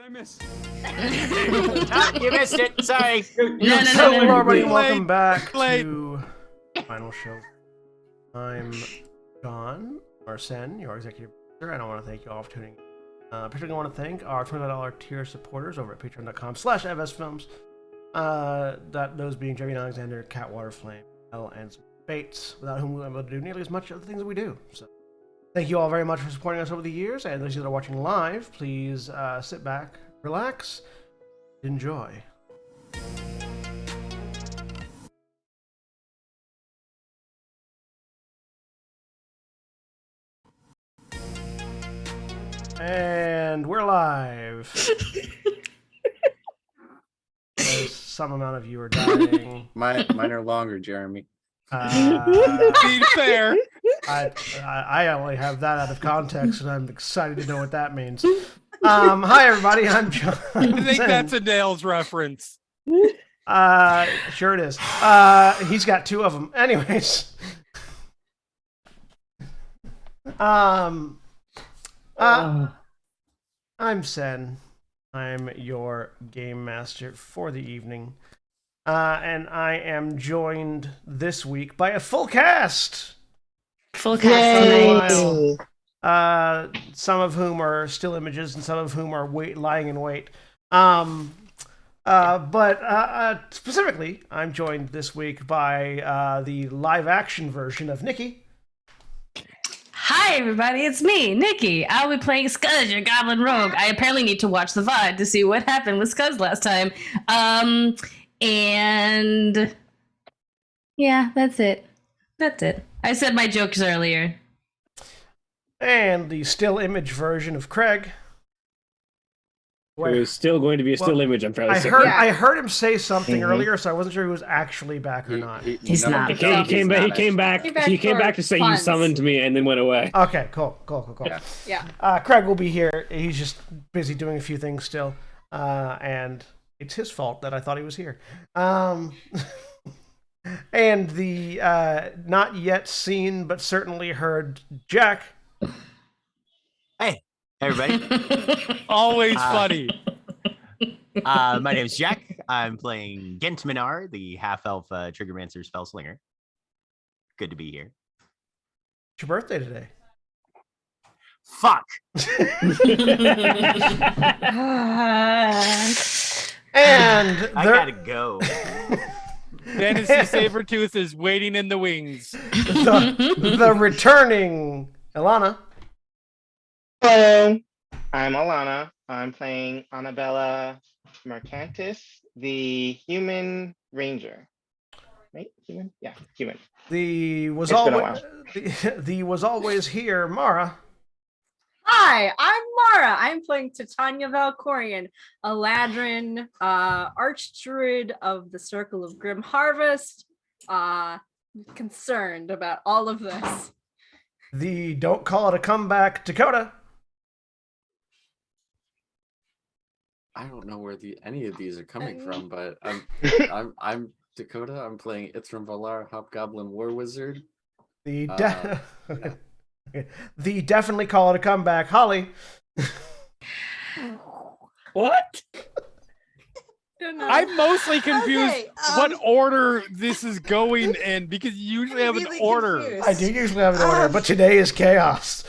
I miss? You missed it. Sorry. No. Hello, everybody, and Late. welcome back Late. to Final Show. I'm John Marcen, your executive producer, and I want to thank you all for tuning in. Particularly, I want to thank our $20 tier supporters over at patreon.com/FSFilms. Those being Jerry Alexander, Catwater Flame, L, and Bates, without whom we wouldn't be able to do nearly as much of the things that we do. So, thank you all very much for supporting us over the years, and those of you that are watching live, please sit back, relax, enjoy. And we're live. There's some amount of you are dying. Mine are longer, Jeremy. Be fair. I only have that out of context, and I'm excited to know what that means. Hi, everybody. I'm John. I think that's a Nails reference. Sure it is. He's got two of them. Anyways. I'm Sen. I'm your game master for the evening. And I am joined this week by a full cast. Full cast Wow. Some of whom are still images and some of whom are lying in wait. But specifically, I'm joined this week by the live action version of Nikki. Hi, everybody. It's me, Nikki. I'll be playing Scuzz, your goblin rogue. I apparently need to watch the VOD to see what happened with Scuzz last time. And yeah, that's it. That's it. I said my jokes earlier. And the still image version of Craig. It was still going to be a still image, I'm fairly certain. I heard him say something earlier, so I wasn't sure he was actually back or not. He's not. He came back to say you summoned me and then went away. Okay, cool. Yeah. Craig will be here. He's just busy doing a few things still. And it's his fault that I thought he was here. And the not yet seen but certainly heard Jack. Hey, everybody. Always funny. My name's Jack. I'm playing Ghent Minaar, the half-elf Triggermancer Spellslinger. Good to be here. It's your birthday today. Fuck. And I gotta go. Fantasy Sabertooth is waiting in the wings. the returning Ilana. Hello, I'm Alana. I'm playing Annabella Mercantis, the human ranger. Right? Human? Yeah, human. The was It's been a always the was always here, Mara. Hi, I'm Mara. I'm playing Titania Valkorian, a Ladrin, archdruid of the Circle of Grim Harvest. Concerned about all of this. The don't call it a comeback, Dakota. I don't know where any of these are coming from, but I'm Dakota. I'm playing Ithram Valar, Hobgoblin War Wizard. The definitely call it a comeback, Holly. What? I'm mostly confused what order this is going in because you usually have an order. Confused. I do usually have an order, but today is chaos.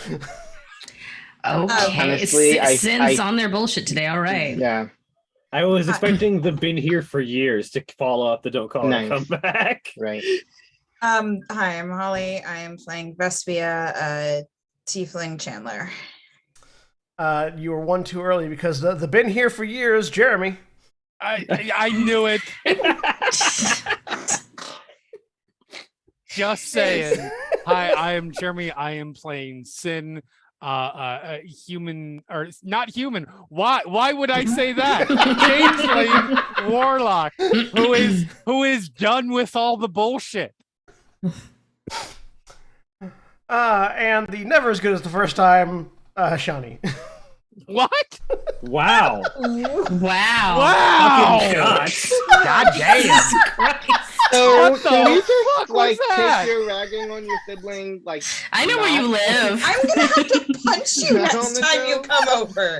Okay. Honestly, Sin's on their bullshit today. All right. Yeah. I was expecting the been here for years to follow up the don't call it a comeback. Right. Hi, I'm Holly. I am playing Vespia, Tiefling Chandler. You were one too early because the been here for years, Jeremy. I knew it. Just saying. Hi, I am Jeremy. I am playing Sin, human or not human. Why would I say that? Changeling warlock who is done with all the bullshit. And the never as good as the first time, Shani. What? Wow. Wow. Fucking shots. God damn. So What the can you fuck just was like that? take your ragging on your sibling like I know where you live. I'm gonna have to punch you Not on next the time you show? come over.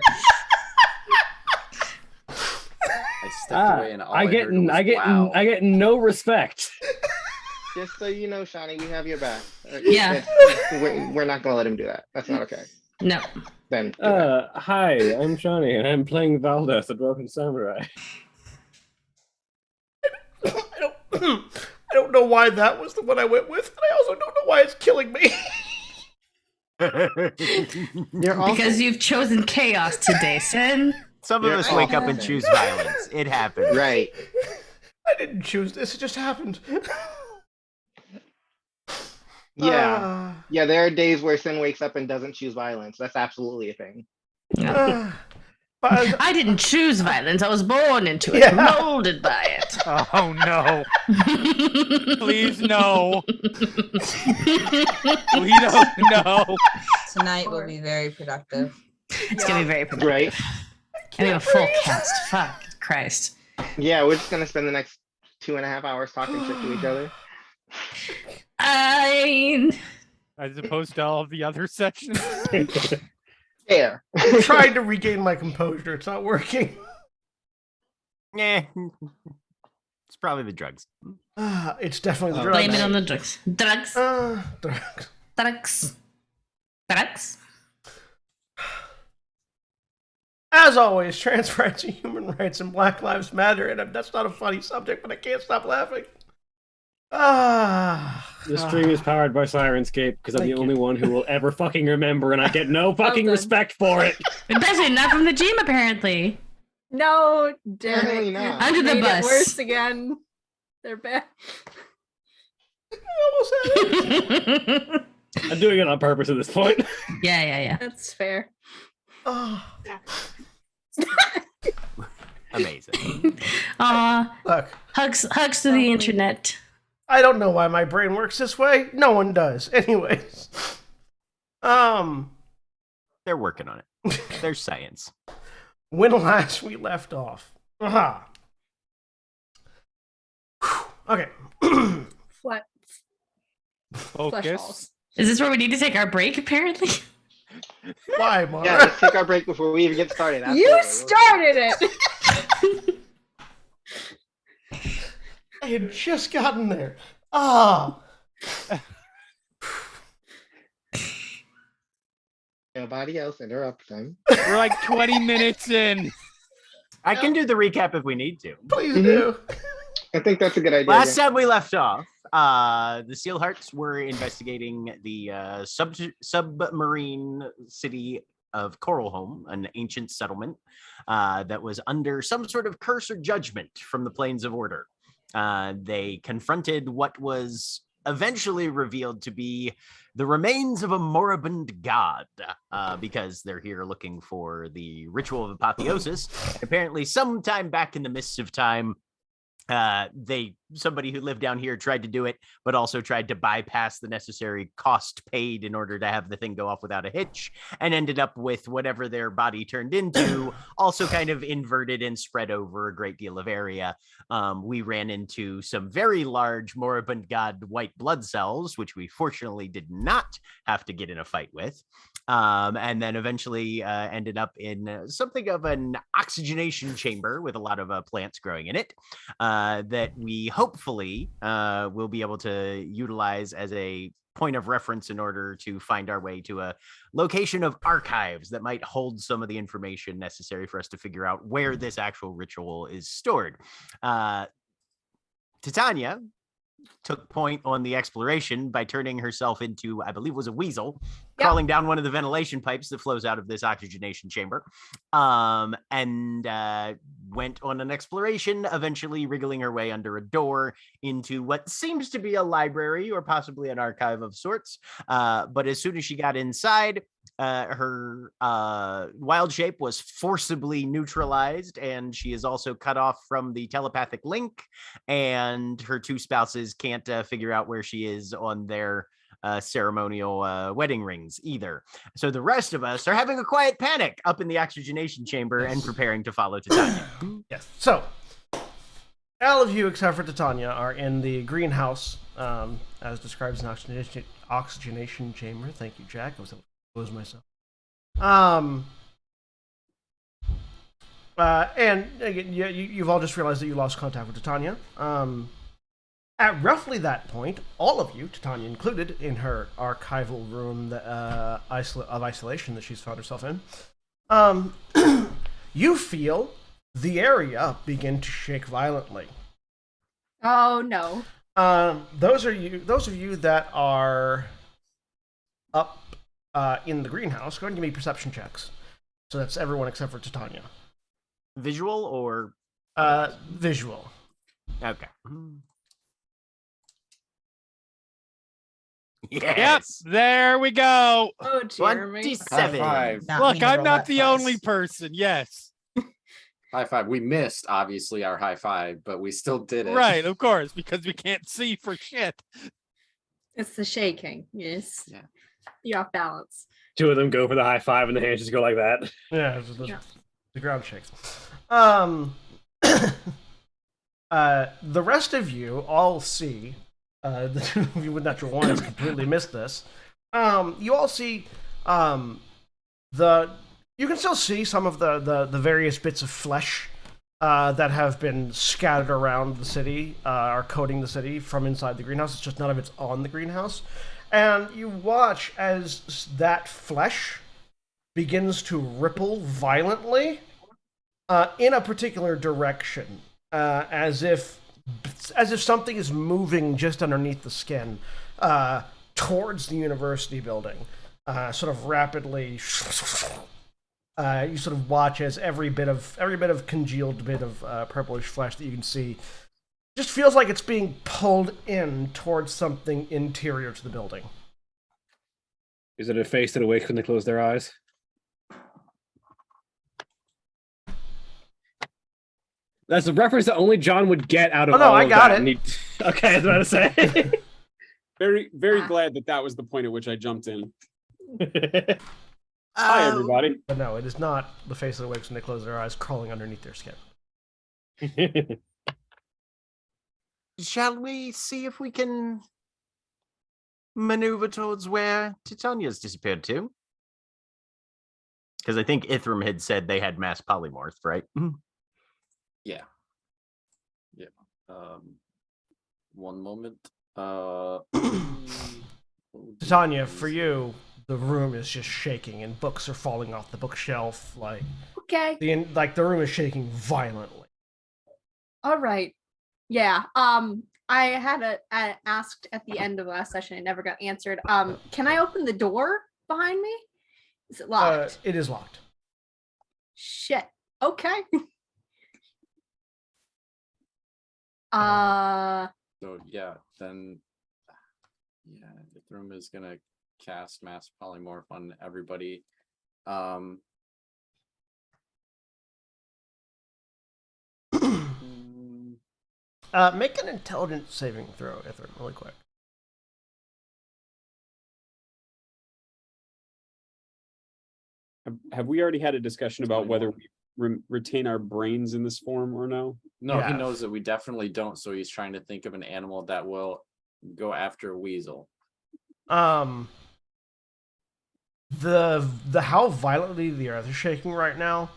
I stepped away and all I get heard was wow. I get no respect. Just so you know, Shawnee, we have your back. Yeah. We're not gonna let him do that. That's not okay. No. Then do that. Hi, I'm Shawnee, and I'm playing Valdez, the Broken Samurai. I don't know why that was the one I went with, and I also don't know why it's killing me. You're also, Because you've chosen chaos today, Sin. Some of You're us wake up and awesome. choose violence. It happens. right. I didn't choose this; it just happened. Yeah. Yeah, there are days where Sin wakes up and doesn't choose violence. That's absolutely a thing. But I didn't choose violence. I was born into it, Yeah. molded by it. Oh no! Please no! We don't know. Tonight will be very productive. It's gonna be very productive. Right? I have a full cast. Fuck Christ. Yeah, we're just gonna spend the next 2.5 hours talking shit to each other. I mean, As opposed to all of the other sections. Fair. I'm trying to regain my composure. It's not working. Yeah. It's probably the drugs. It's definitely the drugs. blame it on the drugs. Drugs. Drugs. Drugs. Drugs. As always, trans rights and human rights and Black Lives Matter, and that's not a funny subject, but I can't stop laughing. This stream is powered by Sirenscape because I'm Thank the you. only one who will ever fucking remember, and I get no fucking done. respect for it. Especially not from the gym, apparently. No, damn Apparently it. not. Under the Made it bus. worse again. They're bad. I almost had it. I'm doing it on purpose at this point. Yeah. That's fair. Oh. Amazing. Aw, Look, hugs to the internet. I don't know why my brain works this way. No one does. Anyways. They're working on it. There's science. When last we left off. Aha. Okay. Flat. Flesh Focus. balls. Is this where we need to take our break, apparently? Why, Mara? Yeah, let's take our break before we even get started. You Absolutely. started it! I had just gotten there. Ah. Nobody else interrupt them. We're like 20 minutes in. I can do the recap if we need to. Please do. I think that's a good idea. Last time we left off, the Steelhearts were investigating the submarine city of Coralholm, an ancient settlement that was under some sort of curse or judgment from the Planes of Order. They confronted what was eventually revealed to be the remains of a moribund god, because they're here looking for the ritual of apotheosis. Apparently, sometime back in the mists of time, somebody who lived down here tried to do it, but also tried to bypass the necessary cost paid in order to have the thing go off without a hitch, and ended up with whatever their body turned into, also kind of inverted and spread over a great deal of area. We ran into some very large moribund god white blood cells, which we fortunately did not have to get in a fight with. And then eventually ended up in something of an oxygenation chamber with a lot of plants growing in it, that we hopefully will be able to utilize as a point of reference in order to find our way to a location of archives that might hold some of the information necessary for us to figure out where this actual ritual is stored. Titania took point on the exploration by turning herself into, I believe, was a weasel, crawling down one of the ventilation pipes that flows out of this oxygenation chamber, and went on an exploration, eventually wriggling her way under a door into what seems to be a library or possibly an archive of sorts. But as soon as she got inside, her wild shape was forcibly neutralized, and she is also cut off from the telepathic link, and her two spouses can't figure out where she is on their ceremonial wedding rings either. So the rest of us are having a quiet panic up in the oxygenation chamber and preparing to follow Titania. Yes. So, all of you except for Titania are in the greenhouse, as described as an oxygenation chamber. Thank you, Jack. I was able to close myself. And again, you've all just realized that you lost contact with Titania. At roughly that point, all of you, Titania included, in her archival room of isolation that she's found herself in, you feel the area begin to shake violently. Oh no. Those of you that are up in the greenhouse, go ahead and give me perception checks. So that's everyone except for Titania. Visual or visual. okay. Yep, Yes. there we go. Oh, Jeremy. 27. High five. Not Look, me to I'm roll not that the twice. only person. Yes. High five. We missed, obviously, our high five, but we still did it. Right, of course, because we can't see for shit. It's the shaking. Yes. Yeah. You're off balance. Two of them go for the high five, and the hands just go like that. Yeah, Yeah. the ground shakes. The rest of you all see, the two of you with natural ones completely missed this. You all see you can still see some of the various bits of flesh that have been scattered around the city, are coating the city from inside the greenhouse. It's just none of it's on the greenhouse. And you watch as that flesh begins to ripple violently in a particular direction, as if something is moving just underneath the skin towards the university building, sort of rapidly. You sort of watch as every bit of congealed bit of purplish flesh that you can see just feels like it's being pulled in towards something interior to the building. Is it a face that awakes when they close their eyes? That's a reference that only John would get out of. Oh no, all I of got that. it. Okay, I was about to say. Very glad that was the point at which I jumped in. Hi, everybody. But no, it is not the face that awakes when they close their eyes crawling underneath their skin. Shall we see if we can maneuver towards where Titania's disappeared to? Because I think Ithram had said they had mass polymorph, right? Yeah. Yeah. One moment. Titania, for you, the room is just shaking and books are falling off the bookshelf. Like Okay. the room is shaking violently. All right. Yeah. I had asked at the end of last session. It never got answered. Can I open the door behind me? Is it locked? It is locked. Shit. Okay. So yeah, then yeah, Ithram is gonna cast mass polymorph on everybody. Make an intelligence saving throw, Ithram, really quick. Have we already had a discussion about whether we retain our brains in this form or no? No, he Yeah. knows that we definitely don't, so he's trying to think of an animal that will go after a weasel. The how violently the earth is shaking right now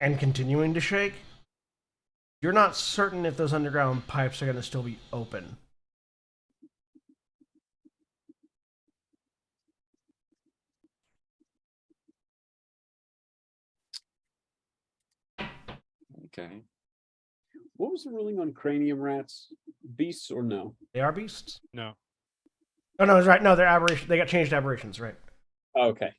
and continuing to shake, you're not certain if those underground pipes are going to still be open. Okay. What was the ruling on cranium rats? Beasts or no? They are beasts? No. Oh no, that's right. No, they're aberration. They got changed to aberrations, right? Okay.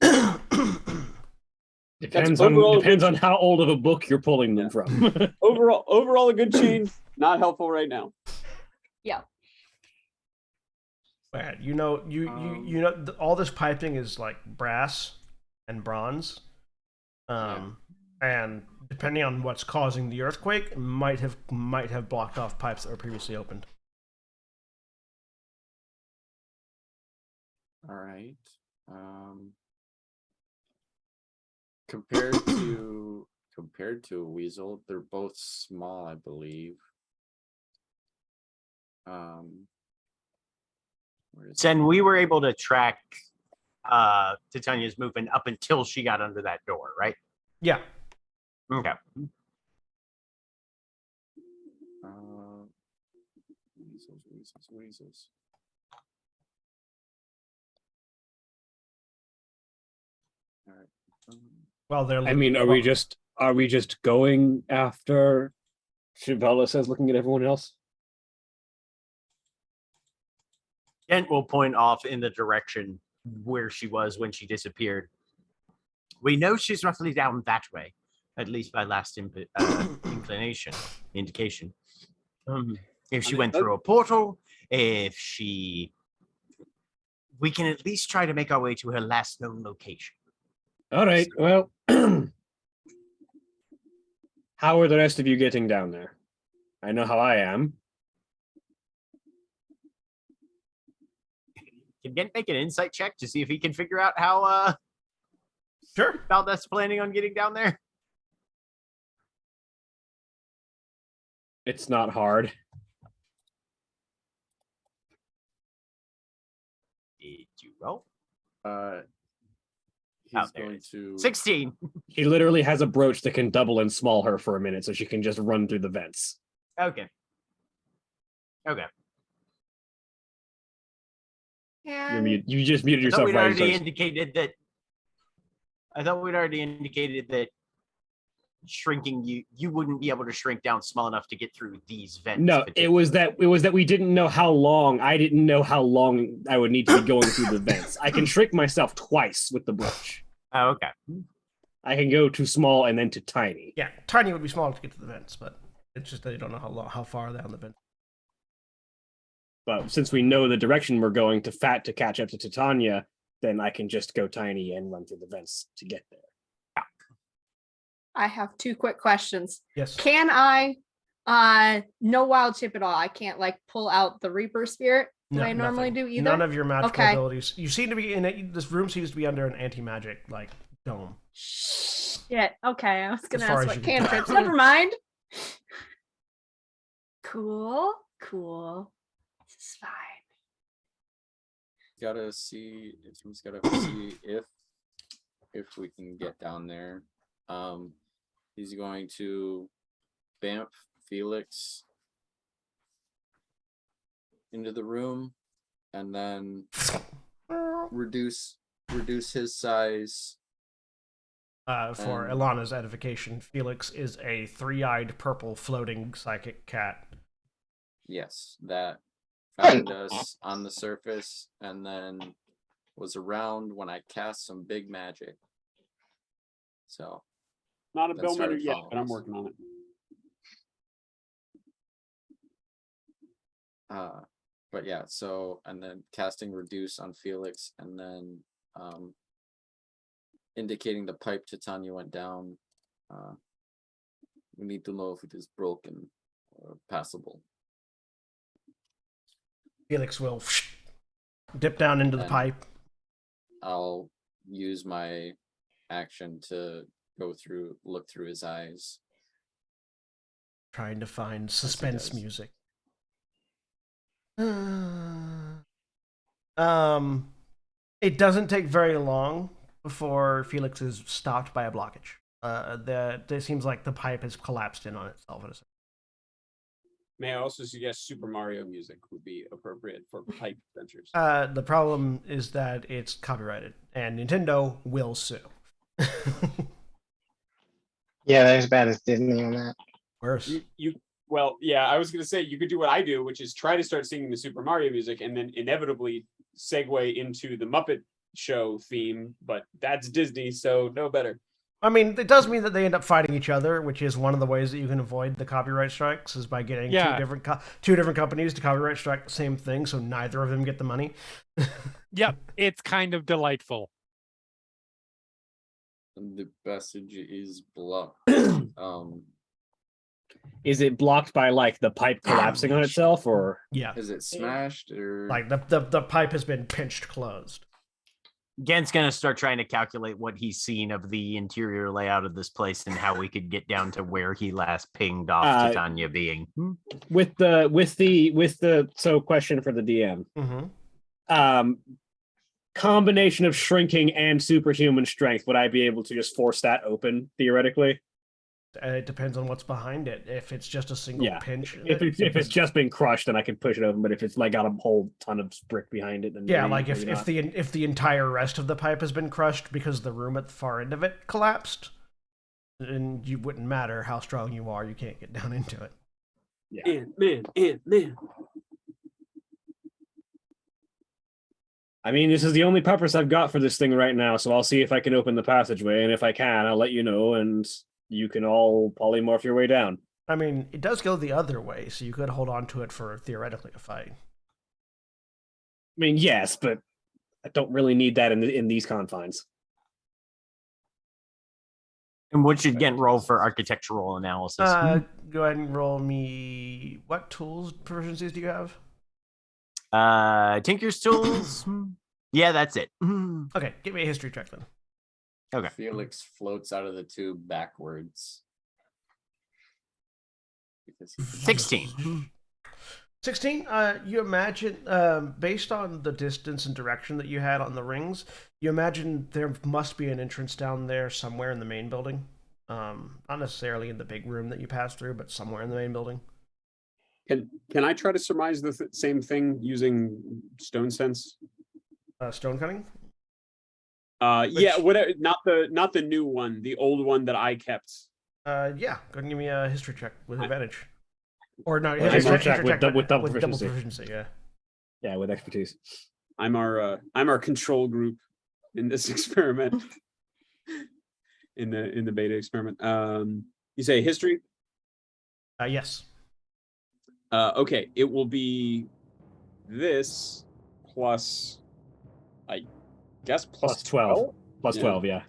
Depends overall on how old of a book you're pulling them from. Overall a good change. Not helpful right now. Yeah. Man, you know, all this piping is like brass and bronze, and depending on what's causing the earthquake, might have blocked off pipes that were previously opened. All right. Compared to a weasel, they're both small, I believe. Sen, we were able to track Titania's movement up until she got under that door, right? Yeah. Okay. Weasels. All right. Well, they're. I mean, are we just going after Chivella says, looking at everyone else? Ghent will point off in the direction where she was when she disappeared. We know she's roughly down that way, at least by last indication. If she went through a portal, we can at least try to make our way to her last known location. All right. Well, how are the rest of you getting down there? I know how I am. Can Ghent make an insight check to see if he can figure out how Sure. Valdez planning on getting down there? It's not hard. Did you roll? He's going to 16. He literally has a brooch that can double and small her for a minute, so she can just run through the vents. Okay. And You just muted I thought yourself. we'd Right already indicated that shrinking you wouldn't be able to shrink down small enough to get through these vents. No, it was that we didn't know how long. I didn't know how long I would need to be going through the vents. I can shrink myself twice with the brooch. Oh, okay. I can go to small and then to tiny. Yeah, tiny would be small to get to the vents, but it's just that you don't know how far down the vent. But since we know the direction we're going to fat to catch up to Titania, then I can just go tiny and run through the vents to get there. I have 2 quick questions. Yes. Can I no wild shape at all? I can't like pull out the Reaper spirit that I normally nothing. do either. None of your magical Okay. abilities. You seem to be this room seems to be under an anti-magic like dome. Shit. Okay, I was gonna far ask as what you can tell. cantrips. Never mind. Cool. This is fine. gotta see. It's gotta see if we can get down there. He's going to bamf Felix into the room, and then reduce his size. For Ilana's edification, Felix is a 3-eyed purple floating psychic cat. Yes, that found us on the surface and then was around when I cast some big magic. So Not a then bill started yet, following but I'm us. working on it. But yeah, so and then casting reduce on Felix, and then indicating the pipe Titania went down. We need to know if it is broken or passable. Felix will dip down into the And pipe. I'll use my action to look through his eyes. Trying to find suspense does. music. It doesn't take very long before Felix is stopped by a blockage. It seems like the pipe has collapsed in on itself. May I also suggest Super Mario music would be appropriate for pipe adventures? The problem is that it's copyrighted, and Nintendo will sue. Yeah, they're as bad as Disney on that. Worse. Well, yeah, I was gonna say you could do what I do, which is try to start singing the Super Mario music and then inevitably segue into the Muppet Show theme, but that's Disney, so no better. I mean, it does mean that they end up fighting each other, which is one of the ways that you can avoid the copyright strikes, is by getting two different companies to copyright strike the same thing, so neither of them get the money. Yep, it's kind of delightful. The passage is blocked. Is it blocked by like the pipe collapsing on itself, or Yeah, Is it smashed or like the pipe has been pinched closed. Gent's gonna start trying to calculate what he's seen of the interior layout of this place and how we could get down to where he last pinged off Titania being. with the so question for the DM. Mm-hmm. Combination of shrinking and superhuman strength, would I be able to just force that open theoretically? It depends on what's behind it. If it's just a single Yeah. pinch, If it's just been crushed, then I can push it open. But if it's like got a whole ton of brick behind it, then yeah, maybe, like maybe not. if the entire rest of the pipe has been crushed because the room at the far end of it collapsed, then you wouldn't matter how strong you are, you can't get down into it. Yeah. Ant-Man. I mean, this is the only purpose I've got for this thing right now, so I'll see if I can open the passageway, and if I can, I'll let you know, and you can all polymorph your way down. I mean, it does go the other way, so you could hold on to it for theoretically a fight. I mean, yes, but I don't really need that in these confines. And what should Ghent roll for architectural analysis? Go ahead and roll me. What tools proficiencies do you have? Tinker's tools. Yeah, that's it. Okay, give me a history check then. Okay. Felix floats out of the tube backwards. Because he- 16. 16. You imagine, based on the distance and direction that you had on the rings, you imagine there must be an entrance down there somewhere in the main building. Not necessarily in the big room that you pass through, but somewhere in the main building. Can I try to surmise the same thing using stone sense? Stone cutting? Yeah, whatever. Not the new one, the old one that I kept. Yeah. Go ahead and give me a history check with advantage. Or no, History history check with double proficiency. Yeah. Yeah, with expertise. I'm our control group in this experiment. in the beta experiment. You say history? Yes. Okay, it will be this plus, I guess, plus 12. Plus 12, yeah.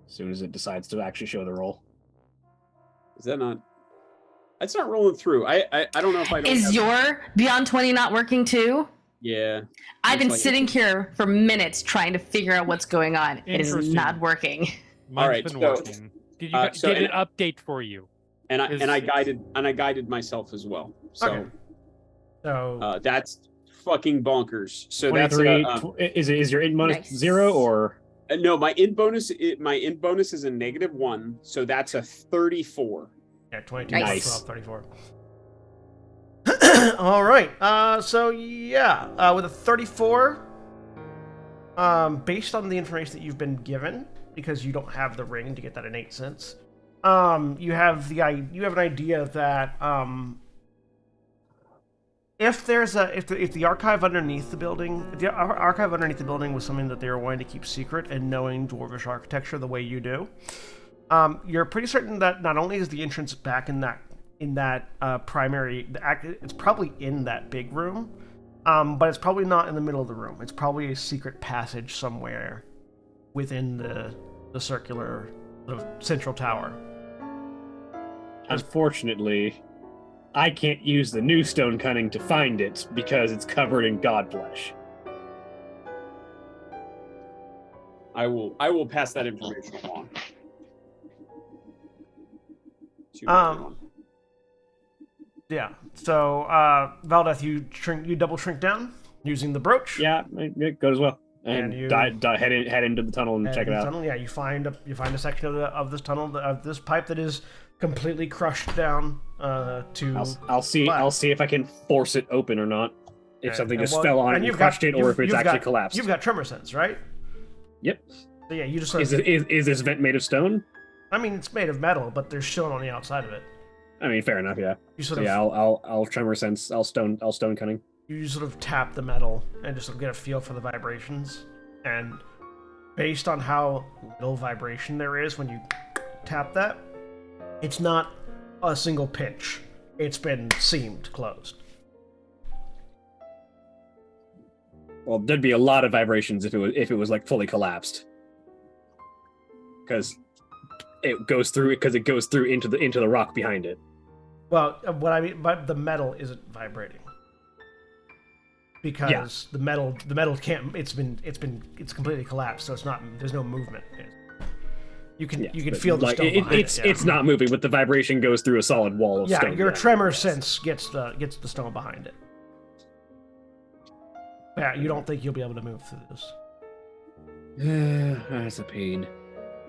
As soon as it decides to actually show the roll. Is that not? It's not rolling through. I don't know if I don't. Is your Beyond 20 not working too? Yeah. I've been like sitting here for minutes trying to figure out what's going on. It is Interesting. not working. Mine's Alright, been so- working. Did you so- get an update for you? And I Is- guided myself as well. So Okay. So that's fucking bonkers. So that's 23. Is your int bonus Nice. 0 or? no, my int bonus is a -1, so that's a 34. yeah, 22 Nice. plus 12, 34. All right. So yeah, with a 34, based on the information that you've been given, because you don't have the ring to get that innate sense, you have an idea that if the archive underneath the building, if the archive underneath the building was something that they were wanting to keep secret, and knowing dwarvish architecture the way you do, you're pretty certain that not only is the entrance back in that primary, it's probably in that big room, but it's probably not in the middle of the room. It's probably a secret passage somewhere within the circular sort of central tower. Unfortunately, I can't use the new stone cunning to find it because it's covered in god flesh. I will pass that information along. to everyone. Yeah. So Valdeth, you double shrink down using the brooch. Yeah, it goes well. And you- head into the tunnel and check it out. Tunnel, yeah, you find a section of this tunnel of this pipe that is completely crushed down to. I'll see if I can force it open or not. If something just fell on it and crushed it, or if it's actually collapsed. You've got tremor sense, right? Yep. So yeah, you just. Is this vent made of stone? I mean, it's made of metal, but there's stone on the outside of it. I mean, fair enough. Yeah. You sort of. Yeah, I'll tremor sense. I'll stone cunning. You sort of tap the metal and just sort of get a feel for the vibrations, and based on how little vibration there is when you tap that, it's not a single pinch. It's been seamed closed. Well, there'd be a lot of vibrations if it was like fully collapsed, because it goes through into the rock behind it. Well, what I mean, but the metal isn't vibrating because the metal can't. It's completely collapsed, so it's not. There's no movement. You can feel the stone behind it. It's not moving, but the vibration goes through a solid wall of stone. Your tremor sense gets the stone behind it. Yeah, you don't think you'll be able to move through this. That's a pain.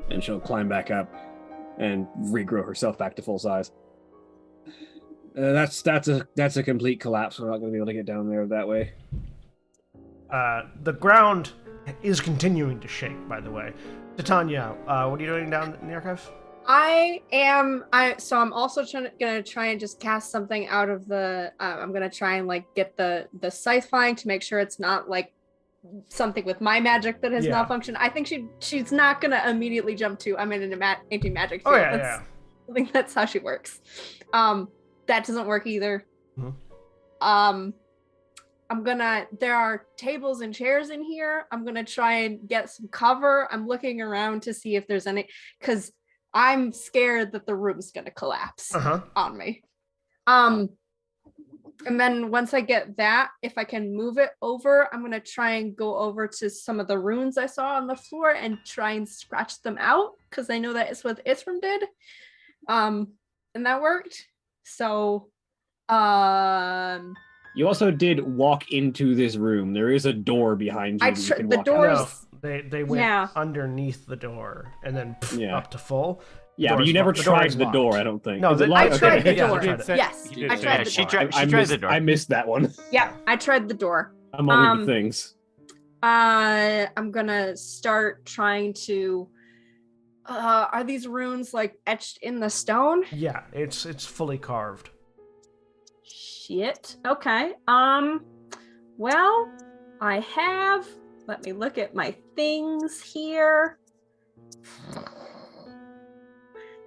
And she'll climb back up and regrow herself back to full size. That's a complete collapse. We're not going to be able to get down there that way. The ground is continuing to shake, by the way. Titania, what are you doing down in the archives? So I'm also gonna try and just cast something out of the. I'm gonna try and like get the scythe flying to make sure it's not like something with my magic that has malfunctioned. I think she's not gonna immediately jump to. I'm in an anti-magic field. I think that's how she works. That doesn't work either. Mm-hmm. There are tables and chairs in here. I'm gonna try and get some cover. I'm looking around to see if there's any, because I'm scared that the room's gonna collapse on me. And then once I get that, if I can move it over, I'm gonna try and go over to some of the runes I saw on the floor and try and scratch them out, because I know that is what Ithram did. And that worked. So you also did walk into this room. There is a door behind you. The doors. No, they went underneath the door and then up to full. Yeah, but you never tried the door, I don't think. No, I tried the door. Yeah, Yes, I tried the door. She tried the door. I missed that one. Yeah, I tried the door. Among the things. I'm gonna start trying to. Are these runes like etched in the stone? Yeah, it's fully carved. Shit. Okay. Well, I have. Let me look at my things here.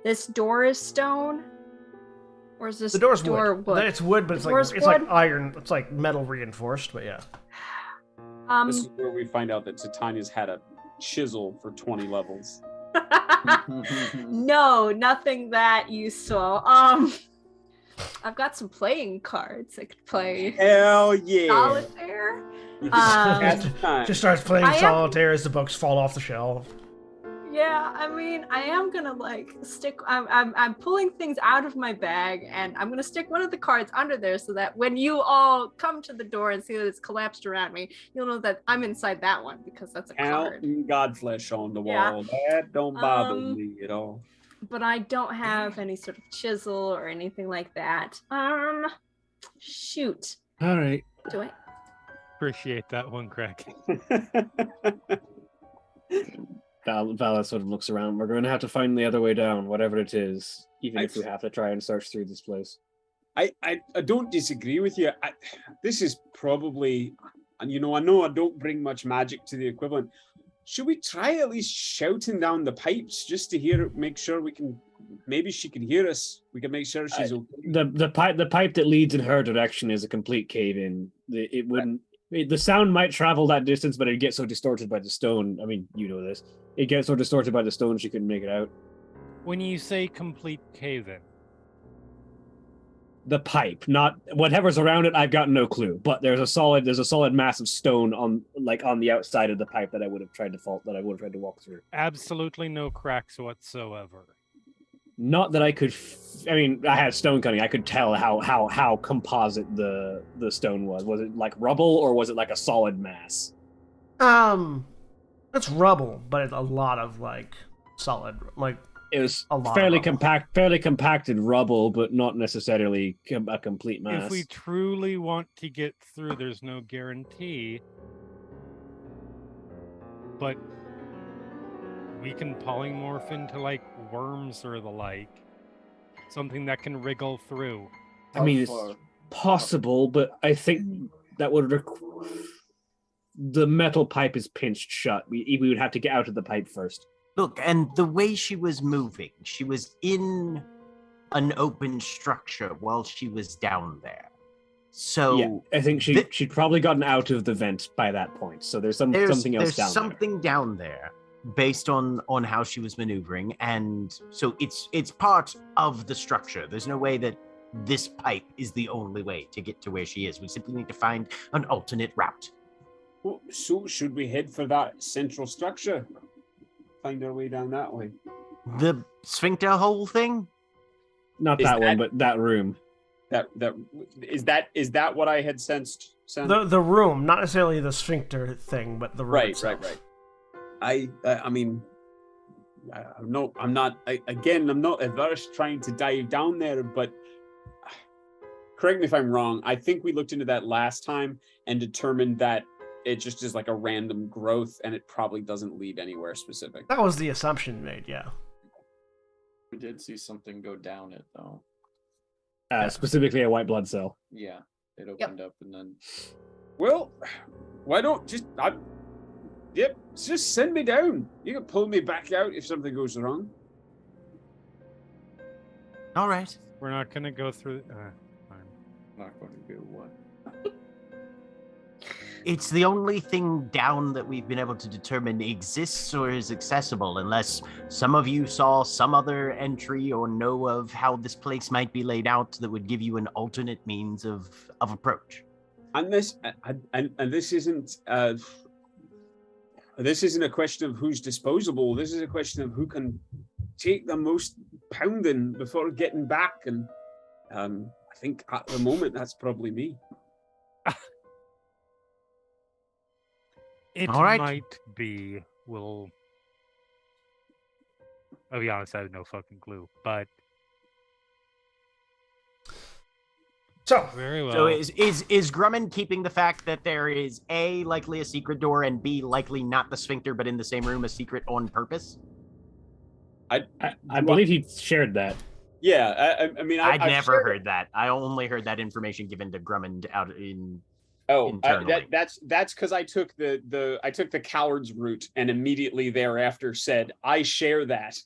This door is stone, or is this the door's door wood? It's wood, but it's like iron. It's like metal reinforced, but yeah. This is where we find out that Titania's had a chisel for 20 levels. No, nothing that useful. I've got some playing cards. I could play. Hell yeah! Solitaire. Just starts playing solitaire as the books fall off the shelf. Yeah, I mean, I am gonna like stick. I'm pulling things out of my bag, and I'm gonna stick one of the cards under there so that when you all come to the door and see that it's collapsed around me, you'll know that I'm inside that one because that's a card. Godflesh on the wall. That don't bother me at all. But I don't have any sort of chisel or anything like that. Shoot. All right. Do I? Appreciate that one, Craig. Vala sort of looks around. We're going to have to find the other way down, whatever it is, even if we have to try and search through this place. I don't disagree with you. This is probably, and I know I don't bring much magic to the equivalent. Should we try at least shouting down the pipes just to make sure we can? Maybe she can hear us. We can make sure she's okay. The pipe that leads in her direction is a complete cave in. It wouldn't. The sound might travel that distance, but it gets so distorted by the stone. I mean, you know this. It gets so distorted by the stone she couldn't make it out. When you say complete cave-in, the pipe, not whatever's around it, I've got no clue. But there's a solid mass of stone on the outside of the pipe that I would have tried to walk through. absolutely no cracks whatsoever. Not that I could. I mean, I had stone cutting. I could tell how composite the stone was. Was it like rubble or was it like a solid mass? It's rubble, but it's a lot of like solid, like it was fairly compacted rubble, but not necessarily a complete mass. If we truly want to get through, there's no guarantee, but we can polymorph into like worms or the like, something that can wriggle through. I mean, it's possible, but I think that would the metal pipe is pinched shut. We would have to get out of the pipe first. Look, and the way she was moving, she was in an open structure while she was down there. So yeah, I think she'd probably gotten out of the vent by that point. So there's something else down there. There's something down there based on how she was maneuvering, and so it's part of the structure. There's no way that this pipe is the only way to get to where she is. We simply need to find an alternate route. Well, so should we head for that central structure? Find our way down that way. The sphincter hole thing? Not that one, but that room. That is that what I had sensed? Sen? The room, not necessarily the sphincter thing, but the room Right. itself. I mean, I'm not averse trying to dive down there, but correct me if I'm wrong. I think we looked into that last time and determined that it just is like a random growth, and it probably doesn't lead anywhere specific. That was the assumption made, yeah. We did see something go down it though. Specifically a white blood cell. Yeah, it opened up and then. Well, why don't just send me down. You can pull me back out if something goes wrong. All right. We're not gonna go through. Fine. Not going to do what? It's the only thing down that we've been able to determine exists or is accessible, unless some of you saw some other entry or know of how this place might be laid out that would give you an alternate means of approach. And this isn't a question of who's disposable. This is a question of who can take the most pounding before getting back. And I think at the moment that's probably me. It All right. might be. I'll be honest, I have no fucking clue. But So very well. So is Grumman keeping the fact that there is A, likely a secret door, and B, likely not the sphincter but in the same room, a secret on purpose? I believe he shared that. Yeah, I mean, I'd I've never shared heard that. I only heard that information given to Grumman out in. internally. That's because I took the coward's route and immediately thereafter said I share that.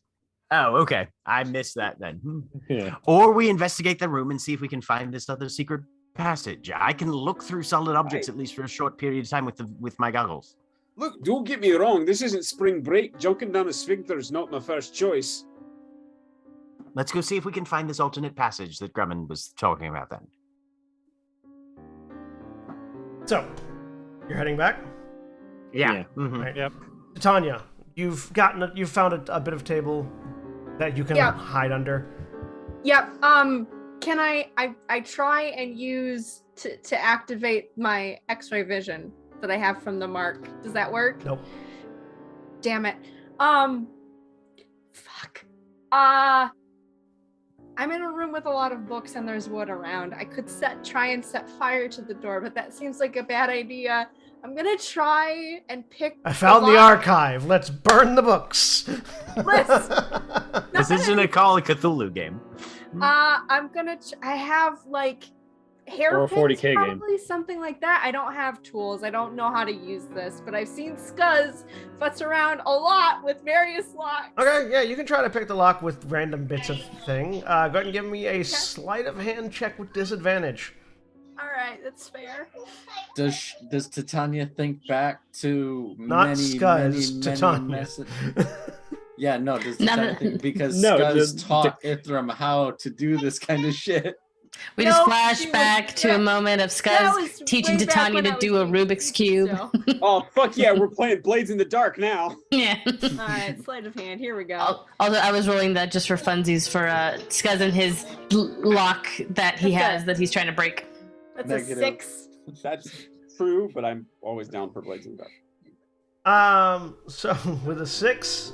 Oh, okay. I missed that then. Yeah. Or we investigate the room and see if we can find this other secret passage. I can look through solid objects at least for a short period of time with my goggles. Look, don't get me wrong. This isn't spring break. Junking down a sphincter is not my first choice. Let's go see if we can find this alternate passage that Grumman was talking about then. So, you're heading back? Yeah. Right. Yep. Titania, you've found a bit of table that you can hide under. Yep. Can I try and use to activate my X-ray vision that I have from the mark? Does that work? Nope. Damn it. Fuck. I'm in a room with a lot of books and there's wood around. I could try and set fire to the door, but that seems like a bad idea. I'm gonna try and pick. I found the archive. Let's burn the books. This isn't a Call of Cthulhu game. I'm gonna. I have like hairpins, or a 40K probably something like that. I don't have tools. I don't know how to use this, but I've seen Scuzz futz around a lot with various locks. Okay, yeah, you can try to pick the lock with random bits of thing. Go ahead and give me a sleight of hand check with disadvantage. All right, that's fair. Does Titania think back to Not many Scuzz, Titania. messages? Yeah, no. Does None Titania of- think because No, Scuzz taught Ithram how to do this kind of shit? We No, just flash she was- back to a moment of That Scuzz was teaching way back Titania when to I was do a young, Rubik's Cube. so. Oh fuck yeah, we're playing Blades in the Dark now. Yeah. All right, sleight of hand. Here we go. Although I was rolling that just for funsies for Scuzz and his lock that he has that he's trying to break. That's Negative. a 6. That's true, but I'm always down for Blades in the Dark. So with a 6,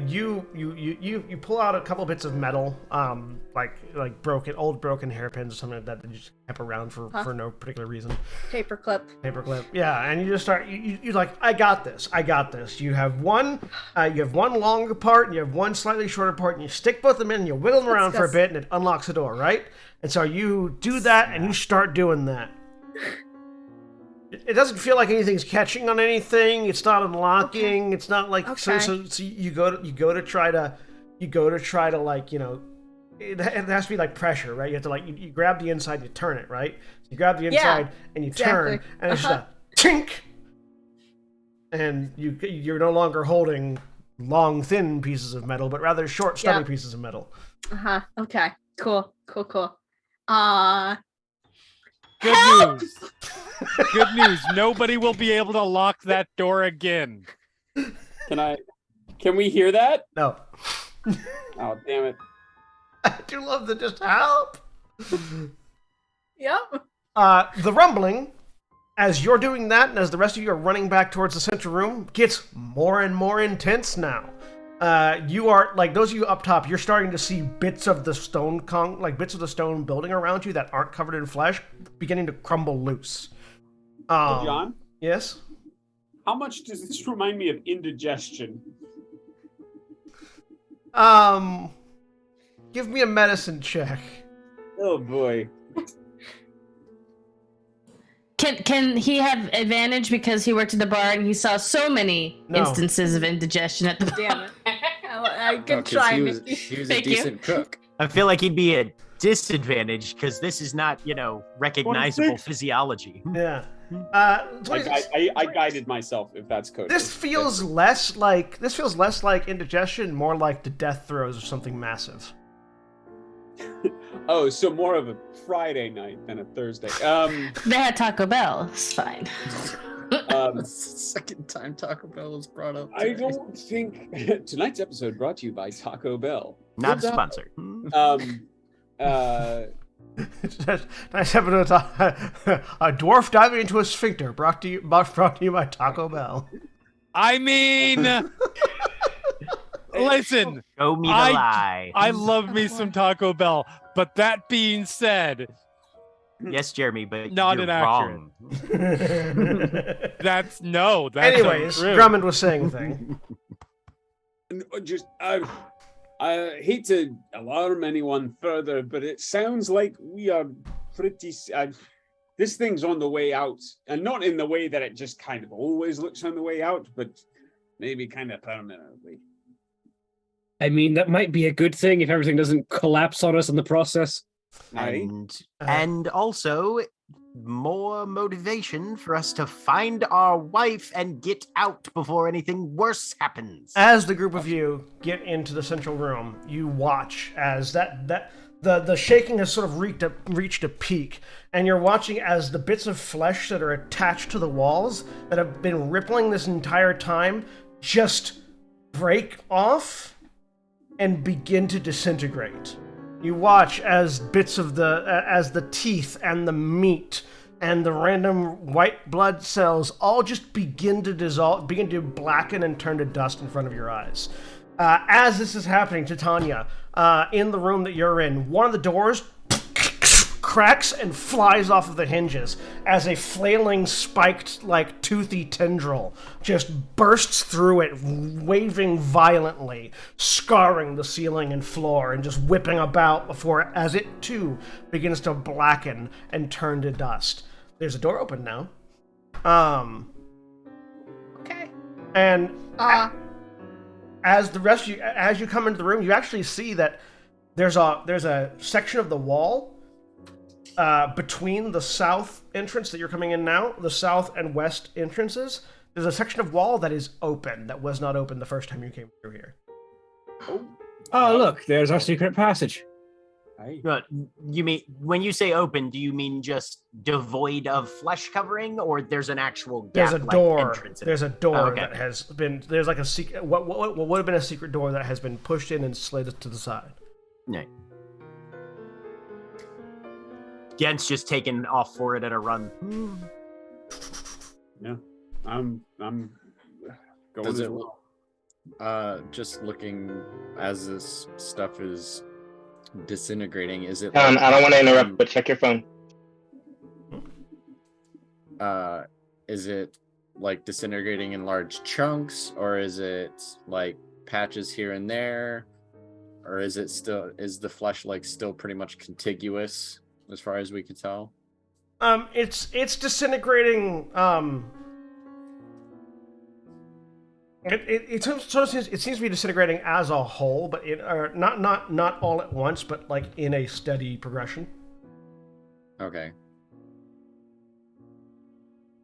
you pull out a couple bits of metal, like old broken hairpins or something like that you just kept around for no particular reason. Paperclip. Paperclip, yeah, and you just start. You're like, I got this. You have one longer part, and you have one slightly shorter part, and you stick both of them in, and you wiggle them around for a bit, and it unlocks the door, right? And so you do that, and you start doing that. It doesn't feel like anything's catching on anything. It's not unlocking. Okay. It's not like so you go to try to like, you know, it has to be like pressure, right? You have to like you grab the inside and you turn it, right? So you grab the inside and you turn, and it's just a tink, and you're no longer holding long thin pieces of metal, but rather short stubby pieces of metal. Okay. Cool. Good news. Good news. Nobody will be able to lock that door again. Can we hear that? No. Oh damn it. I do love the just help. Yep. The rumbling, as you're doing that, and as the rest of you are running back towards the central room, gets more and more intense now. You are, like, those of you up top, you're starting to see bits of the stone bits of the stone building around you that aren't covered in flesh beginning to crumble loose. John? Yes? How much does this remind me of indigestion? Give me a medicine check. Oh boy. Can he have advantage because he worked at the bar and he saw so many instances of indigestion at the bar? Damn it. I Oh, could 'cause try. he was Nikki. a Thank you. decent cook. I feel like he'd be a disadvantage because this is not, recognizable 26. physiology. Yeah. I guided myself, if that's code. This feels less like indigestion, more like the death throes of something massive. Oh, so more of a Friday night than a Thursday. They had Taco Bell. It's fine. Second time Taco Bell was brought up. I today. don't think tonight's episode brought to you by Taco Bell. Not Good job. sponsored. Nice episode. A dwarf diving into a sphincter, brought to you by Taco Bell. I mean, listen, Show me the lie. I love me some Taco Bell, but that being said, Yes, Jeremy, but Not you're inaccurate. wrong. that's Anyways, untrue. Drummond was saying a thing. Just I hate to alarm anyone further, but it sounds like we are pretty. This thing's on the way out, and not in the way that it just kind of always looks on the way out, but maybe kind of permanently. I mean, that might be a good thing if everything doesn't collapse on us in the process. Aye. And also more motivation for us to find our wife and get out before anything worse happens. As the group of you get into the central room, you watch as the shaking has sort of reached a peak, and you're watching as the bits of flesh that are attached to the walls that have been rippling this entire time just break off and begin to disintegrate. You watch as bits of as the teeth and the meat and the random white blood cells all just begin to dissolve, begin to blacken and turn to dust in front of your eyes. As this is happening, Titania, in the room that you're in, one of the doors cracks and flies off of the hinges as a flailing, spiked, toothy tendril just bursts through it, waving violently, scarring the ceiling and floor, and just whipping about as it too begins to blacken and turn to dust. There's a door open now. Okay. And as you come into the room, you actually see that there's a section of the wall between the south entrance that you're coming in now, the south and west entrances. There's a section of wall that is open that was not open the first time you came through here. Oh, look, there's our secret passage. You mean, when you say open, do you mean just devoid of flesh covering, or there's an actual gap? There's a door. Entrance in There's it? a door Oh, okay. that has been. There's like a secret. What would have been a secret door that has been pushed in and slid to the side. Right. Ghent's just taking off for it at a run. Yeah, I'm going Does as it well. just looking as this stuff is disintegrating, is it I don't want to interrupt, but check your phone. is it like disintegrating in large chunks, or is it like patches here and there, or is the flesh still pretty much contiguous as far as we could tell? It's disintegrating. It seems to be disintegrating as a whole, but not all at once, but in a steady progression. Okay.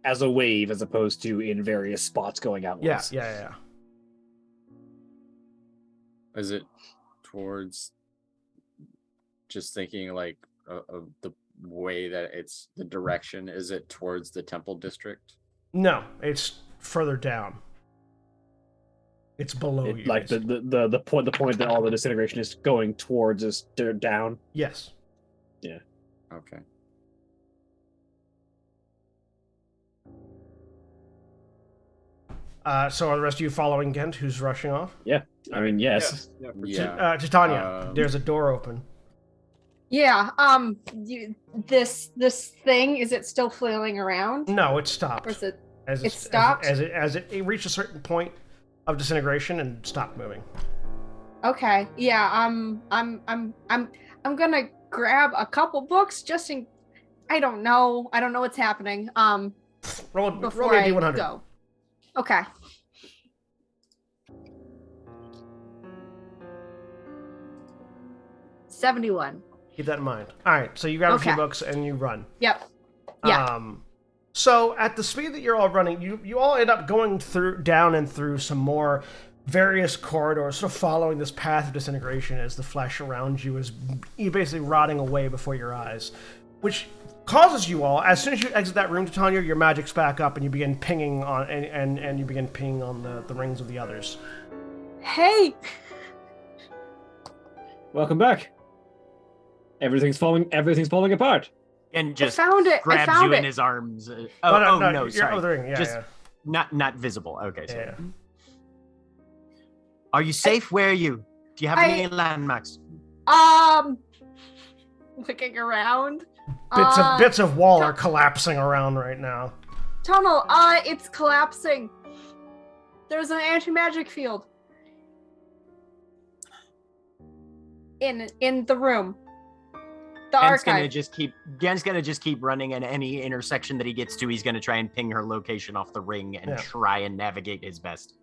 As a wave, as opposed to in various spots going out. Yeah. Is it towards, just thinking of the way that it's the direction, is it towards the temple district? No, it's further down. It's below you. Like the point that all the disintegration is going towards is down. Yes. Yeah. Okay. So are the rest of you following Ghent, who's rushing off? Yeah. I mean, yes. Yeah. Titania, there's a door open. Yeah. This thing, is it still flailing around? No, it stopped. Or is it? It stopped? as it reached a certain point of disintegration and stopped moving. Okay. Yeah. I'm gonna grab a couple books just in. I don't know what's happening. Roll Before me a I D100. go. Okay. $71. Keep that in mind. All right, so you grab a few Okay. books and you run. Yep. Yeah. So at the speed that you're all running, you all end up going down and through some more various corridors, sort of following this path of disintegration as the flesh around you is basically rotting away before your eyes, which causes you all, as soon as you exit that room, Titania, your magic's back up and you begin pinging on and you begin pinging on the rings of the others. Hey. Welcome back. Everything's falling apart. And just found it. I grabs found you in it. his arms. No, No, you're sorry. over the ring. Yeah, just yeah. not visible. Okay, so Yeah. Are you safe? Where are you? Do you have any landmarks? Looking around. Bits of wall are collapsing around right now. Tunnel. It's collapsing. There's an anti-magic field in the room. The Gen's archive. gonna just keep running, and any intersection that he gets to, he's gonna try and ping her location off the ring and Yeah. try and navigate his best.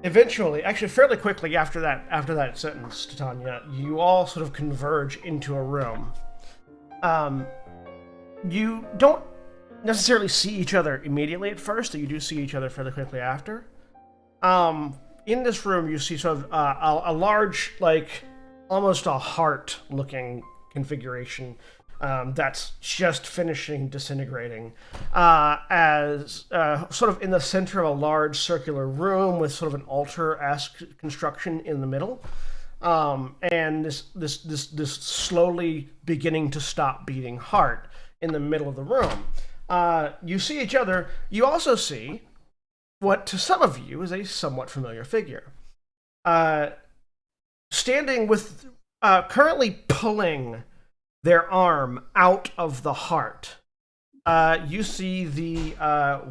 Eventually, actually fairly quickly after that sentence, Titania, you all sort of converge into a room. You don't necessarily see each other immediately at first, but you do see each other fairly quickly after. In this room, you see sort of a large, like, almost a heart-looking configuration that's just finishing disintegrating, as sort of in the center of a large circular room with sort of an altar-esque construction in the middle, and this slowly beginning to stop beating heart in the middle of the room. You see each other. You also see what to some of you is a somewhat familiar figure, standing with currently pulling their arm out of the heart. You see the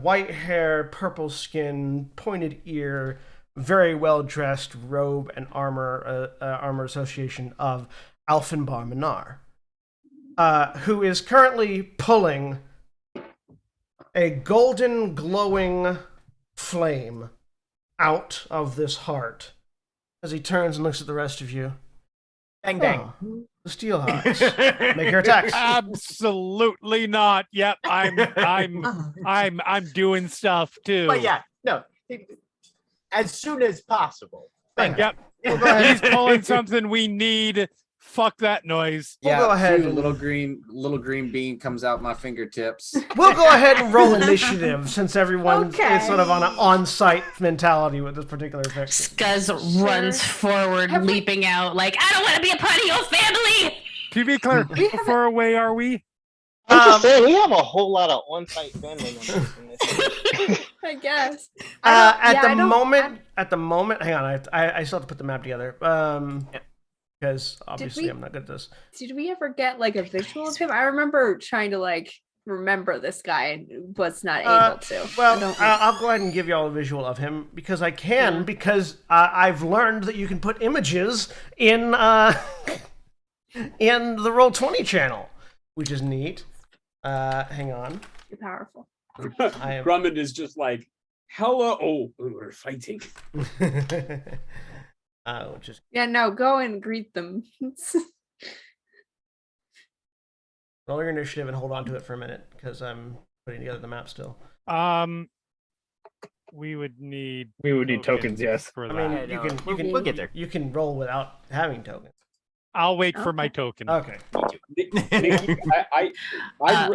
white hair, purple skin, pointed ear, very well dressed robe and armor association of Alfinbar Minaar, who is currently pulling a golden glowing flame out of this heart as he turns and looks at the rest of you. Bang bang. Oh, the steel hearts. Make your attacks. Absolutely not. Yep, I'm doing stuff too. But yeah, no. As soon as possible. Bang. Yep. He's pulling something we need. Fuck that noise. We'll go ahead too, and- little green bean comes out my fingertips. We'll go ahead and roll initiative since everyone Okay. is sort of on an on-site mentality with this particular fix. Scuzz runs forward, leaping out like, I don't want to be a part of your family. To be clear, how far away are we? I'm just saying, we have a whole lot of on-site family members in this. I guess. At the moment, hang on, I still have to put the map together. Because obviously I'm not good at this. Did we ever get like a visual of him? I remember trying to like remember this guy and was not able to. Well, I'll go ahead and give you all a visual of him because I can, because I've learned that you can put images in in the Roll20 channel, which is neat. Hang on. You're powerful. Drummond is just like, hello. Oh, we're fighting. Just Yeah, no, go and greet them. roll your initiative and hold on to it for a minute because I'm putting together the map still. We would need tokens, yes. For I that. mean, We'll get there. You can roll without having tokens. I'll wait for my token. Okay.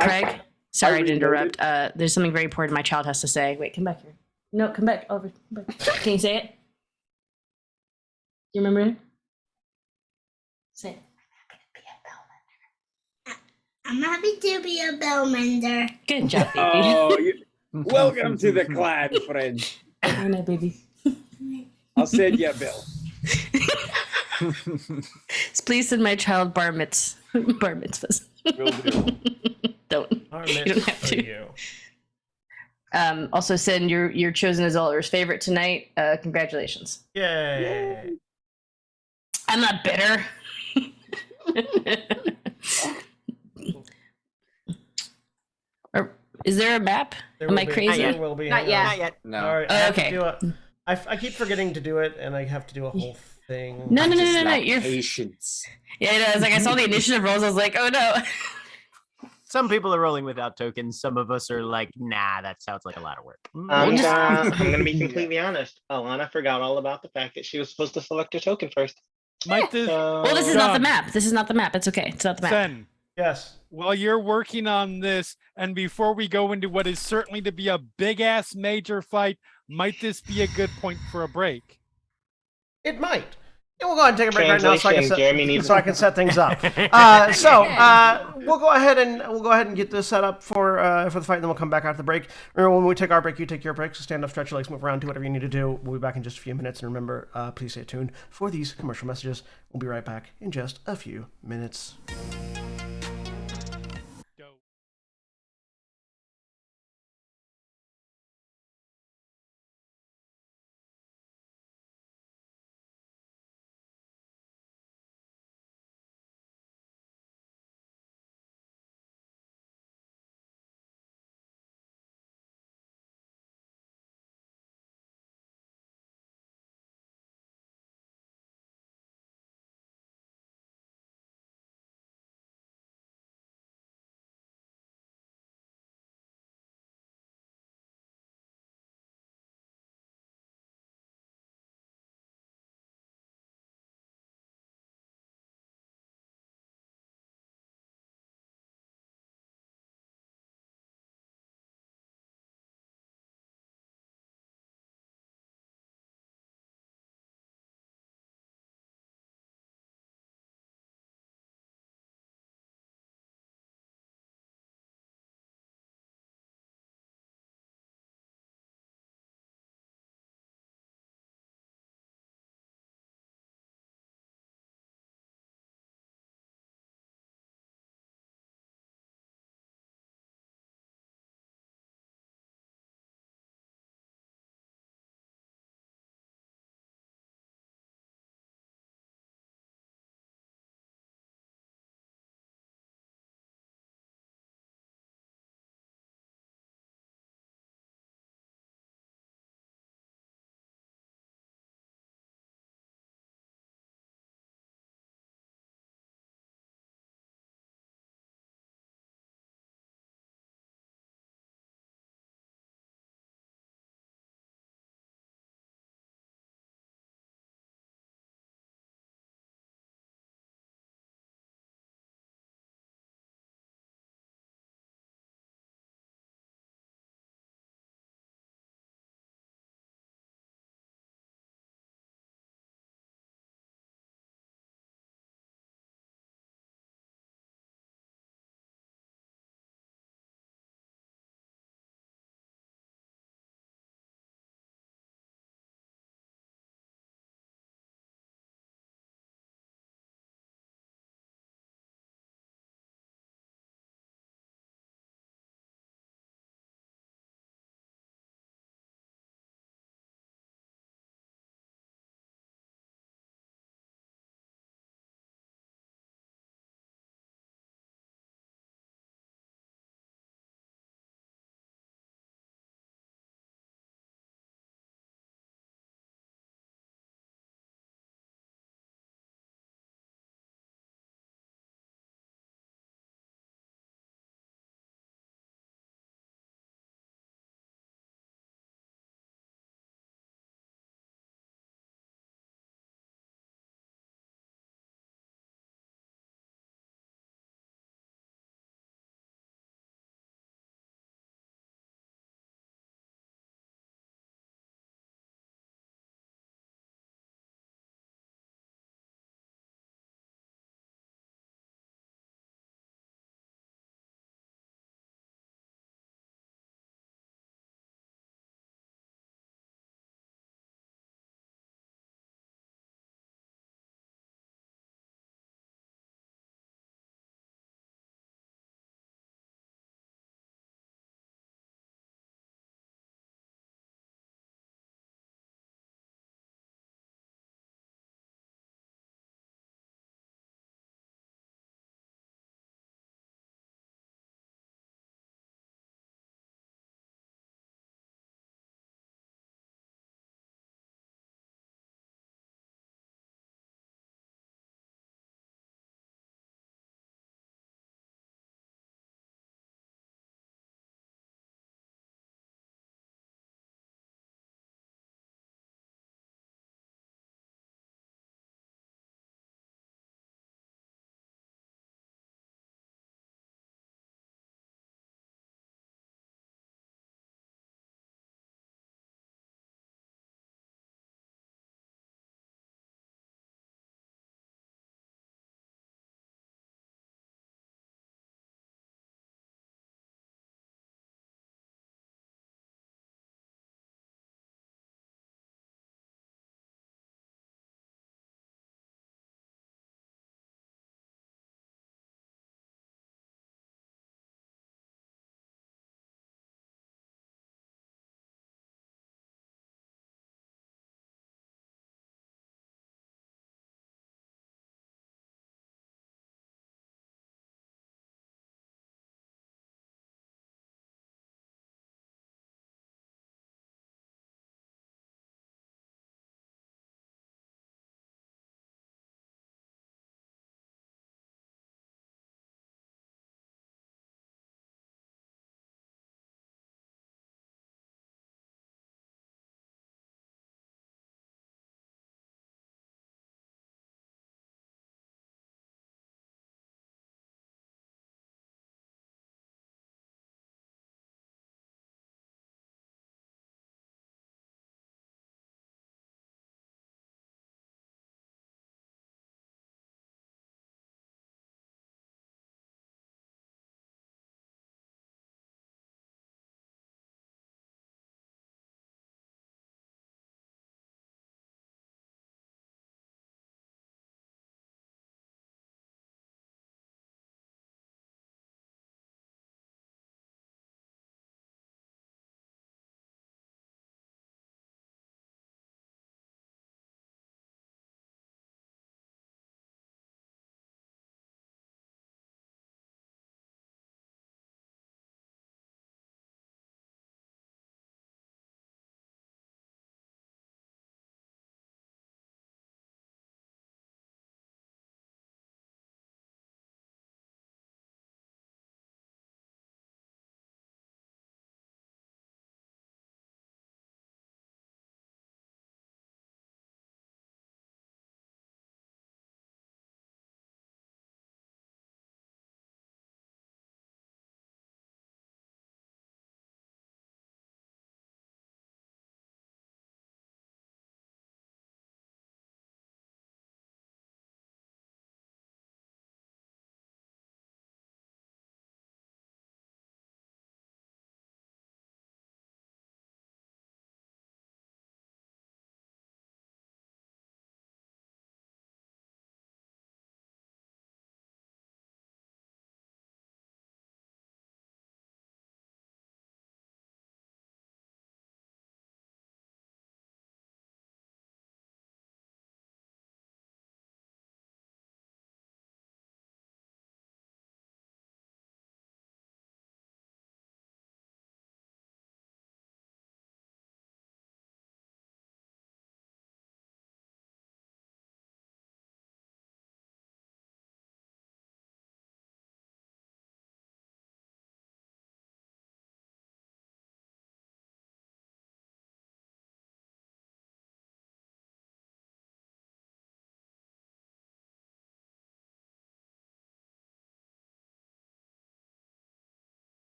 Craig, sorry to reloaded. interrupt. There's something very important my child has to say. Wait, come back here. No, come back over. Come back. Can you say it? You remember it? Say it. I'm happy to be a bellmender. Good job, baby. Oh, welcome to the clan, friend. I know, baby. I'll send you a bill. Please send my child bar mitzvahs. Will do. Don't. You don't have for to. you. Also, Sin, you're chosen as Oliver's favorite tonight. Congratulations. Yay. I'm not bitter. Is there a map? There Am will I be. crazy? There will be. Not Hang on. yet. Not yet. No. All right, I have to Okay. do I keep forgetting to do it, and I have to do a whole thing. No, no, no, Just no, no. lack You're. patience. Yeah, I know. It's like I saw the initiative rolls. I was like, oh no. Some people are rolling without tokens. Some of us are like, nah, that sounds like a lot of work. I'm gonna be completely honest. Alana forgot all about the fact that she was supposed to select a token first. Might this Well, this is not the Done. map. This is not the map. It's okay. It's not the map. Sen, Yes. while you're working on this, and before we go into what is certainly to be a big ass major fight, might this be a good point for a break? It might. And we'll go ahead and take a break right now Translation, Jeremy needs- so I can set things up. We'll go ahead and get this set up for the fight, and then we'll come back after the break. Remember, when we take our break, you take your break. So stand up, stretch your legs, move around, do whatever you need to do. We'll be back in just a few minutes. And remember, please stay tuned for these commercial messages. We'll be right back in just a few minutes.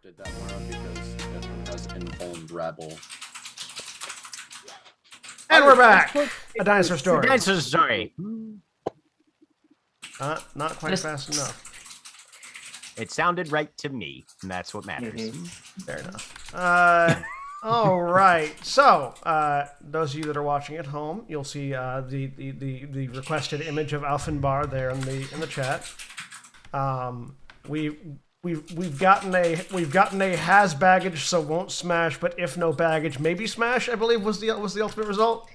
just did that one because everyone has informed rabble. And we're back. A dinosaur story. Dinosaur story. Not quite fast enough. It sounded right to me, and that's what matters. Fair enough. All right. So, those of you that are watching at home, you'll see the requested image of Alfenbar there in the chat. We've gotten a has baggage, so won't smash, but if no baggage, maybe smash. I believe was the ultimate result.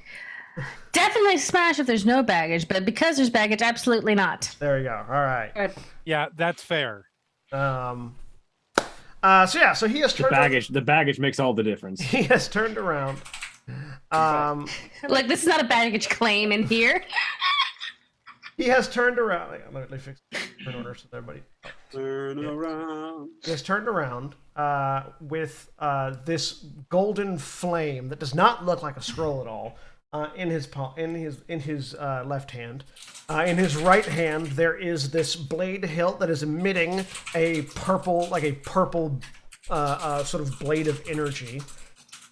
Definitely smash if there's no baggage, but because there's baggage, absolutely not. There we go. All right. Good. Yeah, that's fair. So he has turned The baggage makes all the difference. He has turned around. Like, this is not a baggage claim in here. He has turned around. Let me fix it in order so everybody. Turn around. He has turned around with this golden flame that does not look like a scroll at all in his left hand. In his right hand, there is this blade hilt that is emitting a purple sort of blade of energy.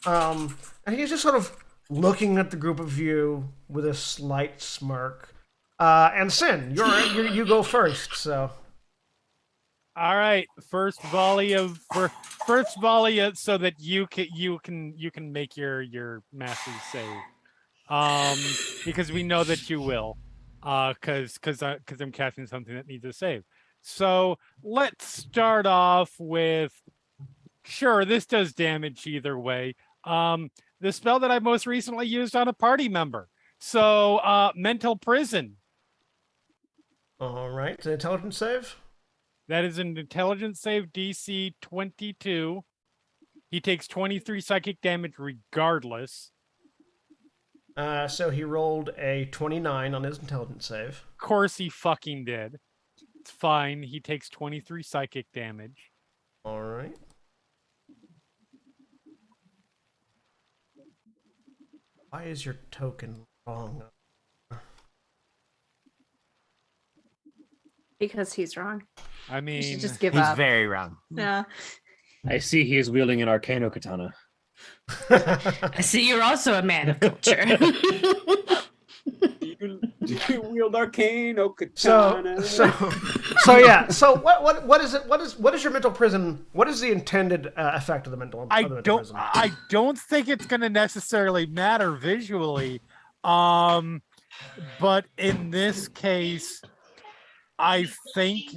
And he's just sort of looking at the group of you with a slight smirk. And Sin, you go first. So, All right, first volley so that you can make your massive save. Because we know that you will. Because I'm casting something that needs a save. So let's start off with, sure, this does damage either way. The spell that I most recently used on a party member. So mental prison. All right, an intelligence save. That is an intelligence save, DC 22. He takes 23 psychic damage regardless. So he rolled a 29 on his intelligence save. Of course he fucking did. It's fine. He takes 23 psychic damage. All right. Why is your token wrong? Because he's wrong. I mean, You should just give He's up. very wrong. Yeah. I see he is wielding an Arcano Katana. I see you're also a man of culture. You wield Arcano Katana. So yeah. So what is it? What is your mental prison? What is the intended effect of the mental? Prison? I don't think it's going to necessarily matter visually, but in this case, I think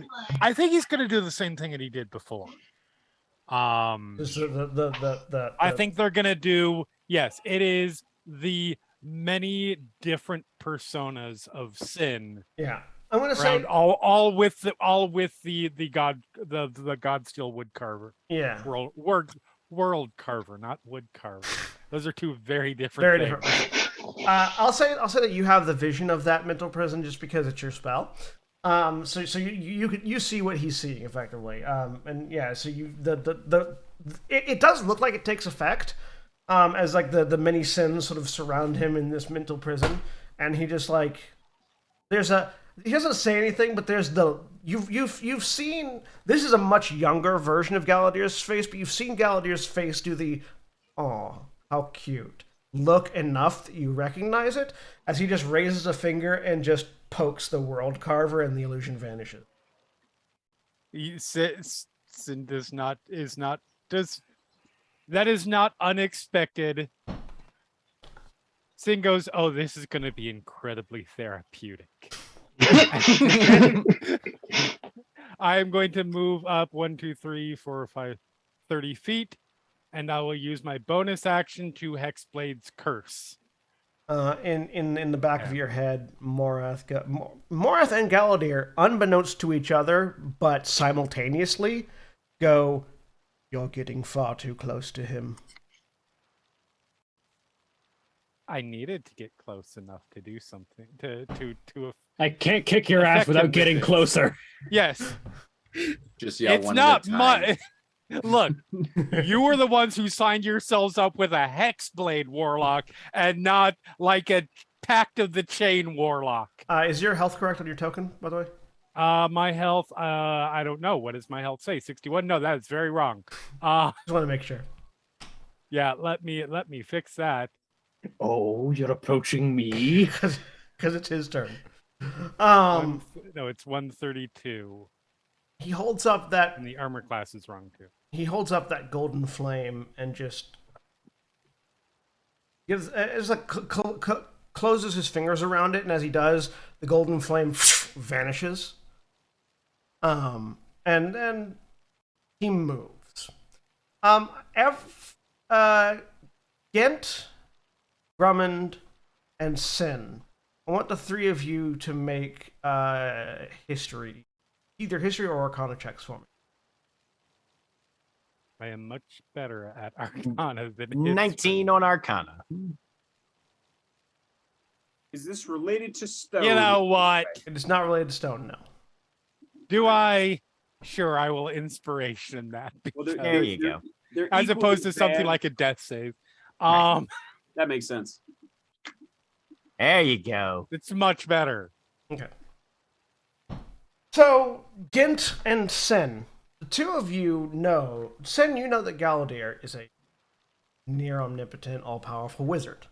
he's going to do the same thing that he did before. I think they're going to do, yes, it is the many different personas of Sin. Yeah. I'm going to say all with the Godsteel wood carver. Yeah. World carver, not wood carver. Those are two very different things. I'll say that you have the vision of that mental prison just because it's your spell. So you see what he's seeing effectively. And yeah, so it does look like it takes effect. As like the many sins sort of surround him in this mental prison, and he just like he doesn't say anything, but there's you've seen, this is a much younger version of Galadir's face, but you've seen Galadir's face do the "aw, how cute" look enough that you recognize it, as he just raises a finger and just pokes the world carver and the illusion vanishes. Sin that is not unexpected. Sin goes, "Oh, this is going to be incredibly therapeutic." I am going to move up 1, 2, 3, 4, 5, 30 feet, and I will use my bonus action to Hexblade's Curse. In the back of your head, Morath and Galadir, unbeknownst to each other, but simultaneously, go, "You're getting far too close to him." I needed to get close enough to do something to I can't kick your ass without getting closer. Yes. Just yell It's one not at a time. Look, you were the ones who signed yourselves up with a Hexblade Warlock and not like a Pact of the Chain Warlock. Is your health correct on your token, by the way? My health, I don't know. What does my health say? 61? No, that is very wrong. Just want to make sure. Yeah, let me fix that. Oh, you're approaching me. Because it's his turn. No, it's 132. He holds up that And the armor class is wrong too. he holds up that golden flame and just gives it's like closes his fingers around it, and as he does, the golden flame vanishes. And then he moves. Ghent, Drummond, and Sin. I want the three of you to make history, either history or Arcana checks for me. I am much better at Arcana than 19 history. on Arcana. Is this related to stone? You know what? It is not related to stone, no. Do I? Sure, I will inspiration that. Well, because- There you go. They're as equally opposed to something bad. like a death save. Right. That makes sense. There you go. It's much better. Okay. So, Ghent and Sen, the two of you know, Sen, you know that Galadir is a near omnipotent, all-powerful wizard.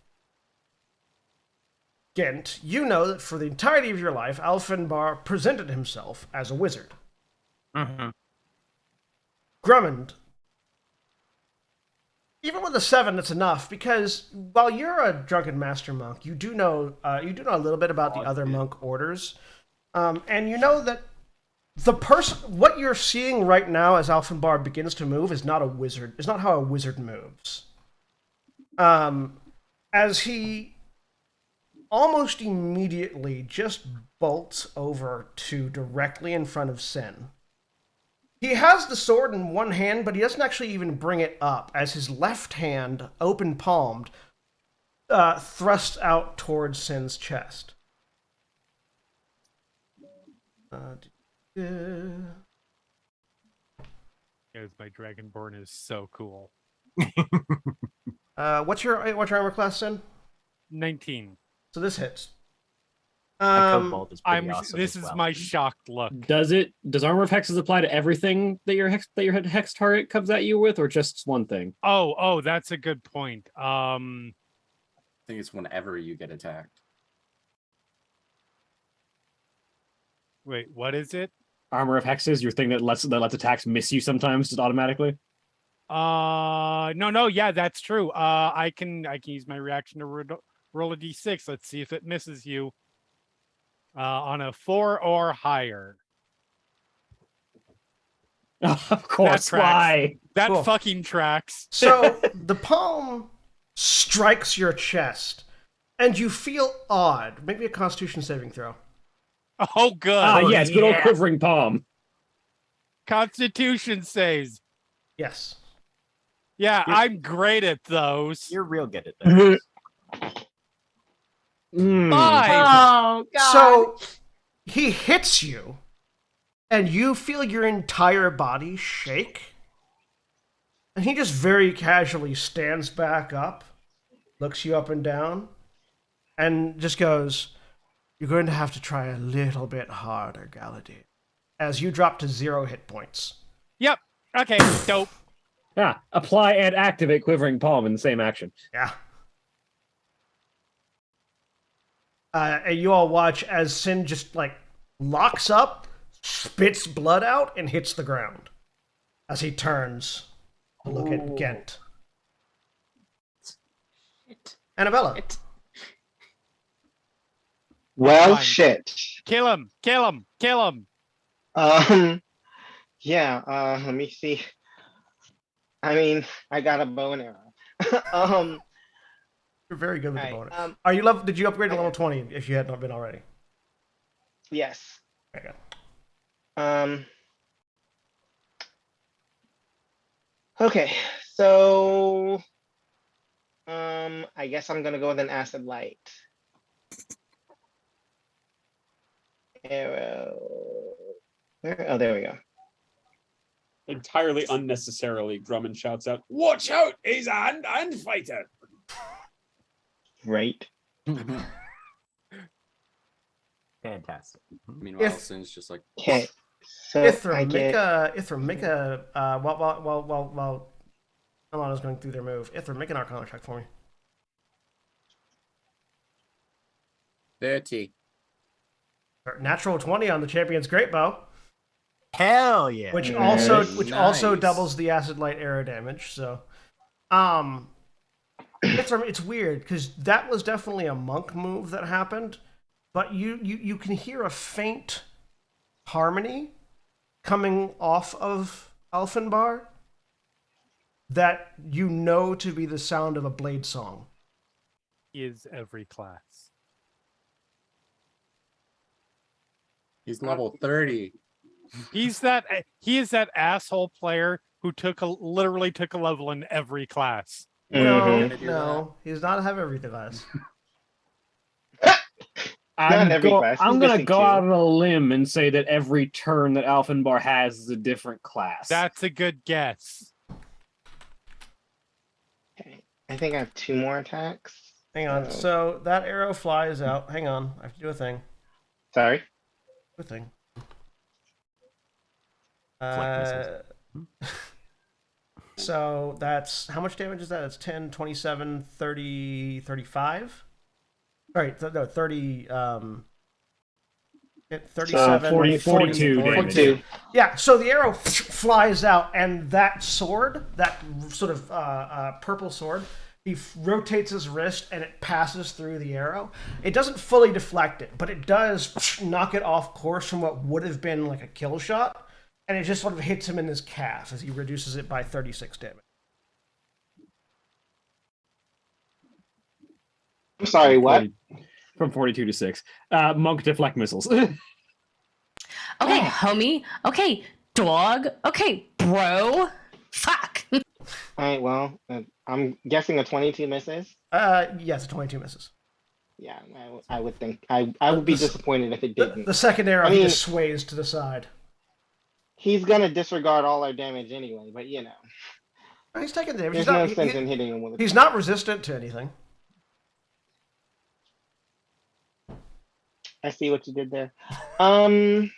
Ghent, you know that for the entirety of your life, Alfinbar presented himself as a wizard. Mm-hmm. Drummond, even with a 7, that's enough, because while you're a drunken master monk, you do know a little bit about the other monk orders, and you know that what you're seeing right now as Alfinbar begins to move is not a wizard. It's not how a wizard moves. As he almost immediately just bolts over to directly in front of Sin. He has the sword in one hand, but he doesn't actually even bring it up, as his left hand, open palmed, thrusts out towards Sin's chest. Because my Dragonborn is so cool. What's your armor class, Sin? 19. So this hits. My cobalt is pretty awesome. This as is well. my shocked look. Does armor of hexes apply to everything that your hex target comes at you with, or just one thing? Oh, that's a good point. I think it's whenever you get attacked. Wait, what is it? Armor of hexes, your thing that lets attacks miss you sometimes just automatically. No, yeah, that's true. I can use my reaction to roll a d6. Let's see if it misses you. On a 4 or higher. Of course, why? That Cool. fucking tracks. So the palm strikes your chest, and you feel odd. Make me a Constitution saving throw. Oh, good. It's good old quivering palm. Constitution saves. Yes. Yeah, I'm great at those. You're real good at that. 5. Oh god. So he hits you, and you feel your entire body shake. And he just very casually stands back up, looks you up and down, and just goes, "You're going to have to try a little bit harder, Galadir," as you drop to 0 hit points. Yep. Okay, dope. Yeah, apply and activate quivering palm in the same action. Yeah. And you all watch as Sin just locks up, spits blood out, and hits the ground as he turns to look at Ghent. Annabella. Well, Fine. shit. Kill him. Yeah, let me see. I mean, I got a bow and arrow. You're very good with the Alright, bonus. Are you did you upgrade to level 20 if you had not been already? Yes. Okay. Okay, so I guess I'm gonna go with an acid light. Arrow. Oh, there we go. Entirely unnecessarily, Drummond shouts out, "Watch out! He's a hand fighter!" Right. Fantastic. Meanwhile, If- Sin's just like, Okay. So Ithram, I get make a while Alana's going through their move. Ithram, make an Arcana check for me. 30. Natural 20 on the champion's great bow, Hell yeah. which Nice. also Nice. doubles the acid light arrow damage. So, it's weird because that was definitely a monk move that happened, but you can hear a faint harmony coming off of Alfenbar that you know to be the sound of a blade song. Is every class. He's level 30. He is that asshole player who literally took a level in every class. Mhm. No, he's not have every class. Not every class. I'm He's gonna missing go two. out on a limb and say that every turn that Alfenbar has is a different class. That's a good guess. Okay. I think I have 2 more attacks. Hang on. So that arrow flies out. Hang on. I have to do a thing. Sorry. Do a thing. Deflect So that's how much damage is that? It's 10, 27, 30, 35? All right, no, 30 37 42 damage. 42. Yeah, so the arrow flies out and that sword, that sort of purple sword, he rotates his wrist and it passes through the arrow. It doesn't fully deflect it, but it does knock it off course from what would have been like a kill shot, and it just sort of hits him in his calf as he reduces it by 36 damage. I'm sorry, what? From 42 to 6. Monk deflect missiles. Okay, homie. Okay, dog. Okay, bro. Fuck. All right, well, I'm guessing a 22 misses. Yes, 22 misses. Yeah, I would think. I would be disappointed if it didn't. The second arrow I mean- he just sways to the side. He's gonna disregard all our damage anyway, but you know, He's taking damage. there's He's no not, sense in hitting him with a he's not resistant to anything. I see what you did there. Okay,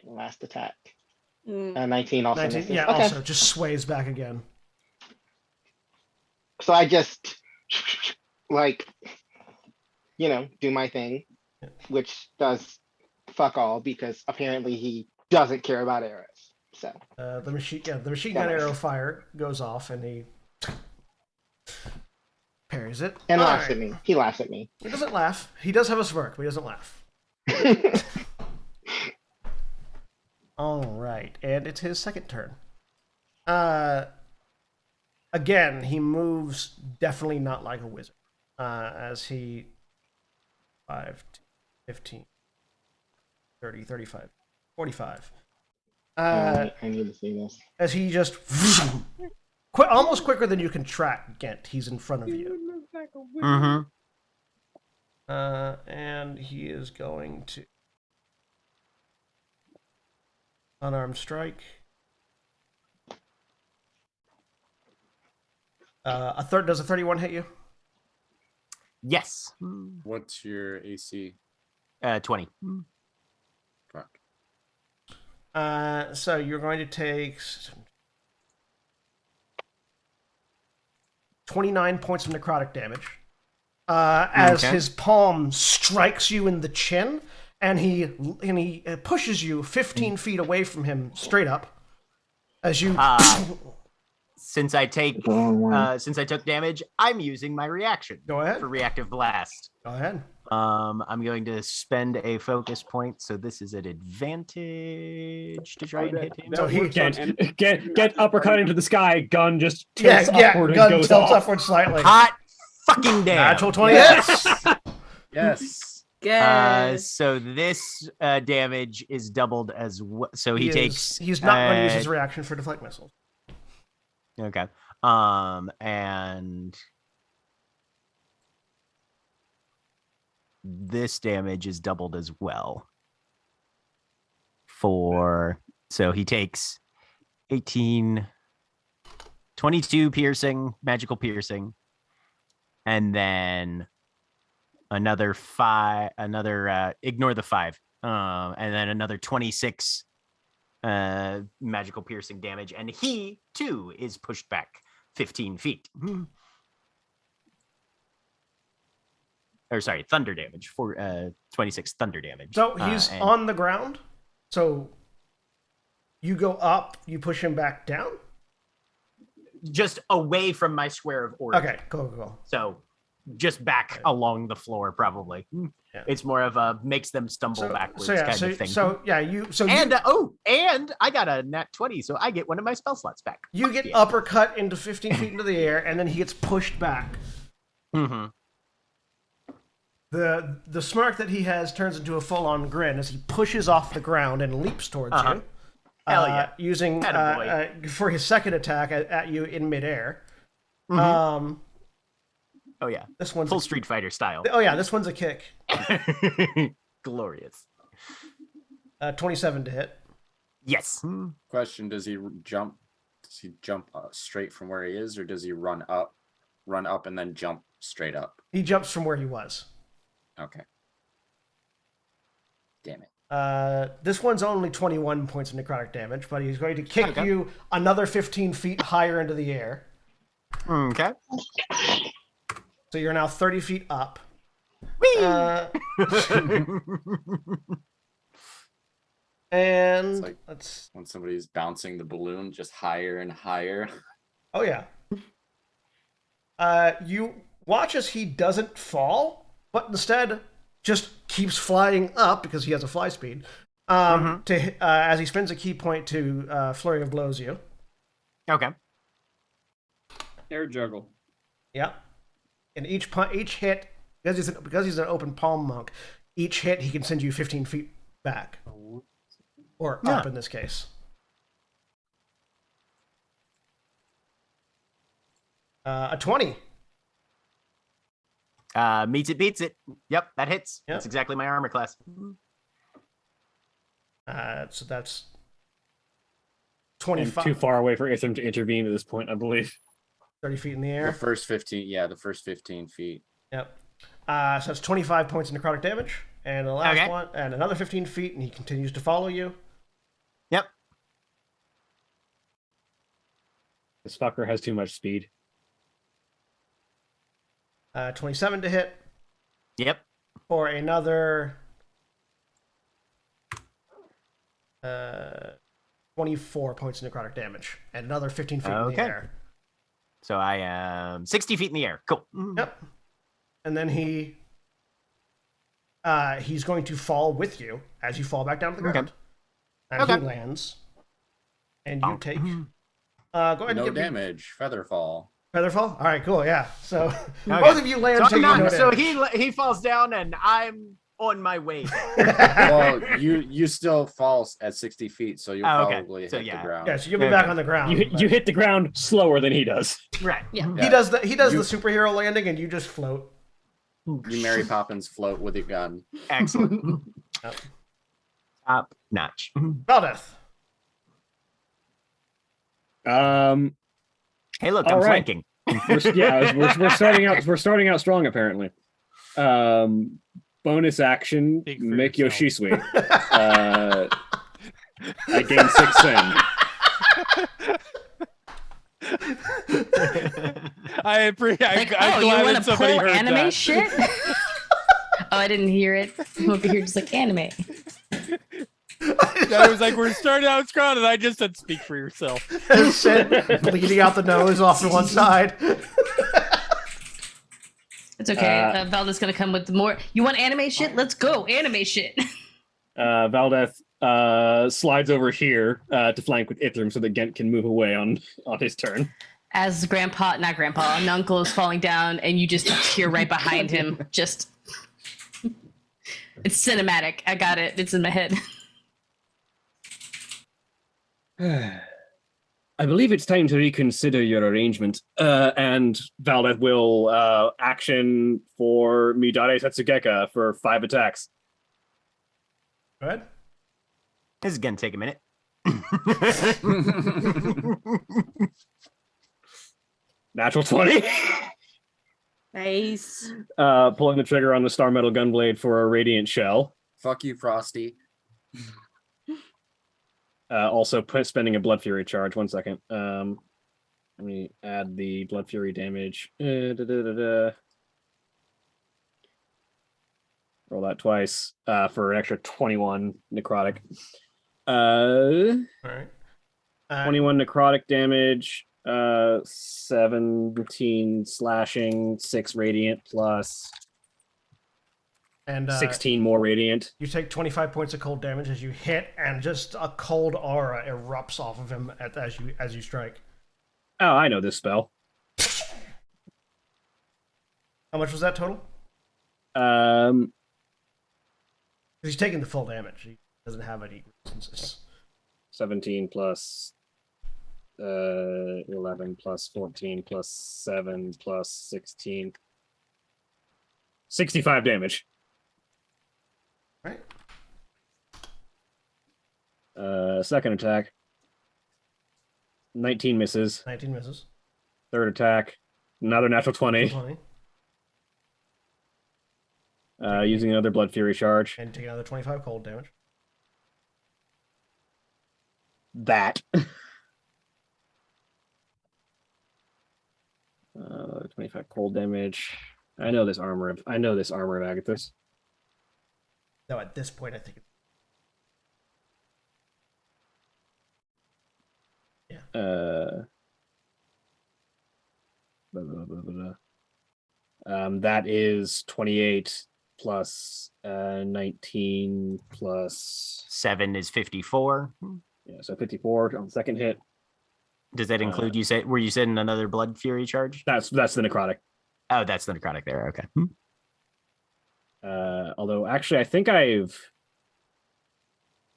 last attack. 19 also 19, misses. yeah, Okay. also just sways back again. So I just like, you know, do my thing, which does fuck all because apparently he doesn't care about arrows. So The machine gun Damage. arrow fire goes off and he parries it. and All laughs right. at me. He laughs at me. He doesn't laugh. He does have a smirk, but he doesn't laugh. All right, and it's his second turn. Again, he moves definitely not like a wizard. As he 5, 15, 30, 35, 45. I need to see this. As he just almost quicker than you can track Ghent. He's in front of you. Mm-hmm. And he is going to unarmed strike. Does a 31 hit you? Yes. What's your AC? 20. Fuck. So you're going to take 29 points of necrotic damage. As Okay. his palm strikes you in the chin, and he pushes you 15 feet away from him, straight up. As you Since I took damage, I'm using my reaction. Go ahead. For reactive blast. Go ahead. I'm going to spend a focus point, so this is an advantage to try and hit him. So he Get uppercut into the sky, gun just tilts upward and gun goes tilts off. upward slightly. Hot fucking damn. Natural 20 hits. Yes. So this damage is doubled as well. So he takes. He's not going to use his reaction for deflect missiles. Okay. And this damage is doubled as well. So he takes 18, 22 piercing, magical piercing, and then another 5, ignore the 5, and then another 26 magical piercing damage, and he too is pushed back 15 feet. Or sorry, thunder damage for 26 thunder damage. So he's on the ground. So you go up, you push him back down. Just away from my square of order. Okay, cool. So just back along the floor, probably. Yeah. It's more of a makes them stumble backwards kind of thing. And I got a nat 20, so I get one of my spell slots back. You get uppercut into 15 feet into the air, and then he gets pushed back. Mm-hmm. The smirk that he has turns into a full-on grin as he pushes off the ground and leaps towards you. Hell yeah. Using for his second attack at you in midair. Mm-hmm. Oh yeah, this one's full Street Fighter style. Oh yeah, this one's a kick. Glorious. 27 to hit. Yes. Question: Does he jump? Does he jump straight from where he is, or does he run up, and then jump straight up? He jumps from where he was. Okay. Damn it. This one's only 21 points of necrotic damage, but he's going to kick you another 15 feet higher into the air. Okay. So you're now 30 feet up. And like let's when somebody's bouncing the balloon just higher and higher. Oh yeah. You watch as he doesn't fall, but instead just keeps flying up because he has a fly speed. As he spends a key point to flurry of blows you. Okay. Air juggle. Yep. And each hit, because he's an open palm monk, each hit he can send you 15 feet back. Or up in this case. A 20. Meets it, beats it. Yep, that hits. Yep. That's exactly my armor class. So that's 25. Too far away for Ithram to intervene at this point, I believe. 30 feet in the air. The first 15 feet. Yep. So that's 25 points of necrotic damage. And the last one, and another 15 feet, and he continues to follow you. Yep. This fucker has too much speed. 27 to hit. Yep. For another 24 points of necrotic damage. And another 15 feet in the air. So I am 60 feet in the air. Cool. Yep. And then he's going to fall with you as you fall back down to the ground. And he lands. And you take... go ahead and no give damage. Featherfall. Featherfall? All right, cool. Yeah. So both of you land. So he falls down, and I'm on my way. Well, you still fall at 60 feet, so you'll probably hit the ground. Yeah, so you'll be back on the ground. You hit the ground slower than he does. Right. Yeah. He does the superhero landing, and you just float. You Mary Poppins float with your gun. Excellent. Top notch. Valdeth. Hey, look, I'm flanking. We're starting out strong apparently. Bonus action, make Yoshisui. I gain 6 sen. I'm you glad want that to somebody pull heard anime that. shit? Oh, I didn't hear it. I'm over here just like anime. I was like, we're starting out strong, and I just said, "Speak for yourself." Bleeding out the nose off to one side. It's okay. Valdeth's gonna come with more. You want anime shit? Let's go anime shit. Valdeth slides over here to flank with Ithram so that Ghent can move away on his turn. As an uncle is falling down, and you just hear right behind him. Just, it's cinematic. I got it. It's in my head. I believe it's time to reconsider your arrangement. And Valdeth will action for Midare Setsugeka for 5 attacks. Go ahead. This is gonna take a minute. Natural 20. Nice. Pulling the trigger on the Star Metal Gunblade for a Radiant Shell. Fuck you, Frosty. Also spending a Blood Fury charge. 1 second. Let me add the Blood Fury damage. Roll that twice for an extra 21 necrotic. All right. 21 necrotic damage, 17 slashing, 6 radiant plus And 16 more radiant. You take 25 points of cold damage as you hit, and just a cold aura erupts off of him as you strike. Oh, I know this spell. How much was that total? 'Cause he's taking the full damage. He doesn't have any resistances. 17 plus 11 plus 14 plus 7 plus 16. 65 damage. Right. Second attack. 19 misses. 19 misses. Third attack. Another natural 20. 20. Using another Blood Fury charge. And take another 25 cold damage. That. 25 cold damage. I know this armor of Agathis. No, at this point, I think it's... Yeah. That is 28 plus 19 plus 7 is 54. Yeah, so 54 on the second hit. Does that include you said another Blood Fury charge? That's the necrotic. Oh, that's the necrotic there. Okay. Although actually I think it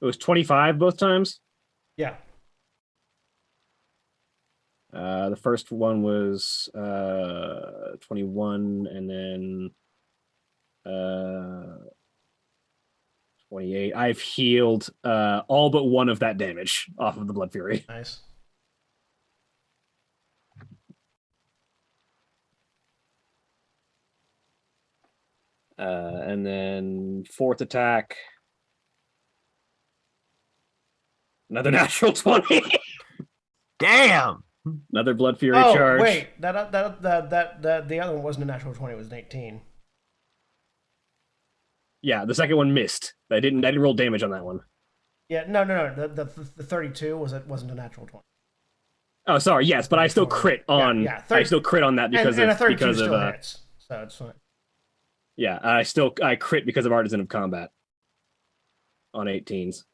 was 25 both times. Yeah. The first one was 21 and then 28. I've healed all but one of that damage off of the Blood Fury. Nice. And then fourth attack. Another natural 20. Damn. Another Blood Fury Oh, charge. wait. That the other one wasn't a natural 20, it was an 18. Yeah, the second one missed. I didn't roll damage on that one. Yeah, no. The 32 wasn't a natural 20. Oh, sorry. Yes, but I still crit on. Yeah, I still crit on that because and a of 32 because still of hits, so it's fine. yeah. I crit because of Artisan of Combat on 18s.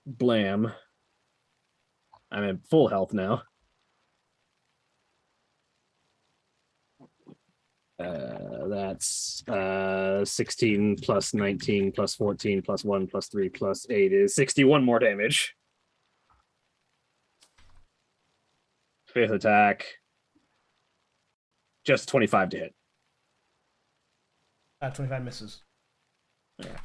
Blam. I'm at full health now. That's 16 plus 19 plus 14 plus 1 plus 3 plus 8 is 61 more damage. Fifth attack. Just 25 to hit. 25 misses. Yeah.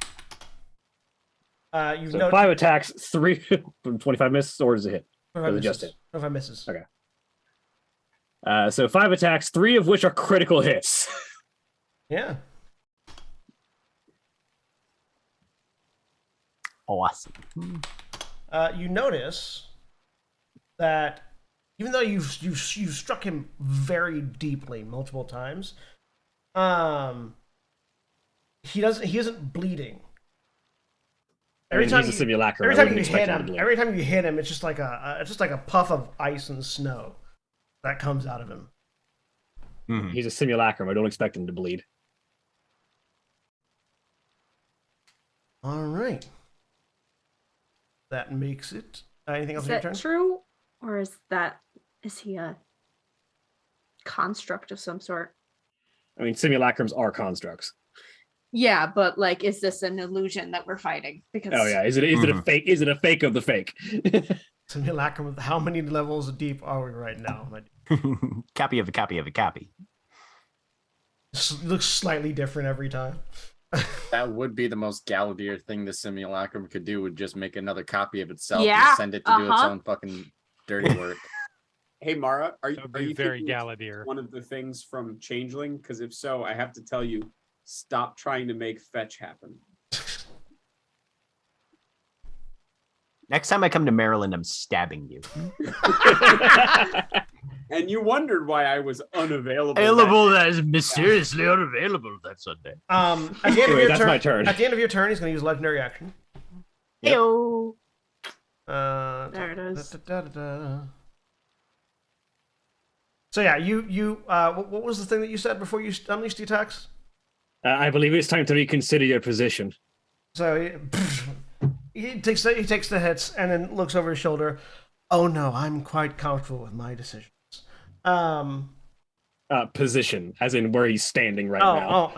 You've So noted 5 attacks, 3 from 25 misses, or does it hit? 25 Or is it just misses. hit? 25 misses. Okay. So 5 attacks, 3 of which are critical hits. Yeah. Awesome. You notice that even though you've struck him very deeply multiple times, he isn't bleeding. He's a simulacrum. Every time you hit him, it's just like a puff of ice and snow that comes out of him. He's a simulacrum. I don't expect him to bleed. All right. That makes it. Anything else Is on your that turn? true? Or is he a construct of some sort? I mean, simulacrums are constructs. Yeah, but like, is this an illusion that we're fighting? Because Oh yeah, is it a fake? Is it a fake of the fake? Simulacrum. How many levels deep are we right now? Copy of a copy of a copy. Looks slightly different every time. That would be the most Galadier thing the simulacrum could do, would just make another copy of itself Yeah, and send it to do its own fucking dirty work. Hey Mara, are That would you be very thinking it's Galadier. one of the things from Changeling? Because if so, I have to tell you, stop trying to make fetch happen. Next time I come to Maryland, I'm stabbing you. And you wondered why I was unavailable. That is mysteriously unavailable that Sunday. At the end of Anyway, your that's turn, my turn. At the end of your turn, he's going to use legendary action. Yep. Ew. There it is. So yeah, what was the thing that you said before you unleashed the attacks? I believe it's time to reconsider your position. So he takes the hits and then looks over his shoulder. Oh no, I'm quite comfortable with my decisions. Position, as in where he's standing right now.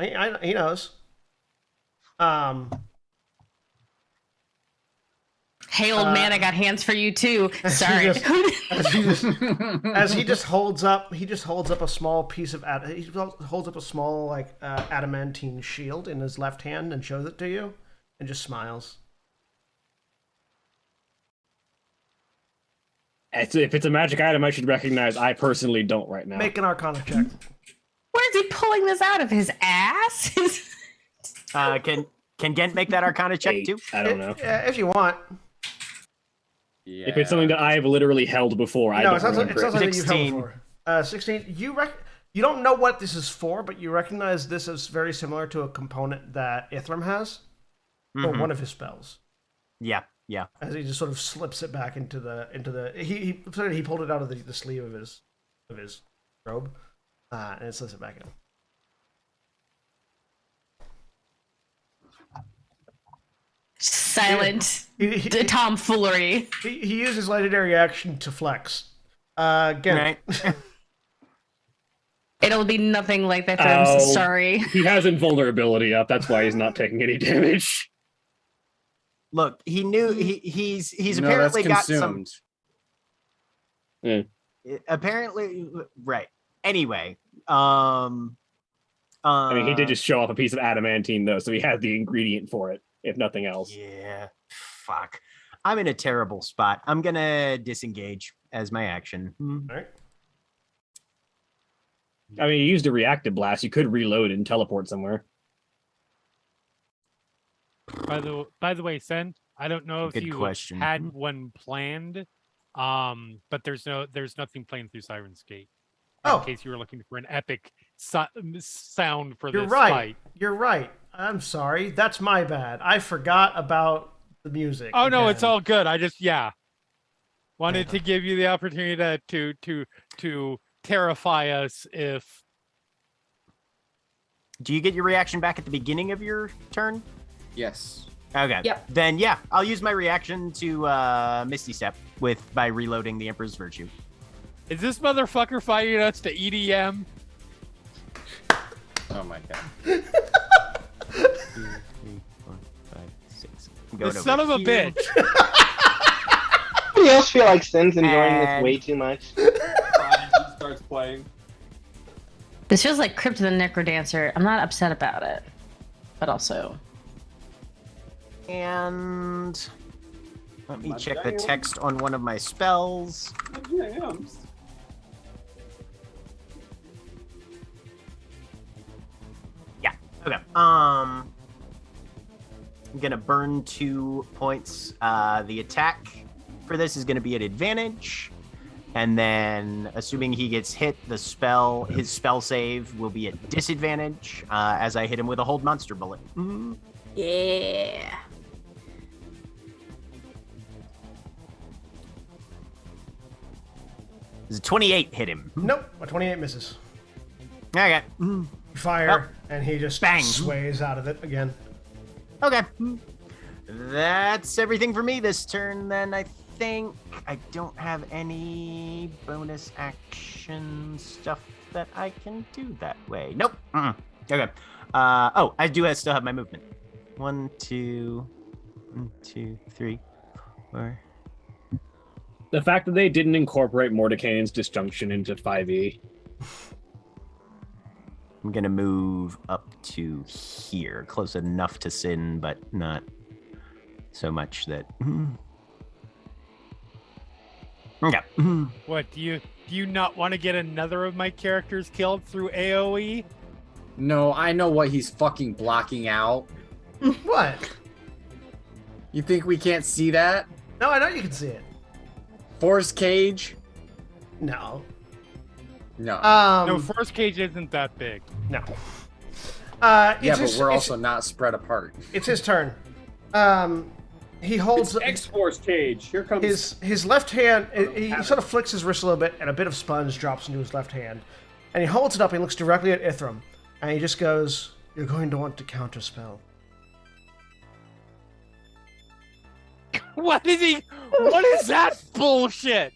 He knows. Hey, old man, I got hands for you too. Sorry. As he just holds up a small piece of adamantine shield in his left hand and shows it to you, and just smiles. If it's a magic item I should recognize, I personally don't right now. Make an Arcana check. Where's he pulling this out of his ass? Can Ghent make that Arcana check 8. too? I don't know. If you want. Yeah. If it's something that I've literally held before, I don't remember. It's not something you've 16. held before. 16. You don't know what this is for, but you recognize this as very similar to a component that Ithram has for one of his spells. Yeah. As he just sort of slips it back into the he pulled it out of the sleeve of his robe, and it slips it back in. Silent He tomfoolery. uses legendary action to flex. Again. Right. It'll be nothing like that. I'm so sorry. He has invulnerability up. That's why he's not taking any damage. Look, he knew he's No, apparently that's got some. consumed. Apparently, right. Anyway, I mean, he did just show off a piece of adamantine, though, so he had the ingredient for it, if nothing else. Yeah. Fuck. I'm in a terrible spot. I'm gonna disengage as my action. All right. I mean, you used a reactive blast. You could reload and teleport somewhere. By the way, Sen, I don't know if Good you question. had one planned, but there's nothing playing through Siren's Gate. Oh. In case you were looking for an epic sound for You're this right. fight. You're right. I'm sorry. That's my bad. I forgot about the music. Oh no, it's again. all good. I just wanted to give you the opportunity to terrify us if. Do you get your reaction back at the beginning of your turn? Yes. Okay. Yep. Then yeah, I'll use my reaction to Misty Step by reloading the Emperor's Virtue. Is this motherfucker fighting us to EDM? Oh my god. 2, 3, 4, 5, 6. I'm going The over son of a here. bitch. Anybody else feel like Sin's enjoying this And- way too much? He starts playing. This feels like Crypt of the Necrodancer. I'm not upset about it, but also. And let me My check the damn. text on one of my spells. Yeah. Yeah. Okay. I'm gonna burn 2 points. The attack for this is gonna be at advantage, and then assuming he gets hit, his spell save will be at disadvantage as I hit him with a hold monster bullet. Yeah. Does a 28 hit him? Nope. A 28 misses. Okay. You fire, and he just Bang. sways out of it again. Okay. That's everything for me this turn. Then I think I don't have any bonus action stuff that I can do that way. Nope. Okay. I do still have my movement. 1, 2, 3, 4. The fact that they didn't incorporate Mordecai's disjunction into 5e. I'm gonna move up to here, close enough to Sin, but not so much that. Yeah. What do you not want to get another of my characters killed through AoE? No, I know what he's fucking blocking out. What? You think we can't see that? No, I know you can see it. Force cage? No. No. No, Force Cage isn't that big. No. Yeah, but we're also not spread apart. It's his turn. He holds It's X-Force cage. Here comes his left hand. He sort of flicks his wrist a little bit, and a bit of sponge drops into his left hand. And he holds it up. He looks directly at Ithram, and he just goes, "You're going to want to counterspell." What is he? What is that bullshit?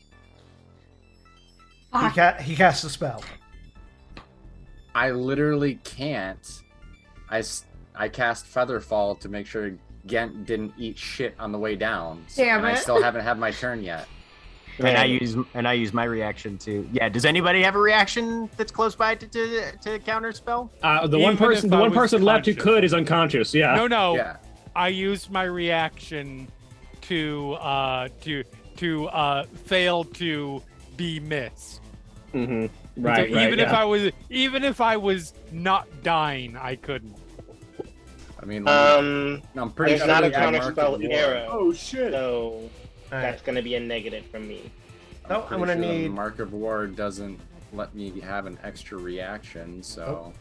He casts a spell. I literally can't. I cast Featherfall to make sure Ghent didn't eat shit on the way down. Damn and I it. still haven't had my turn yet. And I use my reaction to. Yeah. Does anybody have a reaction that's close by to counter spell? The one person left who could is unconscious. Yeah. No. Yeah. I used my reaction to fail to be missed. Mm-hmm. So Right. even if I was not dying, I couldn't. I mean, I'm pretty There's sure not a we have Mark of counterspell War. arrow. Oh shit. So that's going to be a negative from me. No, I'm gonna Pretty sure the need. Mark of War doesn't let me have an extra reaction, so.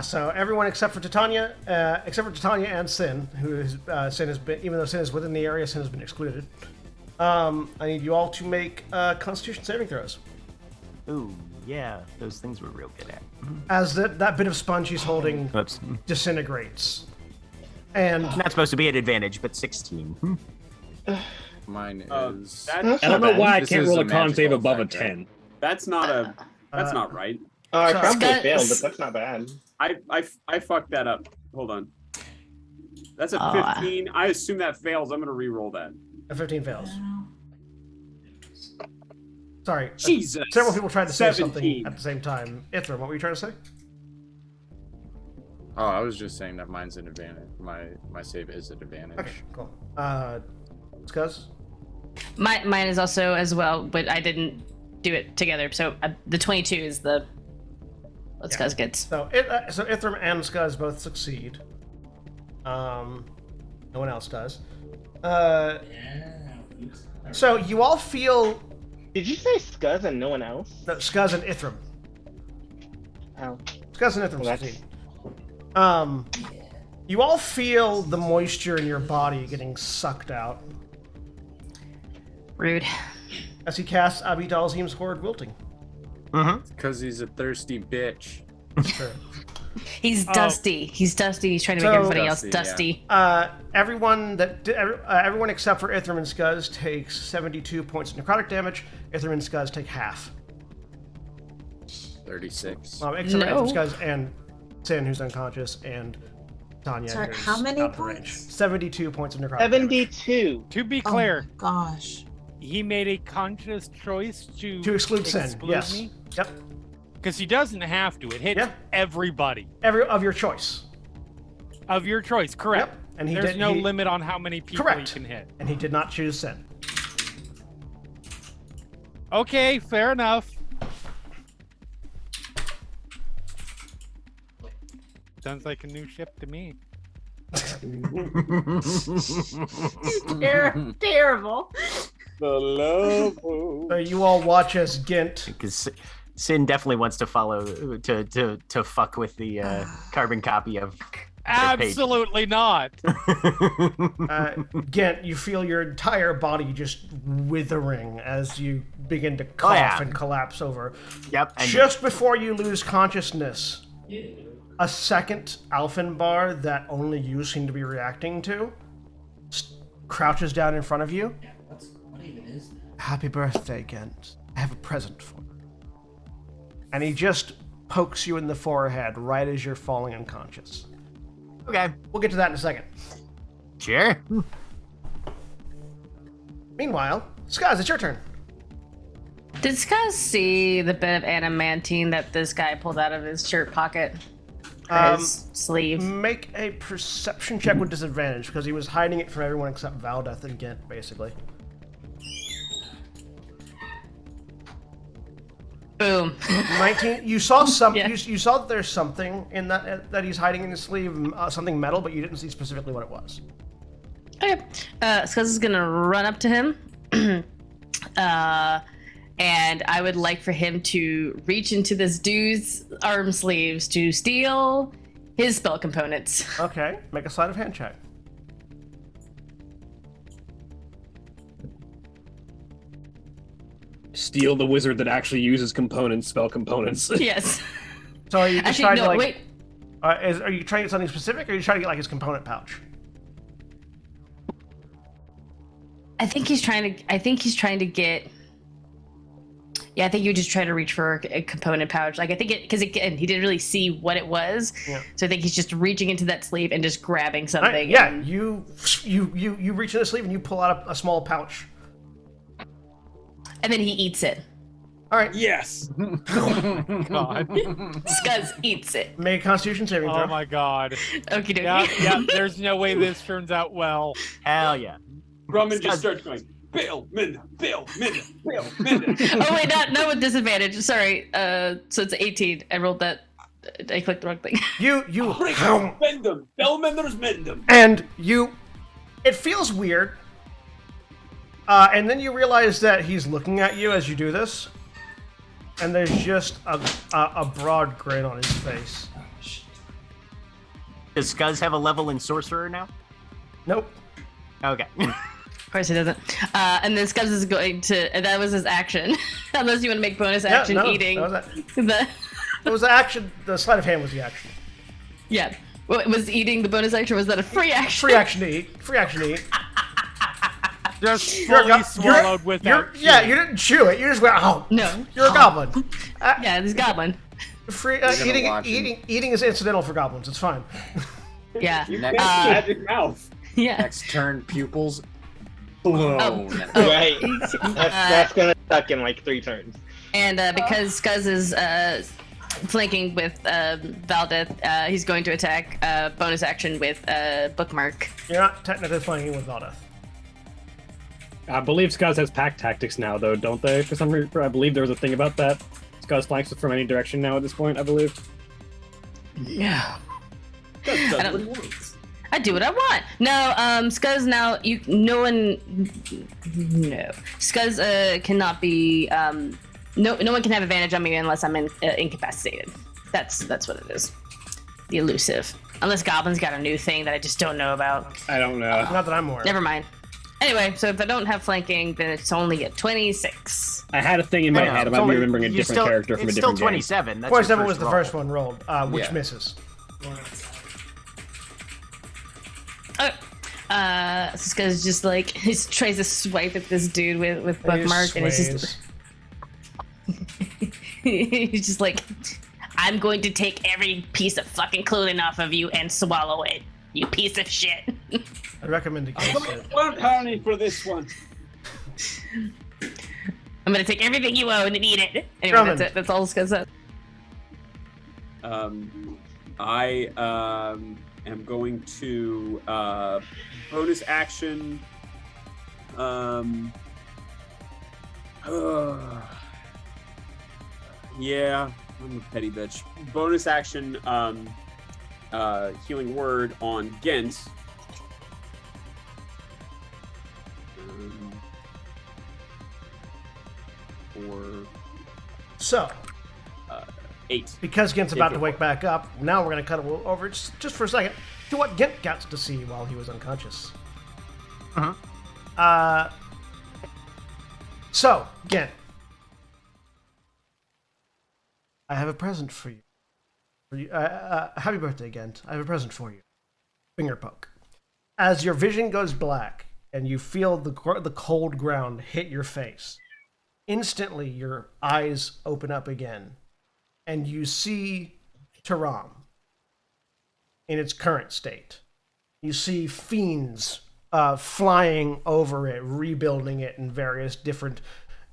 So everyone except for Titania, and Sin, who is Sin has been, even though Sin is within the area, Sin has been excluded. I need you all to make Constitution saving throws. Ooh, yeah, those things we're real good at. As that bit of sponge he's holding Oops. disintegrates, and Not supposed to be an advantage, but 16. Mine is. I don't know why I This can't is roll a a con save magical above a effect, right? 10. That's not a. That's not right. Oh, I So- probably Scott- failed, but that's not bad. I fucked that up. Hold on. That's a Oh, 15. I assume that fails. I'm gonna re-roll that. a 15 fails. Sorry, Jesus. several people tried to say something 17. at the same time. Ithram, what were you trying to say? Oh, I was just saying that mine's an advantage. My save is an advantage. Okay, cool. Scuzz? Mine is also as well, but I didn't do it together. So the 22 is the what Scuzz gets. So Ithram and Scuzz both succeed. No one else does. So you all feel Did you say Scuzz and no one else? no, Scuzz and Ithram. Oh. Scuzz and Ithram Well, that's- succeed. You all feel the moisture in your body getting sucked out Rude. as he casts Abi Dalzim's Horde Wilting. Because he's a thirsty bitch. Sure. He's dusty. He's dusty. He's trying to make So- everybody else Dusty, yeah. dusty. Everyone except for Ithram and Scuzz takes 72 points of necrotic damage. Ithram and Scuzz take half. 36. Except No. for Ithram, Scuzz, and Sin, who's unconscious, and Tanya. Sorry, who's how many out of range. points? 72 points of necrotic damage. 72. To be Oh clear, my gosh. he made a conscious choice to To exclude Sin, exclude yes. me Yep. because he doesn't have to. It hits Yeah. everybody Of your choice. of your choice. Correct. Yep. And he There's did- no he- limit on how many people Correct. he can hit. And he did not choose Sin. Okay, fair enough. Sounds like a new ship to me. Terrible. The love. So you all watch as Ghent. Because Sin definitely wants to follow to fuck with the carbon copy of their page. Absolutely not. Ghent, you feel your entire body just withering as you begin to cough yeah. and collapse over. Yep. And Just before you lose consciousness, a second Alphen bar that only you seem to be reacting to crouches down in front of you. What even is that? Happy birthday, Ghent. I have a present for you. And he just pokes you in the forehead right as you're falling unconscious. Okay. We'll get to that in a second. Sure. Meanwhile, Skaz, it's your turn. Did Scuzz see the bit of adamantine that this guy pulled out of his shirt pocket? his sleeve. Make a perception check with disadvantage because he was hiding it from everyone except Valdeth and Ghent, basically. Boom. 19. You saw some. You saw that there's something in that he's hiding in his sleeve, something metal, but you didn't see specifically what it was. Okay. Skuzz is gonna run up to him. And I would like for him to reach into this dude's arm sleeves to steal his spell components. Okay, make a sleight of hand check. Steal the wizard that actually uses components, spell components. Yes. So are you just Actually, trying to no, like? wait. Are you trying to get something specific, or are you trying to get like his component pouch? I think he's trying to get. Yeah, I think you just try to reach for a component pouch. Like I think because again he didn't really see what it was, so I think he's just reaching into that sleeve and just grabbing something. Right, yeah, you reach in the sleeve and you pull out a small pouch, and then he eats it. All right. Yes. God. Skuzz eats it. Make a Constitution saving throw. Oh my God. Okie dokie. Yeah. There's no way this turns out well. Hell yeah. Grumman just starts going, Bill, Minda, Bill, Minda, Bill, Minda. Oh wait, not with disadvantage. Sorry. So it's 18. I rolled that. I clicked the wrong thing. Mend them. Bill Menders mend them. And it feels weird. And then you realize that he's looking at you as you do this, and there's just a broad grin on his face. Does Skuzz have a level in sorcerer now? Nope. Okay. Of course he doesn't. And then Skuzz is going to. That was his action. Unless you want to make bonus action eating. It was the action. The sleight of hand was the action. Yeah. What, was eating the bonus action? Was that a free action? Free action to eat. Free action to eat. Just fully swallowed without. Yeah, you didn't chew it. You just went. Oh no. You're a goblin. Yeah, this goblin. Free eating is incidental for goblins. It's fine. Yeah. Magic mouth. Yeah. Next turn, pupils blown. Right. That's gonna suck in like 3 turns. And because Skuzz is flanking with Valdeth, he's going to attack bonus action with Bookmark. You're not technically flanking with Valdeth. I believe Skuzz has pack tactics now, though, don't they? For some reason, I believe there was a thing about that. Skuzz flanks from any direction now at this point, I believe. Yeah. Skuzz I do what I want. No, Skuzz now Skuzz cannot be no one can have advantage on me unless I'm incapacitated. That's what it is. The elusive. Unless Goblin's got a new thing that I just don't know about. I don't know. Not that I'm aware. Never mind. Anyway, so if I don't have flanking, then it's only a 26. I had a thing in my head about me remembering a different character from a different game. It's still 27. That's 27 was the first one rolled, which misses. So Skuzz just like he tries to swipe at this dude with Bookmark, and it's just he's just like, I'm going to take every piece of fucking clothing off of you and swallow it, you piece of shit. I recommend against it. One penny for this one. I'm gonna take everything you own and eat it. Anyway, that's it. That's all Skuzz says. I am going to bonus action. Yeah, I'm a petty bitch. Bonus action. Healing word on Ghent. So, 8. Because Ghent's about to wake back up, now we're going to cut over just for a second to what Ghent got to see while he was unconscious. So, Ghent, I have a present for you. Happy birthday, Ghent. I have a present for you. Finger poke. As your vision goes black and you feel the cold ground hit your face, instantly your eyes open up again and you see Taram in its current state. You see fiends flying over it, rebuilding it in various different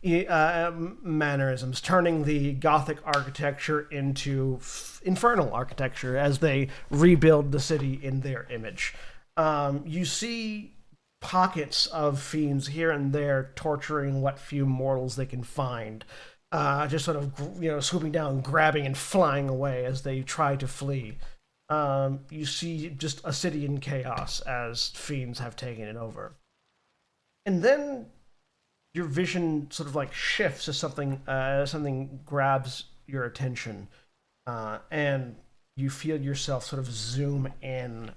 mannerisms, turning the Gothic architecture into infernal architecture as they rebuild the city in their image. You see pockets of fiends here and there torturing what few mortals they can find, just sort of swooping down, grabbing and flying away as they try to flee. You see just a city in chaos as fiends have taken it over. And then your vision sort of like shifts as something grabs your attention, and you feel yourself sort of zoom in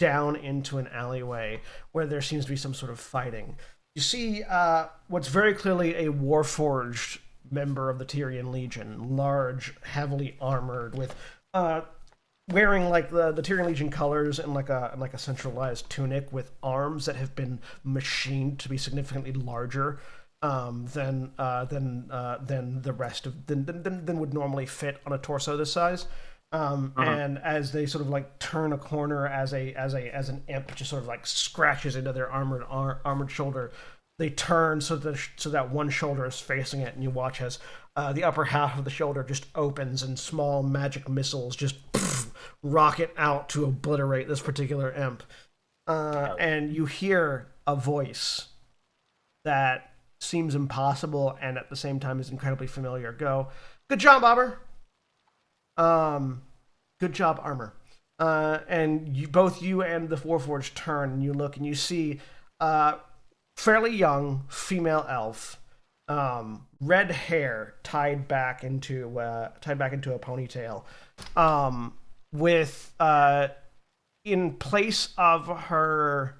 down into an alleyway where there seems to be some sort of fighting. You see what's very clearly a Warforged member of the Tyrian Legion, large, heavily armored, with wearing like the Tyrian Legion colors and like a centralized tunic with arms that have been machined to be significantly larger than the rest of than would normally fit on a torso this size. And as they sort of like turn a corner, as an imp just sort of like scratches into their armored shoulder, they turn so that one shoulder is facing it, and you watch as the upper half of the shoulder just opens and small magic missiles just rocket out to obliterate this particular imp. And you hear a voice that seems impossible and at the same time is incredibly familiar. Go, good job, Bobber. Good job, Armor. And both you and the Warforged turn, and you look and you see fairly young female elf, red hair tied back into a ponytail, with in place of her,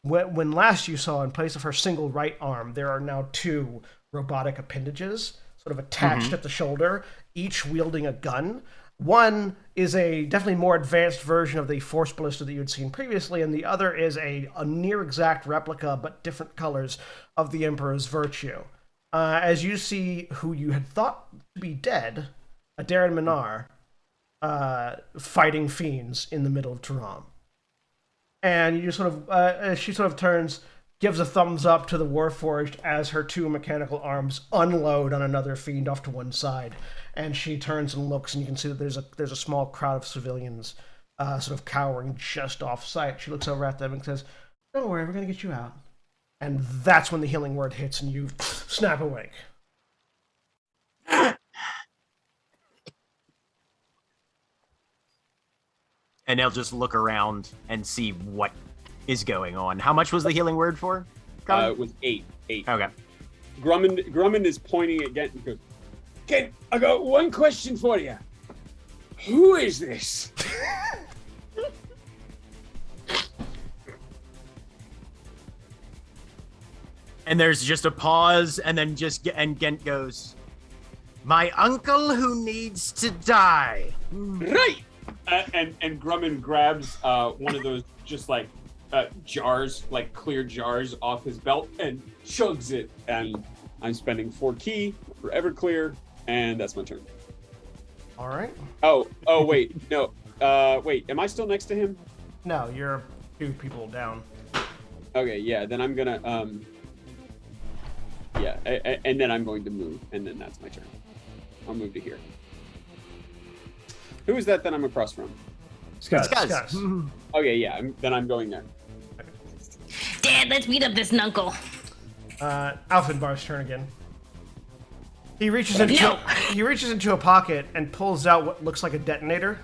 when last you saw, in place of her single right arm, there are now two robotic appendages sort of attached at the shoulder, each wielding a gun. One is a definitely more advanced version of the Force Ballista that you had seen previously, and the other is a near exact replica, but different colors, of the Emperor's Virtue. As you see who you had thought to be dead, Darren Minaar, fighting fiends in the middle of Tehran. And you sort of, she sort of turns, gives a thumbs up to the Warforged as her two mechanical arms unload on another fiend off to one side. And she turns and looks, and you can see that there's a small crowd of civilians sort of cowering just off sight. She looks over at them and says, "Don't worry, we're going to get you out." And that's when the healing word hits and you snap awake. And they'll just look around and see what is going on. How much was the healing word for? It was 8. Okay. Grumman is pointing at Ghent and goes, "Ghent, I got one question for you. Who is this?" And there's just a pause, and then and Ghent goes, "My uncle who needs to die." Right. And Grumman grabs one of those just like jars, like clear jars, off his belt and chugs it. And I'm spending 4 key for Everclear, and that's my turn. All right. Oh, wait, no. Wait, am I still next to him? No, you're 2 people down. Okay, yeah, then I'm gonna yeah, and then I'm going to move, and then that's my turn. I'll move to here. Who is that I'm across from? Scuzz. Okay, yeah, then I'm going there. Dad, let's beat up this nuncle. Alfenbar's turn again. He reaches into a pocket and pulls out what looks like a detonator.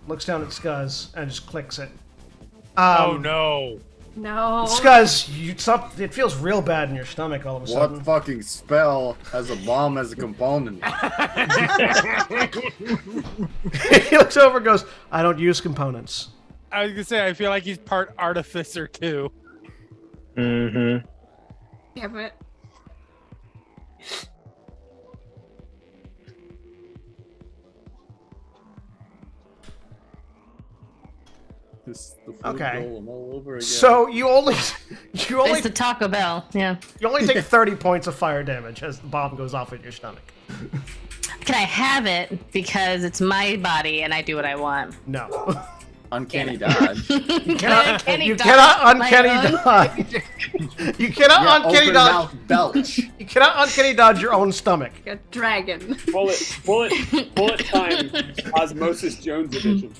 Looks down at Scuzz and just clicks it. Oh no! No. Scuzz, it feels real bad in your stomach all of a sudden. What fucking spell has a bomb as a component? He looks over and goes, "I don't use components." I was gonna say, I feel like he's part artificer too. Mm-hmm. Damn it. Okay. All over again. So you only It's the Taco Bell. Yeah. you only take 30 points of fire damage as the bomb goes off in your stomach. Can I have it because it's my body and I do what I want? No. Uncanny dodge. You cannot Uncanny uncanny dodge my dodge. You cannot uncanny open dodge. mouth belch. You cannot uncanny dodge your own stomach. A dragon. Bullet time. Osmosis Jones edition.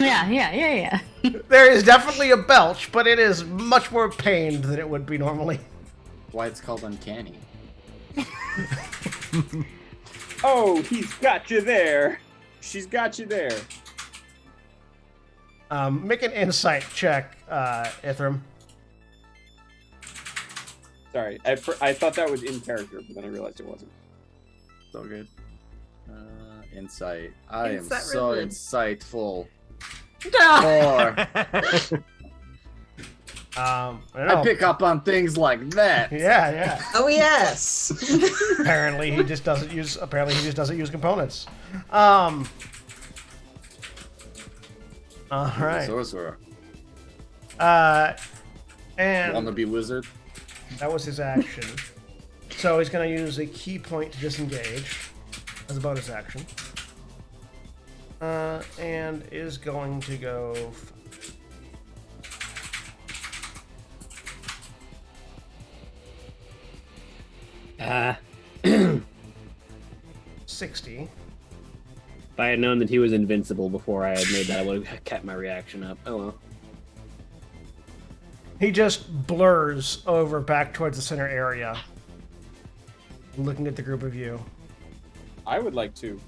Yeah. There is definitely a belch, but it is much more pained than it would be normally. Why it's called uncanny. Oh, he's got you there. She's got you there. Make an insight check, Ithram. Sorry, I thought that was in character, but then I realized it wasn't. So good. Insight. I am Insight so ribbon. insightful. 4. I don't know. I pick up on things like that. Yeah. Oh yes. Apparently he just doesn't use components. All right. Sorcerer. And Wanna be wizard? that was his action. So he's gonna use a key point to disengage as a bonus action. And is going to go 60. If I had known that he was invincible before I had made that, I would have kept my reaction up. Oh well. He just blurs over back towards the center area, looking at the group of you. I would like to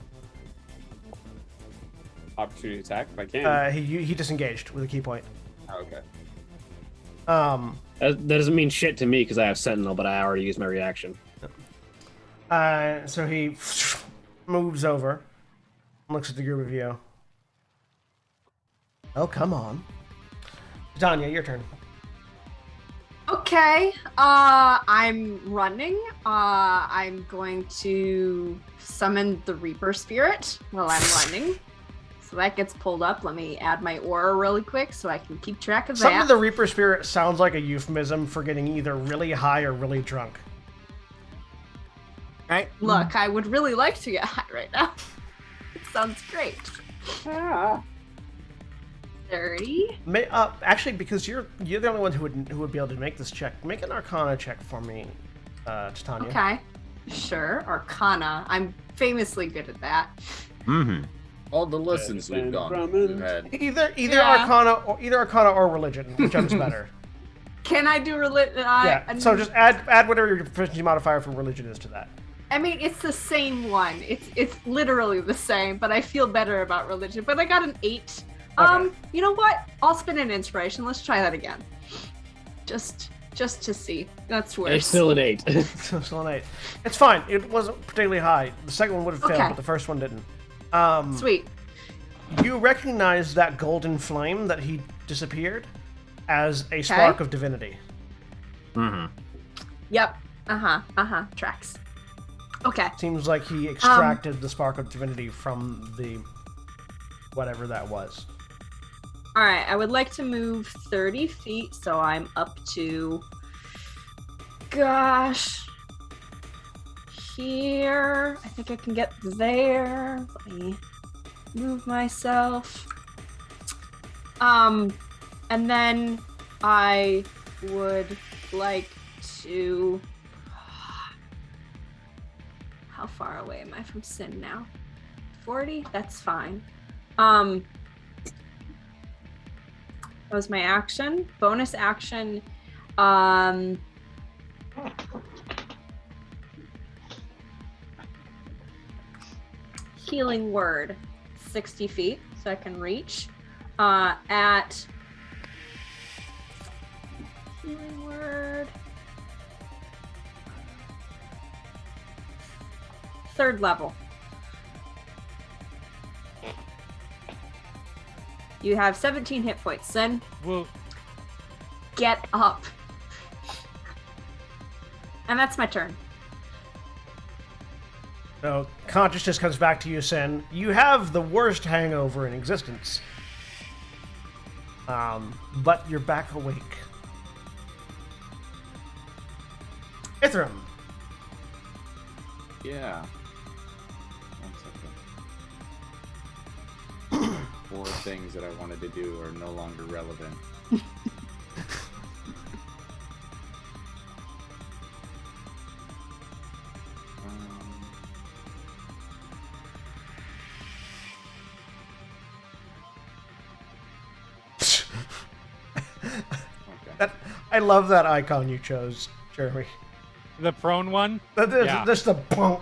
opportunity attack if I can. He disengaged with a key point. Oh, okay. That doesn't mean shit to me because I have Sentinel, but I already used my reaction. So he moves over, looks at the group of you. Oh, come on. Tanya, your turn. Okay. I'm running. I'm going to summon the Reaper Spirit while I'm running. So that gets pulled up. Let me add my aura really quick so I can keep track of that. Some of the Reaper Spirit sounds like a euphemism for getting either really high or really drunk. Right? Look, I would really like to get high right now. It sounds great. 30. Actually, because you're the only one who would be able to make this check. Make an Arcana check for me, Titania. Okay. Sure. Arcana. I'm famously good at that. Mm-hmm. All the lessons we've had. Either Yeah. Arcana or religion, whichever's better. Can I do religion? Yeah. So just add whatever your proficiency modifier for religion is to that. I mean, it's the same one. It's literally the same, but I feel better about religion. But I got an 8. Okay. You know what? I'll spin an inspiration. Let's try that again. Just to see. That's worse. It's still an 8. Still an 8. It's fine. It wasn't particularly high. The second one would have failed, Okay. but the first one didn't. Sweet. You recognize that golden flame that he disappeared as a spark of divinity. Mm-hmm. Yep. Tracks. Okay. Seems like he extracted the spark of divinity from the whatever that was. All right. I would like to move 30 feet, so I'm up to. Gosh. Here. I think I can get there. Let me move myself. And then I would like to. How far away am I from Sin now? 40? That's fine. That was my action. Bonus action. Healing word. 60 feet, so I can reach. At healing word. 3rd level. You have 17 hit points, Sin. Well, Get up. And that's my turn. So consciousness comes back to you, Sen. You have the worst hangover in existence. But you're back awake. Ithram. Yeah. 1 second. 4 things that I wanted to do are no longer relevant. I love that icon you chose, Jeremy. The prone one. Yeah. That's the punk.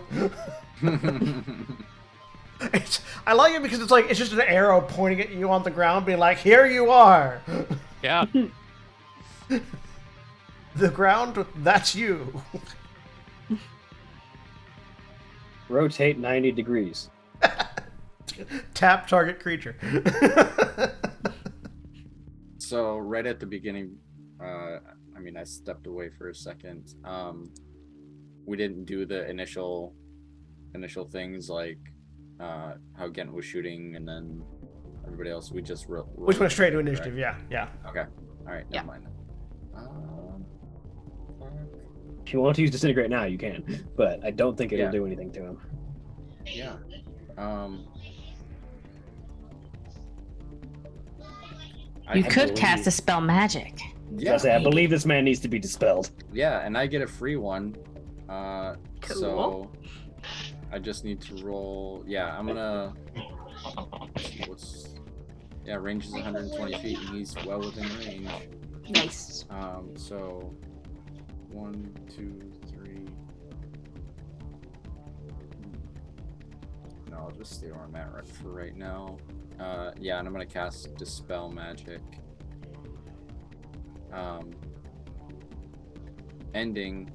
I like it because it's just an arrow pointing at you on the ground, being like, "Here you are." Yeah. The ground, that's you. Rotate 90 degrees. Tap target creature. So right at the beginning, I stepped away for a second. We didn't do the initial things like how Ghent was shooting, and then everybody else. We just Which went straight to initiative. Correct? Yeah. Okay. All right. Yeah. Never mind. If you want to use disintegrate now, you can, but I don't think it'll Yeah. do anything to him. Yeah. You I could believe- cast a spell magic. Yeah. I believe this man needs to be dispelled. Yeah, and I get a free one. Cool. So I just need to roll. Yeah, I'm gonna. Range is 120 feet, and he's well within range. Nice. So 1, 2, 3. No, I'll just stay where I'm at right for right now. Yeah, and I'm gonna cast Dispel Magic. Ending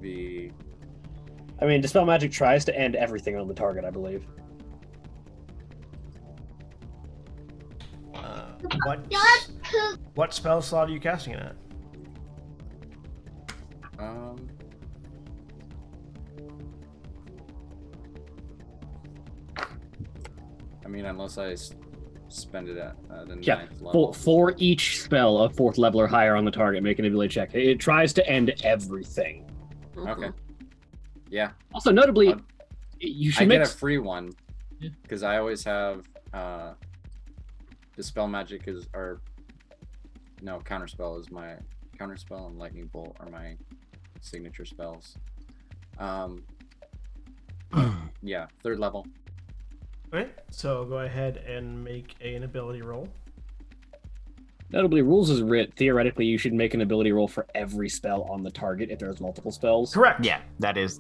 the I mean, dispel magic tries to end everything on the target, I believe. What spell slot are you casting it at? I mean, unless I spend it at the Yeah, ninth level. for each spell of 4th level or higher on the target, make an ability check. It tries to end everything. Okay. Yeah. Also, notably, I'll- you I should get make a free one Yeah. because I always have Dispel Magic Counterspell is my Counterspell, and Lightning Bolt are my signature spells. Yeah, 3rd level. Okay, so go ahead and make an ability roll. Notably, rules is writ. Theoretically, you should make an ability roll for every spell on the target if there's multiple spells. Correct. Yeah, that is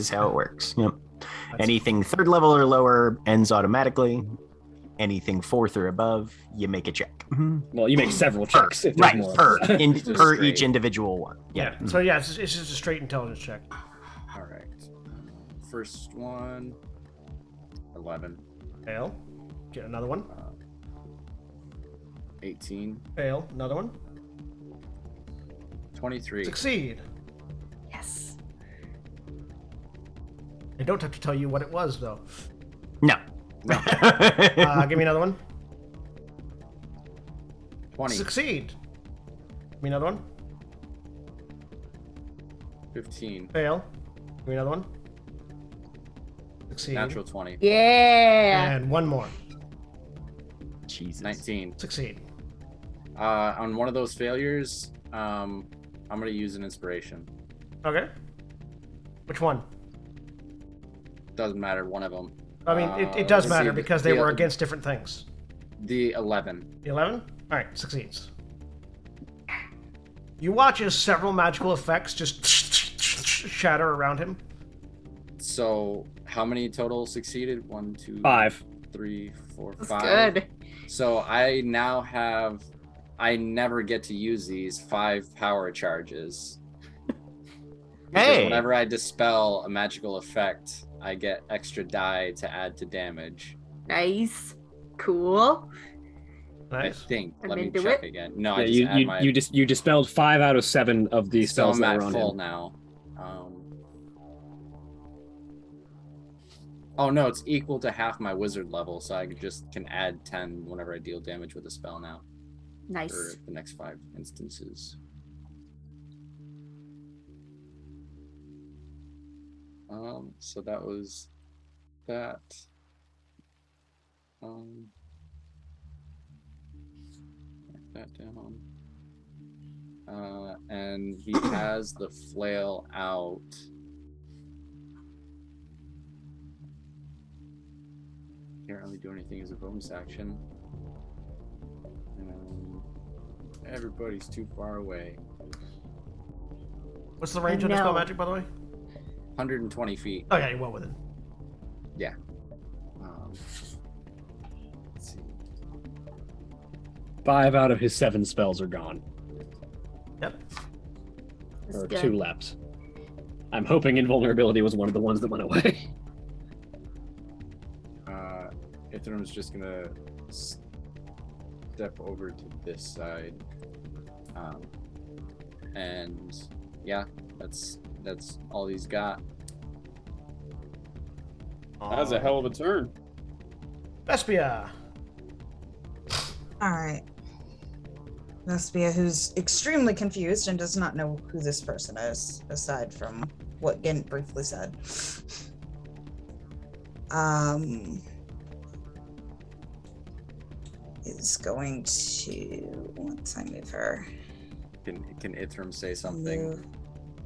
how it works. Yep. Anything 3rd level or lower ends automatically. Anything 4th or above, you make a check. Well, you make several checks. If there's Right, more. per each individual one. Yeah. So yeah, it's just a straight intelligence check. All right. First one, 11. Fail. Get another one. 18. Fail. Another one. 23. Succeed. Yes. I don't have to tell you what it was though. No. Give me another one. 20. Succeed. Give me another one. 15. Fail. Give me another one. Succeed. Natural 20. Yeah. And one more. Jesus. 19. Succeed. On one of those failures, I'm going to use an inspiration. Okay. Which one? Doesn't matter, one of them. I mean, it does let's matter see, because they the- were against different things. The 11. The 11? Alright, succeeds. You watch as several magical effects just shatter around him. So, how many total succeeded? 1, 2, 5. 3, 4, That's 5. good. So, I now have. I never get to use these 5 power charges. Because Hey! whenever I dispel a magical effect, I get extra die to add to damage. Nice. Cool. Nice. I think. I'm Let me into check it. again. No, Yeah, I just add my. you dispelled 5 out of 7 of the So spells I'm that at were on full him. now. Oh no, it's equal to half my wizard level, so I can add 10 whenever I deal damage with a spell now for Nice. the next 5 instances. So that was that. Write that down. And he has the flail out. Can't really do anything as a bonus action. Everybody's too far away. What's the range of Dispel Magic, by the way? 120 feet. Oh, yeah, you're well within. Yeah. Let's see. 5 out of his 7 spells are gone. Yep. Or good. 2 left. I'm hoping invulnerability was one of the ones that went away. Ithram's just gonna step over to this side. And yeah, that's all he's got. That was a hell of a turn. Vespia. All right. Vespia, who's extremely confused and does not know who this person is, aside from what Ghent briefly said. Is going to, once I move her. Can Ithram say something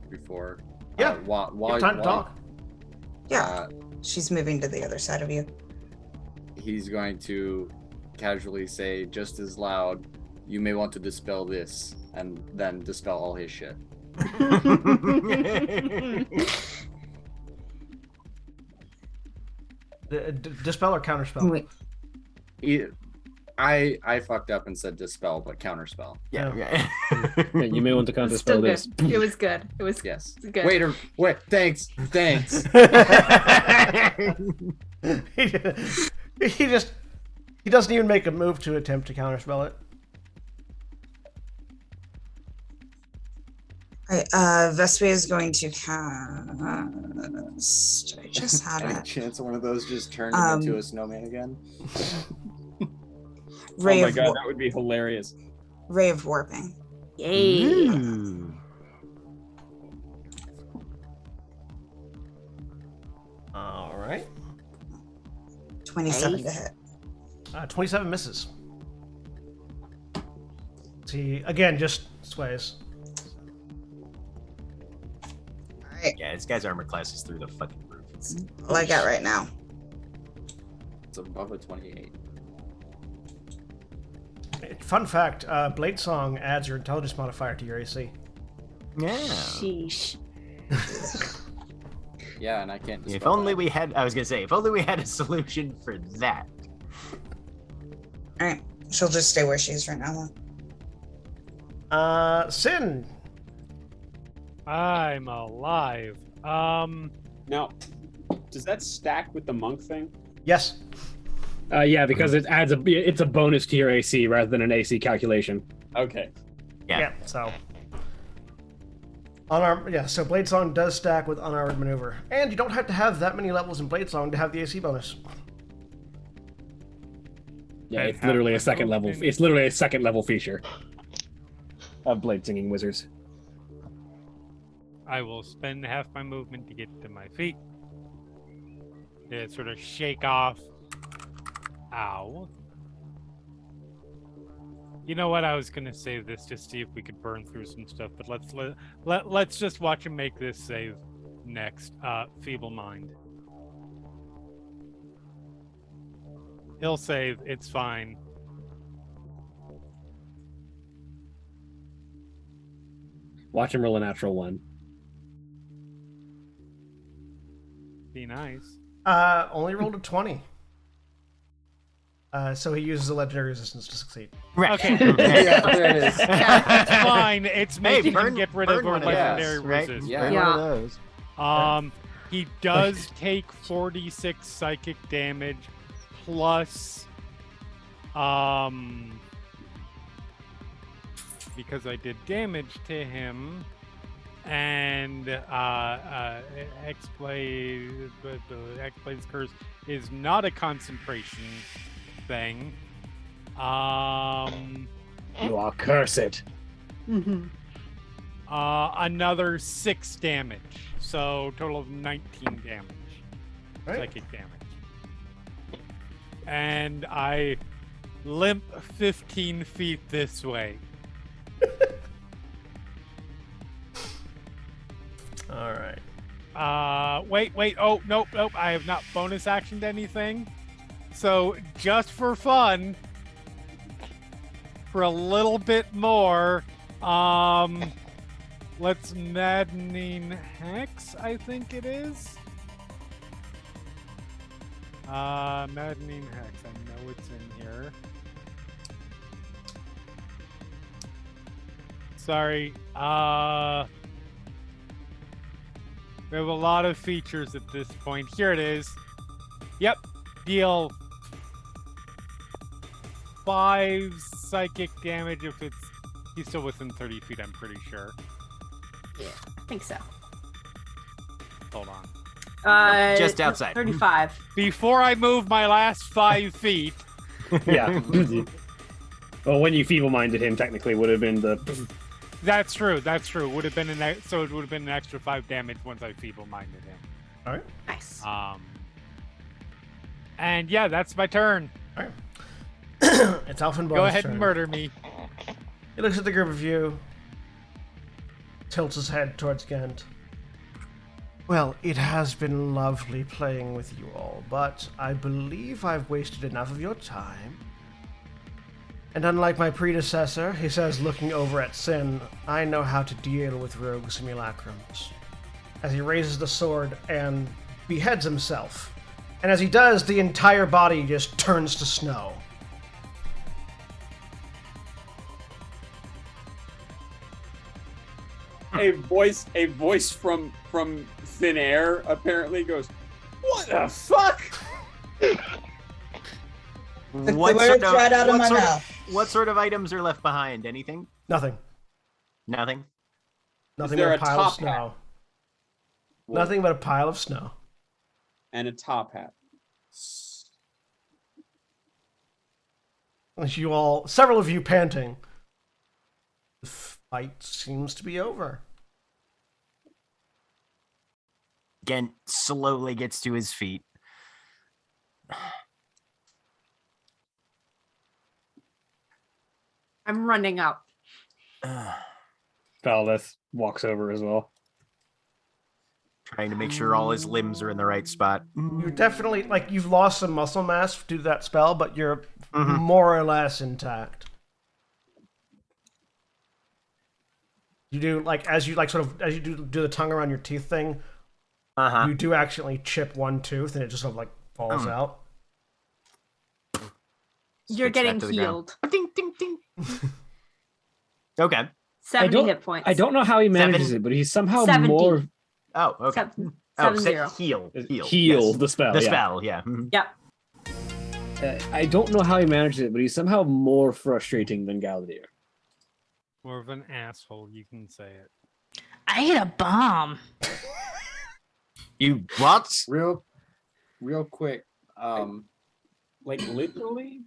before? Yeah. While You have time to talk. Yeah. She's moving to the other side of you. He's going to casually say just as loud, "You may want to dispel this," and then dispel all his shit. Dispel or counterspell? Wait. I fucked up and said dispel, but counterspell. Yeah. Yeah, you may want to It's still counterspell good. this. It was good. It was Yes. good. Wait. Thanks. he doesn't even make a move to attempt to counterspell it. Alright, Vespia is going to cast. I just had Any it. chance one of those just turned him into a snowman again? Ray Oh my of god, that would be hilarious. Ray of Warping. Yay. All right. 27 to hit. 27 misses. See, again, just sways. Alright, Yeah, this guy's armor class is through the fucking roof. It's all I got right now. It's above a 28. Fun fact, Blade Song adds your intelligence modifier to your AC. yeah. Sheesh. Yeah, and I can't. If dispel only that. we had, I was gonna say, if only we had a solution for that. Alright, she'll just stay where she is right now then. Sin. I'm alive. Now, does that stack with the monk thing? Yes. Yeah, because it adds it's a bonus to your AC rather than an AC calculation. Okay. Yeah. So. So Blade Song does stack with unarmored maneuver, and you don't have to have that many levels in Blade Song to have the AC bonus. Yeah, And it's literally a half my second level. movement. It's literally a second level feature of Blade Singing Wizards. I will spend half my movement to get to my feet. To sort of shake off. Ow. You know what? I was gonna save this to see if we could burn through some stuff, but let's just watch him make this save next. Feeble Mind. He'll save. It's fine. Watch him roll a natural 1. Be nice. Only rolled a 20. So he uses a legendary resistance to succeed. Right. Okay. Yeah, there it is. It's fine. It's making burn- him get rid of burn our one of legendary those, right? resistance. Yeah. Burn one of those. He does take 46 psychic damage plus because I did damage to him and X-Blade's curse is not a concentration thing. You are cursed. Another 6 damage. So total of 19 damage. Right. Psychic damage. And I limp 15 feet this way. All right. Wait. Oh, nope. I have not bonus actioned anything. So just for fun, for a little bit more. Let's Maddening Hex, I think it is. Maddening Hex. I know it's in here. Sorry. We have a lot of features at this point. Here it is. Yep. Deal 5 psychic damage if he's still within 30 feet, I'm pretty sure. Yeah, I think so. Hold on. Just outside. 35. Before I move my last 5 feet. Yeah. Well, when you feeble-minded him, technically would have been the. That's true. That's true. Would have been so it would have been an extra 5 damage once I feeble-minded him. All right. Nice. And yeah, that's my turn. All right. It's Alphenball's Go ahead turn. and murder me. He looks at the group of you, tilts his head towards Ghent. Well, it has been lovely playing with you all, but I believe I've wasted enough of your time. And unlike my predecessor, he says, looking over at Sin, I know how to deal with rogue simulacrums. As he raises the sword and beheads himself. And as he does, the entire body just turns to snow. A voice from thin air apparently goes, "What the fuck?" What sort of items are left behind? Anything? Nothing. Nothing? Nothing there but a a pile of top snow. hat? Nothing but a pile of snow. And a top hat. As you all, several of you panting. The fight seems to be over. Ghent slowly gets to his feet. I'm running up. Valdeth walks over as well. Trying to make sure all his limbs are in the right spot. You're definitely, like, you've lost some muscle mass due to that spell, but you're more or less intact. You do, like, as you, like, sort of, as you do the tongue around your teeth thing, you do actually chip one tooth, and it just sort of, like, falls out. You're Spits back getting to the ground. healed. Ding, ding, ding. Okay. 70 hit points. I don't know how he manages it, but he's somehow 70. more. Oh, okay. Seven say zero. heal. Heal Yes. the spell. The yeah. spell, yeah. Mhm. Yep. I don't know how he manages it, but he's somehow more frustrating than Galadier. More of an asshole, you can say it. I hit a bomb. You what? Real quick. Like literally?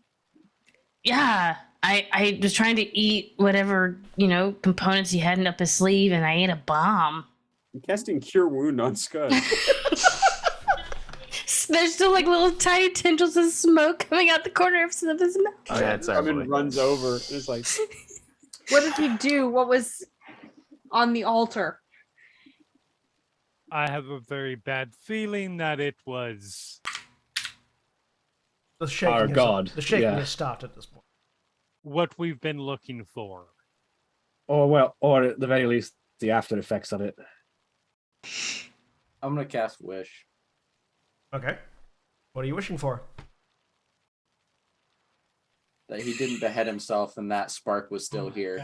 Yeah. I was trying to eat whatever, components he had up his sleeve, and I ate a bomb. I'm casting Cure Wound on Scud. There's still like little tiny tendrils of smoke coming out the corner of his mouth. Oh, yeah, it's Armin runs over. It's like, What did he do? What was on the altar? I have a very bad feeling that it was The shaking Our has- god, The shaking yeah. has stopped at this point. what we've been looking for. Or at the very least, the after effects of it. I'm gonna cast Wish. Okay. What are you wishing for? That he didn't behead himself and that spark was still here.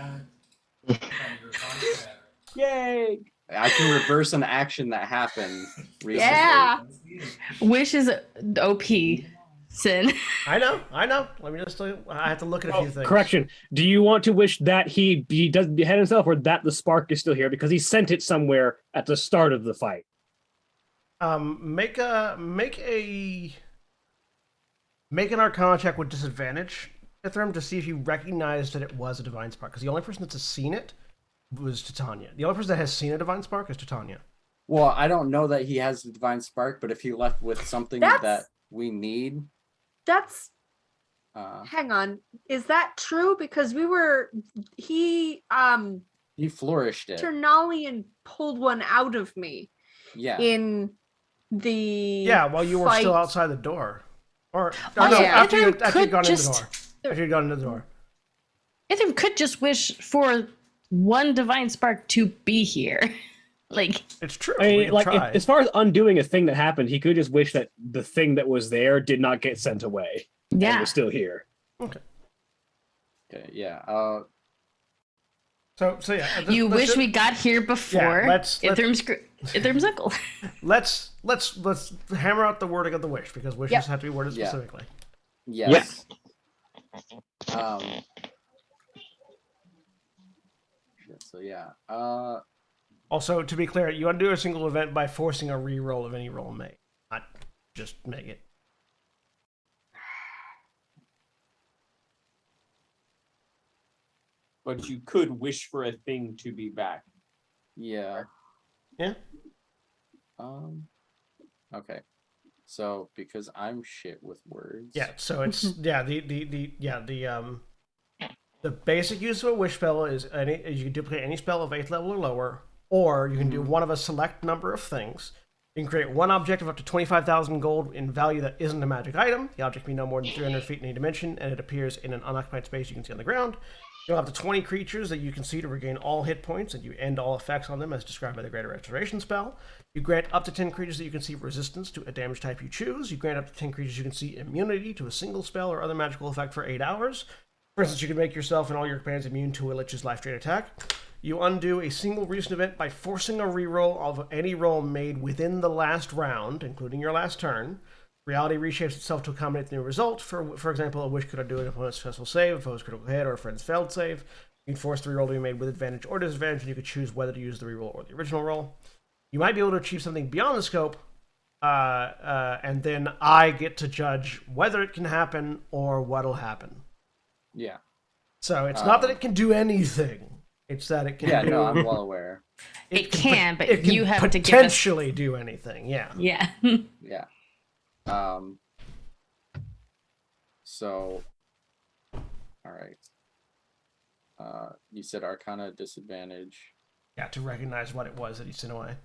yay! I can reverse an action that happened recently. Yeah. Wish is OP, Sin. I know. Let me just tell you, I have to look at a few things. Correction. Do you want to wish that he does behead himself, or that the spark is still here because he sent it somewhere at the start of the fight? Make an Arcana check with disadvantage, Ithram, to see if you recognize that it was a Divine Spark. Because the only person that's seen it was Titania. The only person that has seen a Divine Spark is Titania. Well, I don't know that he has the Divine Spark, but if he left with something that we need... That's hang on. Is that true? Because he flourished it. Ternalian pulled one out of me. Yeah. In the while you were fight. still outside the door. Or Oh, no, yeah. after you'd gone into the just- door. After you'd gone into the door. Ithrim could just wish for one divine spark to be here. Like, It's true. I we mean, can like, try. as far as undoing a thing that happened, he could just wish that the thing that was there did not get sent away and yeah. was still here. Okay, yeah. So yeah. You wish we got here before Ithrim's uncle. Let's hammer out the wording of the wish, because wishes have to be worded Yeah. specifically. Yes. So yeah. Also, to be clear, you undo a single event by forcing a re-roll of any roll made, not just make it. But you could wish for a thing to be back. Yeah. Yeah. Okay. So because I'm shit with words. Yeah. So it's the basic use of a wish spell is you can duplicate any spell of 8th level or lower, or you can do one of a select number of things. You can create one object of up to 25,000 gold in value that isn't a magic item. The object can be no more than 300 feet in any dimension, and it appears in an unoccupied space you can see on the ground. You'll have up to 20 creatures that you can see to regain all hit points, and you end all effects on them as described by the Greater Restoration spell. You grant up to 10 creatures that you can see resistance to a damage type you choose. You grant up to 10 creatures you can see immunity to a single spell or other magical effect for 8 hours. For instance, you can make yourself and all your companions immune to a Lich's life drain attack. You undo a single recent event by forcing a reroll of any roll made within the last round, including your last turn. Reality reshapes itself to accommodate the new result. For example, a wish could undo an opponent's successful save, a foe's critical hit, or a friend's failed save. You can force the reroll to be made with advantage or disadvantage, and you can choose whether to use the reroll or the original roll. You might be able to achieve something beyond the scope, and then I get to judge whether it can happen or what'll happen. Yeah. So it's not that it can do anything. It's that it can. Yeah, do, no, I'm well aware. It can, but it can you have to give us... potentially do anything. Yeah. Yeah. Yeah. So, all right. You said Arcana disadvantage. Yeah, to recognize what it was that he sent away.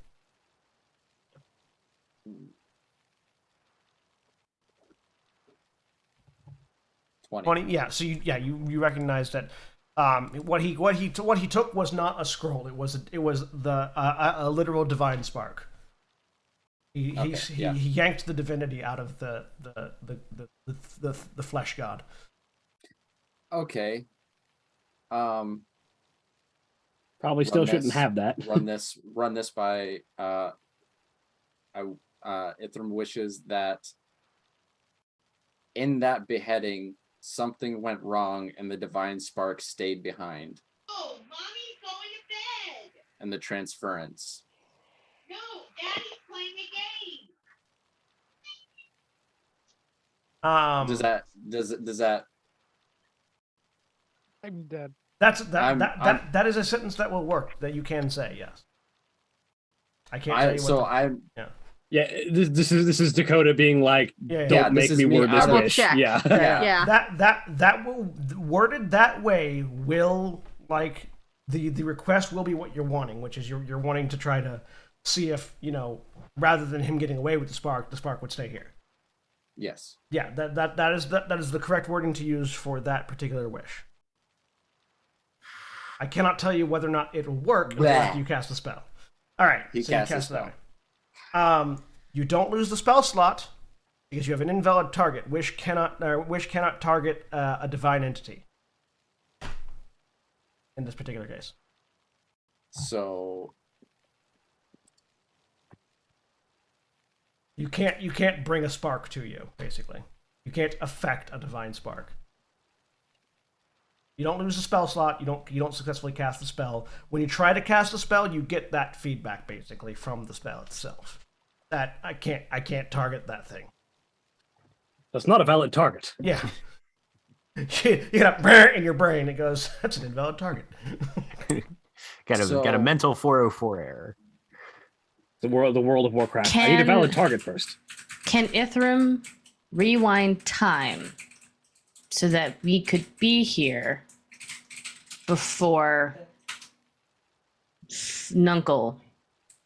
$20. Yeah. So you recognize that what he took was not a scroll. It was a literal divine spark. He yanked the divinity out of the flesh god. Okay. Probably still shouldn't have that. run this by Ithrim wishes that in that beheading something went wrong and the divine spark stayed behind. Oh, mommy's going to bed. And the transference. No, daddy's playing a game. Does that I'm dead. That is a sentence that will work, that you can say, yes. I can't tell you what Yeah, this is Dakota being like, don't make me word this wish. Yeah. That will worded that way will, like, the request will be what you're wanting, which is you're wanting to try to see if, rather than him getting away with the spark would stay here. Yes. Yeah, that is the correct wording to use for that particular wish. I cannot tell you whether or not it will work after you cast the spell. All right, you cast the spell. That way. You don't lose the spell slot because you have an invalid target. Wish cannot target a divine entity. In this particular case. So you can't bring a spark to you, basically. You can't affect a divine spark. You don't lose the spell slot. You don't successfully cast the spell. When you try to cast a spell, you get that feedback basically from the spell itself. That I can't target that thing. That's not a valid target. Yeah. You got a in your brain. It goes, that's an invalid target. got a mental 404 error. The World of Warcraft. I need a valid target first. Can Ithrim rewind time so that we could be here before Nuncle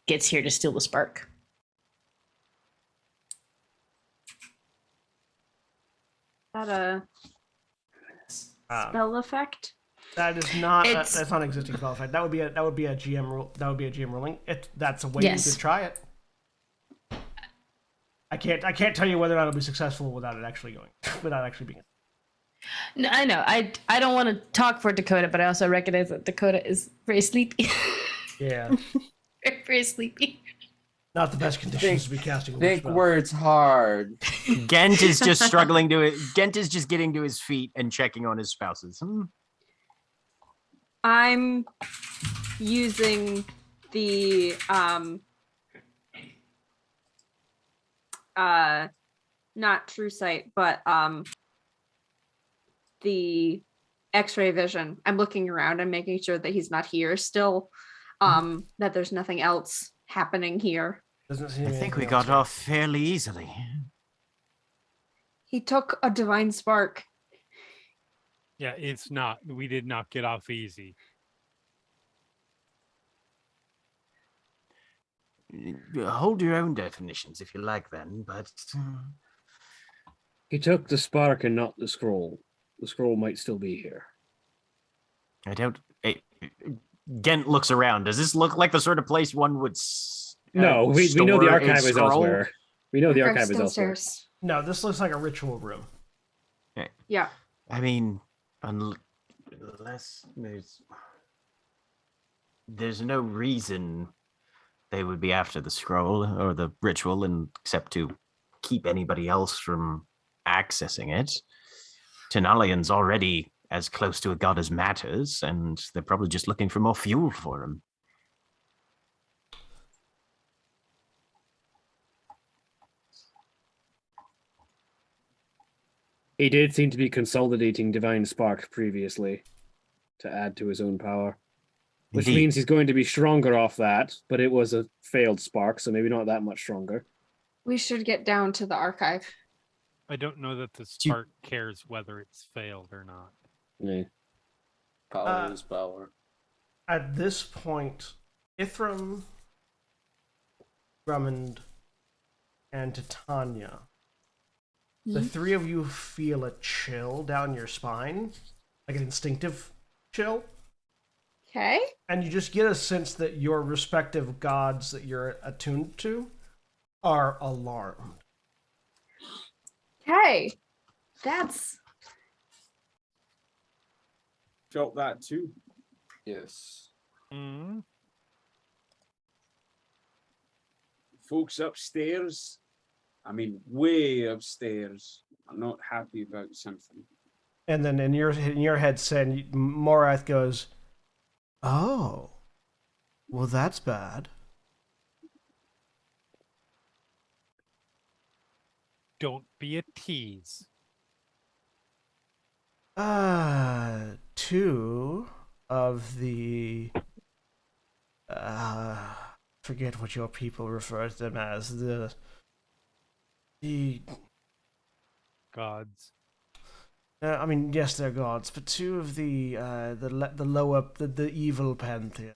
gets here to steal the spark? Is that a spell effect? That is not. It's- That's not existing qualified. That would be a GM rule. That would be a GM ruling. That's a way Yes. you could try it. I can't tell you whether or not it'll be successful without it actually going, without actually being. No, I know. I don't want to talk for Dakota, but I also recognize that Dakota is very sleepy. Yeah. very, very sleepy. Not the best conditions to be casting a witch Think spell. words hard. Ghent is just struggling to it. Ghent is just getting to his feet and checking on his spouses. I'm using the not true sight, but the X-ray vision. I'm looking around and making sure that he's not here still. That there's nothing else happening here. Doesn't seem I think anything we else got here. off fairly easily. He took a divine spark. Yeah, it's not. We did not get off easy. Hold your own definitions if you like, then. But He took the spark and not the scroll. The scroll might still be here. I don't. Ghent looks around. Does this look like the sort of place one would? No, we know the store a archive is scroll? elsewhere. We know the Archive's archive is elsewhere. downstairs. No, this looks like a ritual room. Yeah. I mean, unless there's no reason they would be after the scroll or the ritual, and except to keep anybody else from accessing it. Tenalian's already as close to a god as matters, and they're probably just looking for more fuel for him. He did seem to be consolidating Divine Spark previously to add to his own power. Which Indeed. means he's going to be stronger off that, but it was a failed spark, so maybe not that much stronger. We should get down to the archive. I don't know that the spark cares whether it's failed or not. Yeah. Power is power. At this point, Ithram, Drummond, and Titania, the three of you feel a chill down your spine, like an instinctive chill. Okay. And you just get a sense that your respective gods that you're attuned to are alarmed. Okay. That's Felt that too. Yes. Folks upstairs, I mean, way upstairs, are not happy about something. And then in your head, Sen, Morath goes, "Oh, well, that's bad." Don't be a tease. Two of the forget what your people refer to them as, the Gods. I mean, yes, they're gods, but two of the lower the evil pantheon.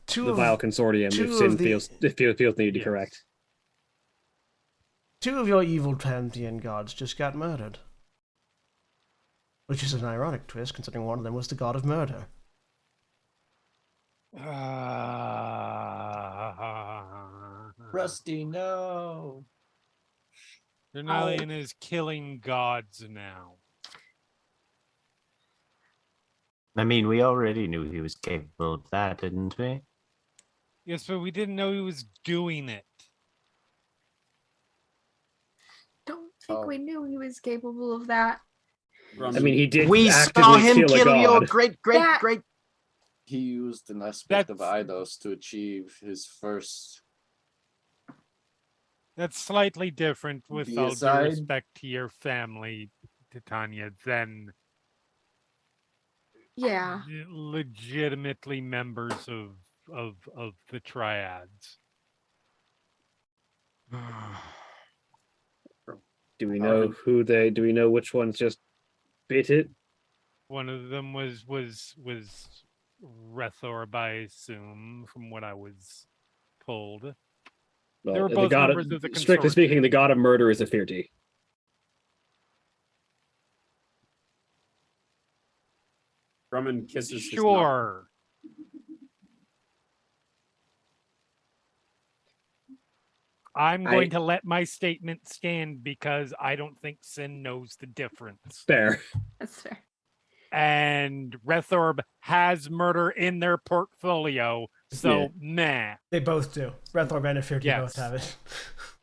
The Vile Consortium, if Sin feels need to correct. Two of your evil pantheon gods just got murdered. Which is an ironic twist, considering one of them was the god of murder. Rusty, no. Denalian is killing gods now. I mean, we already knew he was capable of that, didn't we? Yes, but we didn't know he was doing it. don't think we knew he was capable of that. I mean, he did. We actively saw him kill a kill your god. great. He used an aspect of Eidos to achieve his first. That's slightly different, with all due Deicide? respect to your family, Titania, than Yeah. legitimately members of the triads. Do we know who they? Do we know which ones just bit it? One of them was Rethorb, I assume, from what I was told. Well, They were the both god members of the strictly consortium. speaking, the god of murder is a Firti. Grumman kisses his Sure. I'm going to let my statement stand because I don't think Sin knows the difference. Fair. That's fair. And Rethorb has murder in their portfolio, so Yeah. meh. They both do. Rethor and Fear both Yes. have it.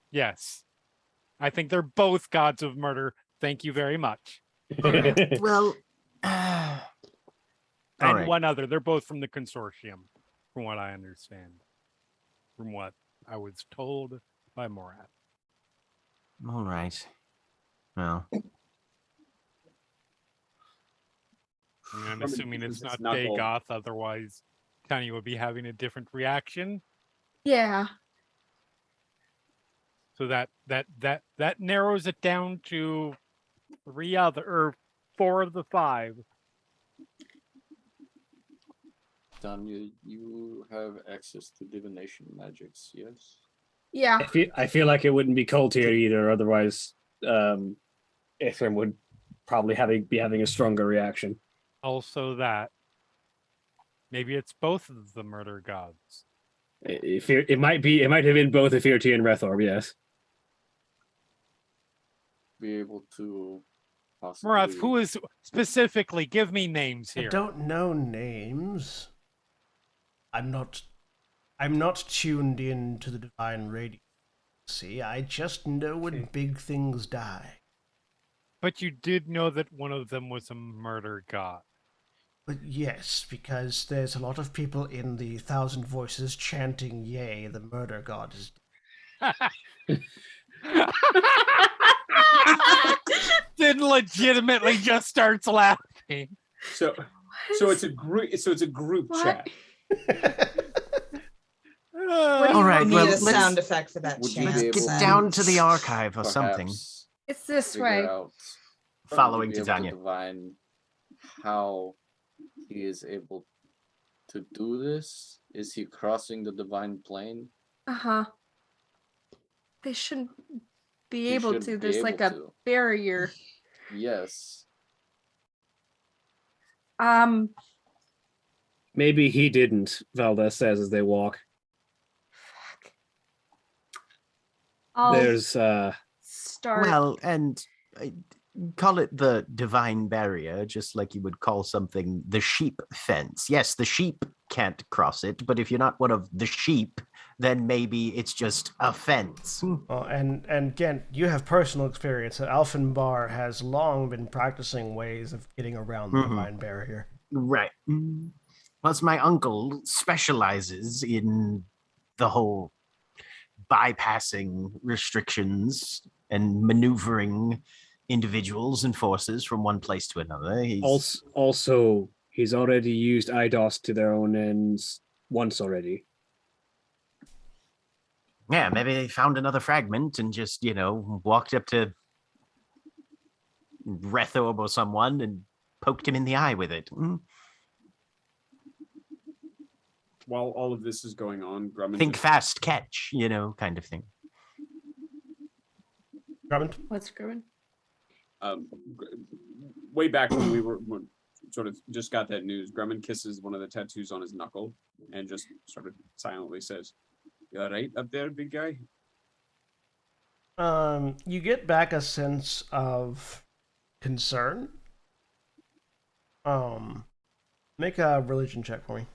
Yes. I think they're both gods of murder. Thank you very much. Well, And right. one other. They're both from the consortium, from what I understand. From what I was told by Morat. all right. Well, I'm Grumman assuming kisses it's his not knuckle. Dagoth, otherwise Tanya would be having a different reaction. Yeah. So that narrows it down to four of the five. Danya, you have access to divination magics, yes? Yeah. I feel like it wouldn't be cold here either. Otherwise, Ithrim would probably be having a stronger reaction. Also that. Maybe it's both of the murder gods. It might have been both Ifirti and Rethorb, yes. Be able to possibly... Morath, who is specifically? Give me names I here. don't know names. I'm not tuned in to the divine radio. See, I just know when big things die. But you did know that one of them was a murder god. But yes, because there's a lot of people in the Thousand Voices chanting, "Yea, the murder god is." Sin legitimately just starts laughing. So it's a group. So it's a group chat. all right. Need Well, a sound effect for that Would you chant. be able get to down to the archive or something. perhaps It's this figure way. out, Following would you be able Titania. to divine how he is able to do this? Is he crossing the divine plane? Uh-huh. They shouldn't be He able should to. be There's like able a to. barrier. Yes. Maybe he didn't, Valdez says as they walk. There's start. Well, and call it the divine barrier, just like you would call something the sheep fence. Yes, the sheep can't cross it, but if you're not one of the sheep, then maybe it's just a fence. And Ghent, you have personal experience. Alfenbar has long been practicing ways of getting around the divine barrier. Right. Plus, my uncle specializes in the whole bypassing restrictions and maneuvering individuals and forces from one place to another. Also, he's already used IDOS to their own ends once already. Yeah, maybe they found another fragment and just, walked up to Rethorb or someone and poked him in the eye with it. While all of this is going on, Grumman Think fast, catch, kind of thing. Grumman? What's Grumman? Way back when we when sort of just got that news, Grumman kisses one of the tattoos on his knuckle and just sort of silently says, "You all right up there, big guy?" You get back a sense of concern. Make a religion check for me.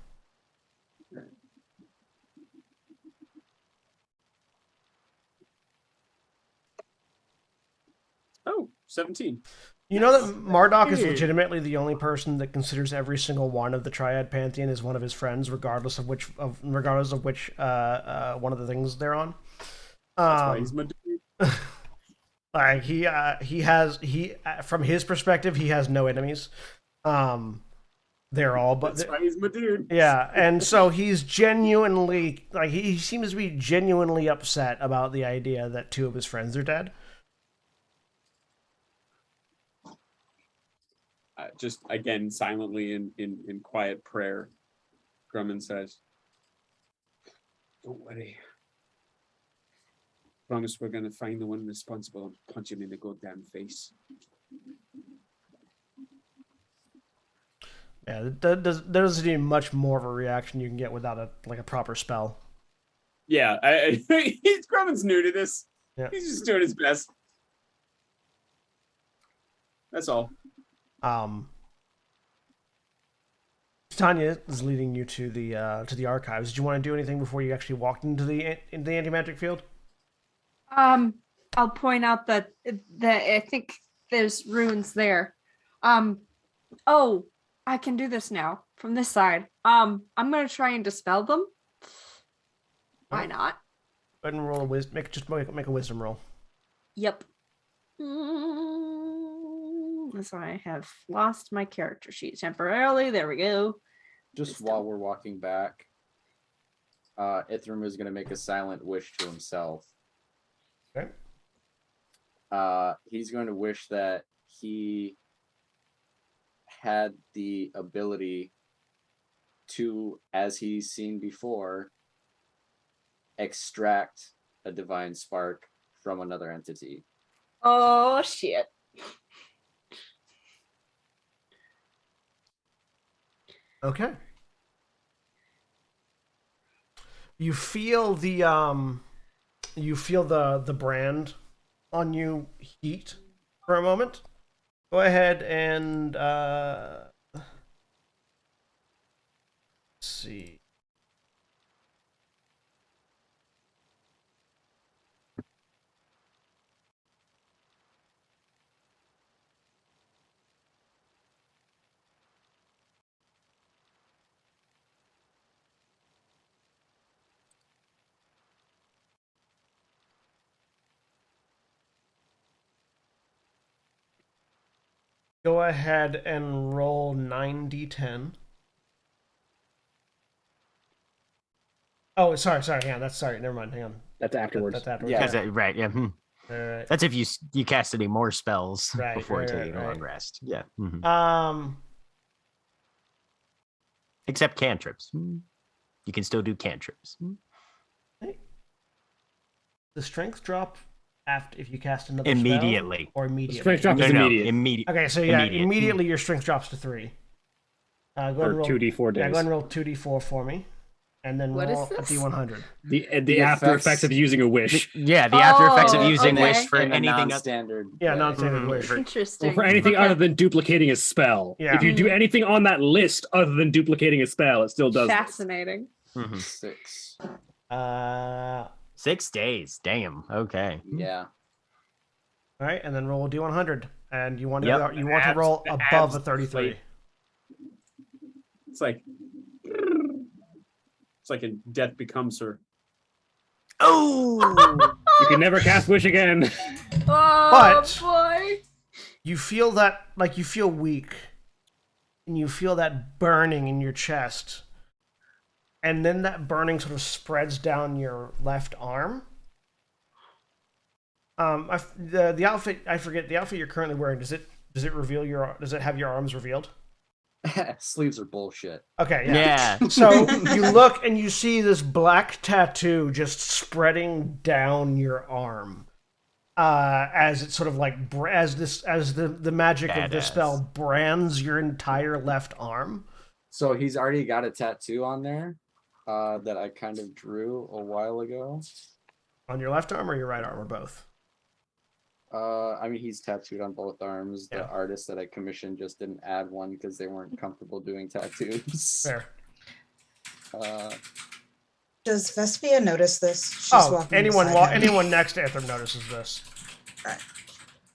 Oh, 17. You know that Marduk is legitimately the only person that considers every single one of the Triad Pantheon as one of his friends, regardless of which one of the things they're on. That's why he's my dude. Like he from his perspective, he has no enemies. They're all but that's why he's my dude. Yeah, and so he's genuinely he seems to be genuinely upset about the idea that two of his friends are dead. Just again, silently in quiet prayer, Grumman says, "Don't worry. Promise we're gonna find the one responsible and punch him in the goddamn face." Yeah, there doesn't need much more of a reaction you can get without a proper spell. Yeah, Grumman's new to this. Yeah. He's just doing his best. That's all. Tanya is leading you to the archives. Did you want to do anything before you actually walked into the anti-magic field? I'll point out that I think there's runes there. Oh, I can do this now from this side. I'm gonna try and dispel them. Why not? Go ahead and roll a wisdom. Make a wisdom roll. Yep. So I have lost my character sheet temporarily. There we go. Just while we're walking back, Ithram is going to make a silent wish to himself. Okay. He's going to wish that he had the ability to, as he's seen before, extract a divine spark from another entity. Oh shit. Okay. You feel the brand on you heat for a moment. Go ahead and let's see. Go ahead and roll 9d10. Oh, sorry. Hang on. Never mind. Hang on. That's afterwards. That's afterwards. Yeah, right. Yeah. All right. That's if you cast any more spells Right, before right, taking right, a long right. rest. Yeah. Except cantrips. You can still do cantrips. The strength drop after if you cast another Immediately. spell, or immediately. Strength drop is immediate. Immediate. Okay, so yeah, Immediate. immediately your strength drops to 3. Go ahead and roll 2d4 days. Yeah, go ahead and roll 2d4 for me, and then What roll is a this? d100. The after effects of using a wish. The after effects of Oh, using okay. wish for In a anything else. non-standard Yeah, way. non-standard wish. Interesting. Or for anything Okay. other than duplicating a spell. Yeah. If you do anything on that list other than duplicating a spell, it still does this. Fascinating. 6. 6 days. Damn. Okay. Yeah. All right, and then roll a d100, and you want Yep. to roll The above abs a 33. It's like in Death Becomes Her. Oh. You can never cast wish again. Oh But- boy. You feel that, like you feel weak, and you feel that burning in your chest, and then that burning sort of spreads down your left arm. The outfit, I forget the outfit you're currently wearing. Does it reveal does it have your arms revealed? Sleeves are bullshit. Okay, Yeah. So you look and you see this black tattoo just spreading down your arm, as it sort of like as the magic of the Badass. spell brands your entire left arm. So he's already got a tattoo on there that I kind of drew a while ago. On your left arm or your right arm or both? I mean, he's tattooed on both arms. The Yeah. artist that I commissioned just didn't add one because they weren't comfortable doing tattoos. Fair. Does Vespia notice this? She's walking anyone beside him. anyone next to Ithram notices this.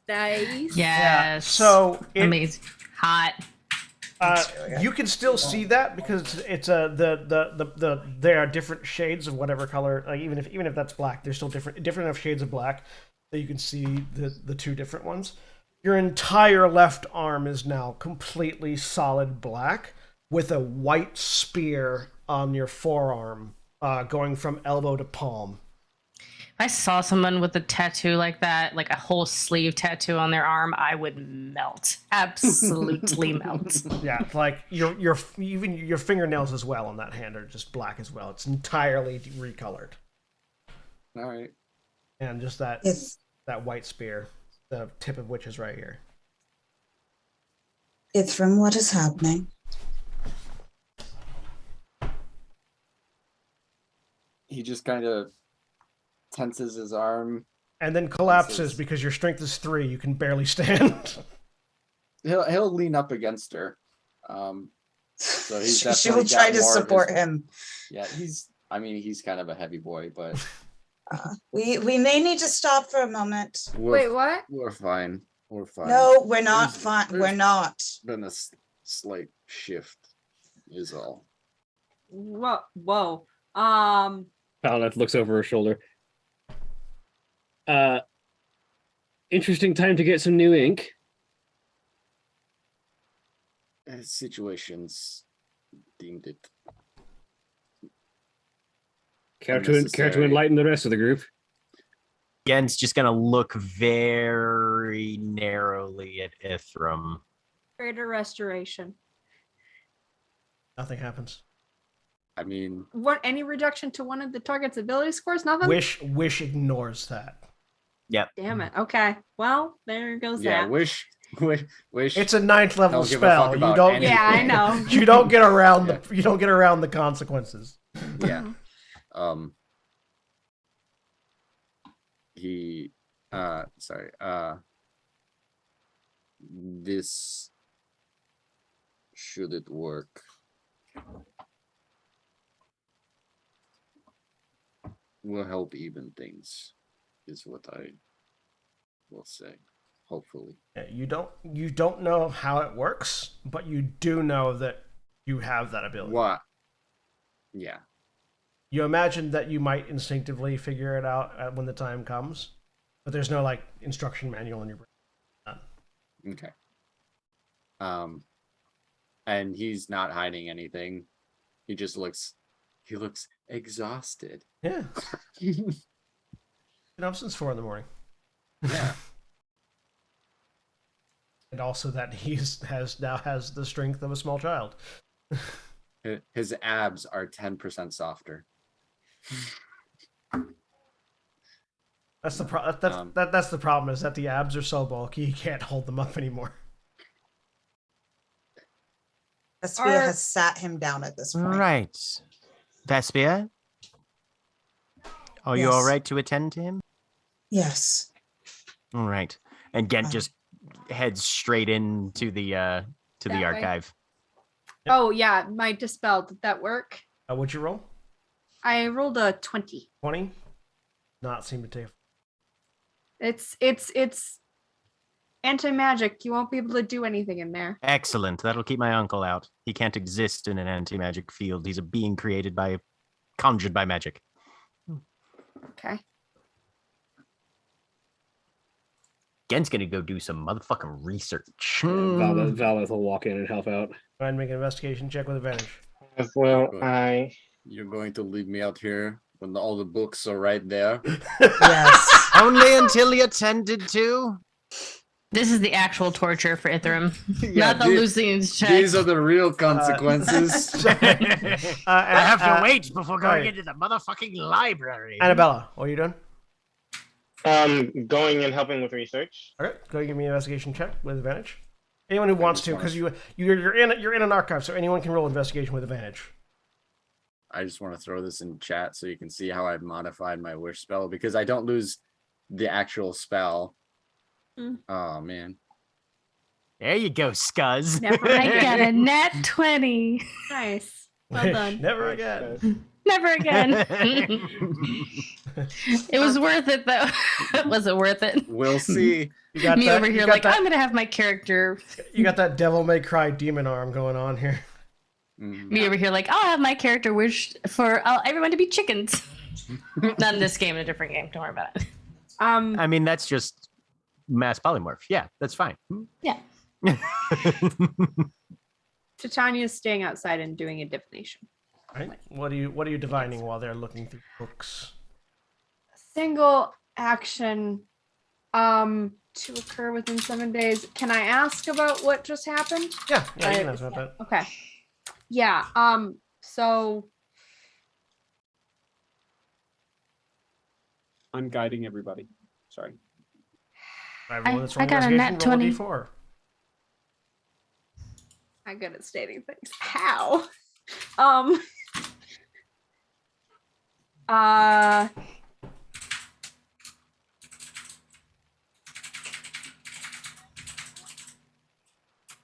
Nice. Yes. So amazing. Hot. you can still see that because it's there are different shades of whatever color. Like even if that's black, there's still different enough shades of black that you can see the two different ones. Your entire left arm is now completely solid black with a white spear on your forearm, going from elbow to palm. If I saw someone with a tattoo like that, like a whole sleeve tattoo on their arm, I would melt. Absolutely melt. Yeah, like even your fingernails as well on that hand are just black as well. It's entirely recolored. All right. And just that If that white spear, the tip of which is right here. Ithram, what is happening? just kind of tenses his arm. And then collapses Tenses. because your strength is 3. You can barely stand. He'll lean up against her. So he's She definitely will try got to more of support his- him. Yeah, he's kind of a heavy boy, but We may need to stop for a moment. Wait, what? We're fine. We're fine. No, we're not There's- fine. there's We're not. Been a slight shift, is all. Whoa. Paladin looks over her shoulder. Interesting time to get some new ink. Situations deemed it. Care to Unnecessary. enlighten the rest of the group? Gen's just gonna look very narrowly at Ithram. Greater restoration. Nothing happens. I mean, What? Any reduction to one of the target's ability scores? Nothing. Wish ignores that. Yep. Damn it. Okay. Well, there goes yeah, that. wish. It's a 9th level Don't give a fuck spell. You about don't. anything. Yeah, I know. You don't get around the. You don't get around the consequences. Yeah. He. Sorry. This. Should it work? Will help even things, is what I will say. Hopefully. Yeah, you don't know how it works, but you do know that you have that ability. What? Yeah. You imagine that you might instinctively figure it out when the time comes, but there's no like instruction manual in your brain. Okay. And he's not hiding anything. He just looks exhausted. Yeah. Been up since 4 a.m. Yeah. And also that he now has the strength of a small child. His abs are 10% softer. That's the that's the problem, is that the abs are so bulky he can't hold them up anymore. Vespia has sat him down at this point. Right. Vespia? Are you all Yes. right to attend to him? Yes. All right. And Gent just heads straight into the That way. archive. Oh yeah, my dispel. Did that work? What'd you roll? I rolled a 20. 20? Not seem to take. It's anti-magic. You won't be able to do anything in there. Excellent. That'll keep my uncle out. He can't exist in an anti-magic field. He's a being conjured by magic. Okay. Gen's gonna go do some motherfucking research. Valeth will walk in and help out. Go ahead and make an investigation check with advantage. Well, You're going to leave me out here when all the books are right there. Yes. Only until you're tended to. This is the actual torture for Ithram, Yeah, not the Lucian's check. These are the real consequences. I have to wait before going right. into the motherfucking library. Annabella, what are you doing? going and helping with research. All right, go give me an investigation check with advantage. Anyone who wants to, because you're in an archive, so anyone can roll investigation with advantage. I just want to throw this in chat so you can see how I've modified my wish spell because I don't lose the actual spell. Mm. Oh man. There you go, Scuzz. Never I again. got a nat 20. Nice. Well done. Never again. Never again. It was worth it though. Was it worth it? We'll see. You got Me that, over you here got like, that, I'm gonna have my character. You got that devil may cry demon arm going on here. Me over here like, I'll have my character wish for everyone to be chickens. Not in this game, in a different game. Don't worry about it. I mean, that's just mass polymorph. Yeah, that's fine. Yeah. Titania's staying outside and doing a divination. Right? What are you divining while they're looking through books? Single action to occur within 7 days. Can I ask about what just happened? Yeah, you can ask about that. Okay. Yeah. So I'm guiding everybody. Sorry. Everyone that's I rolling got a investigation, nat roll 20. D4. I'm good at stating things. How?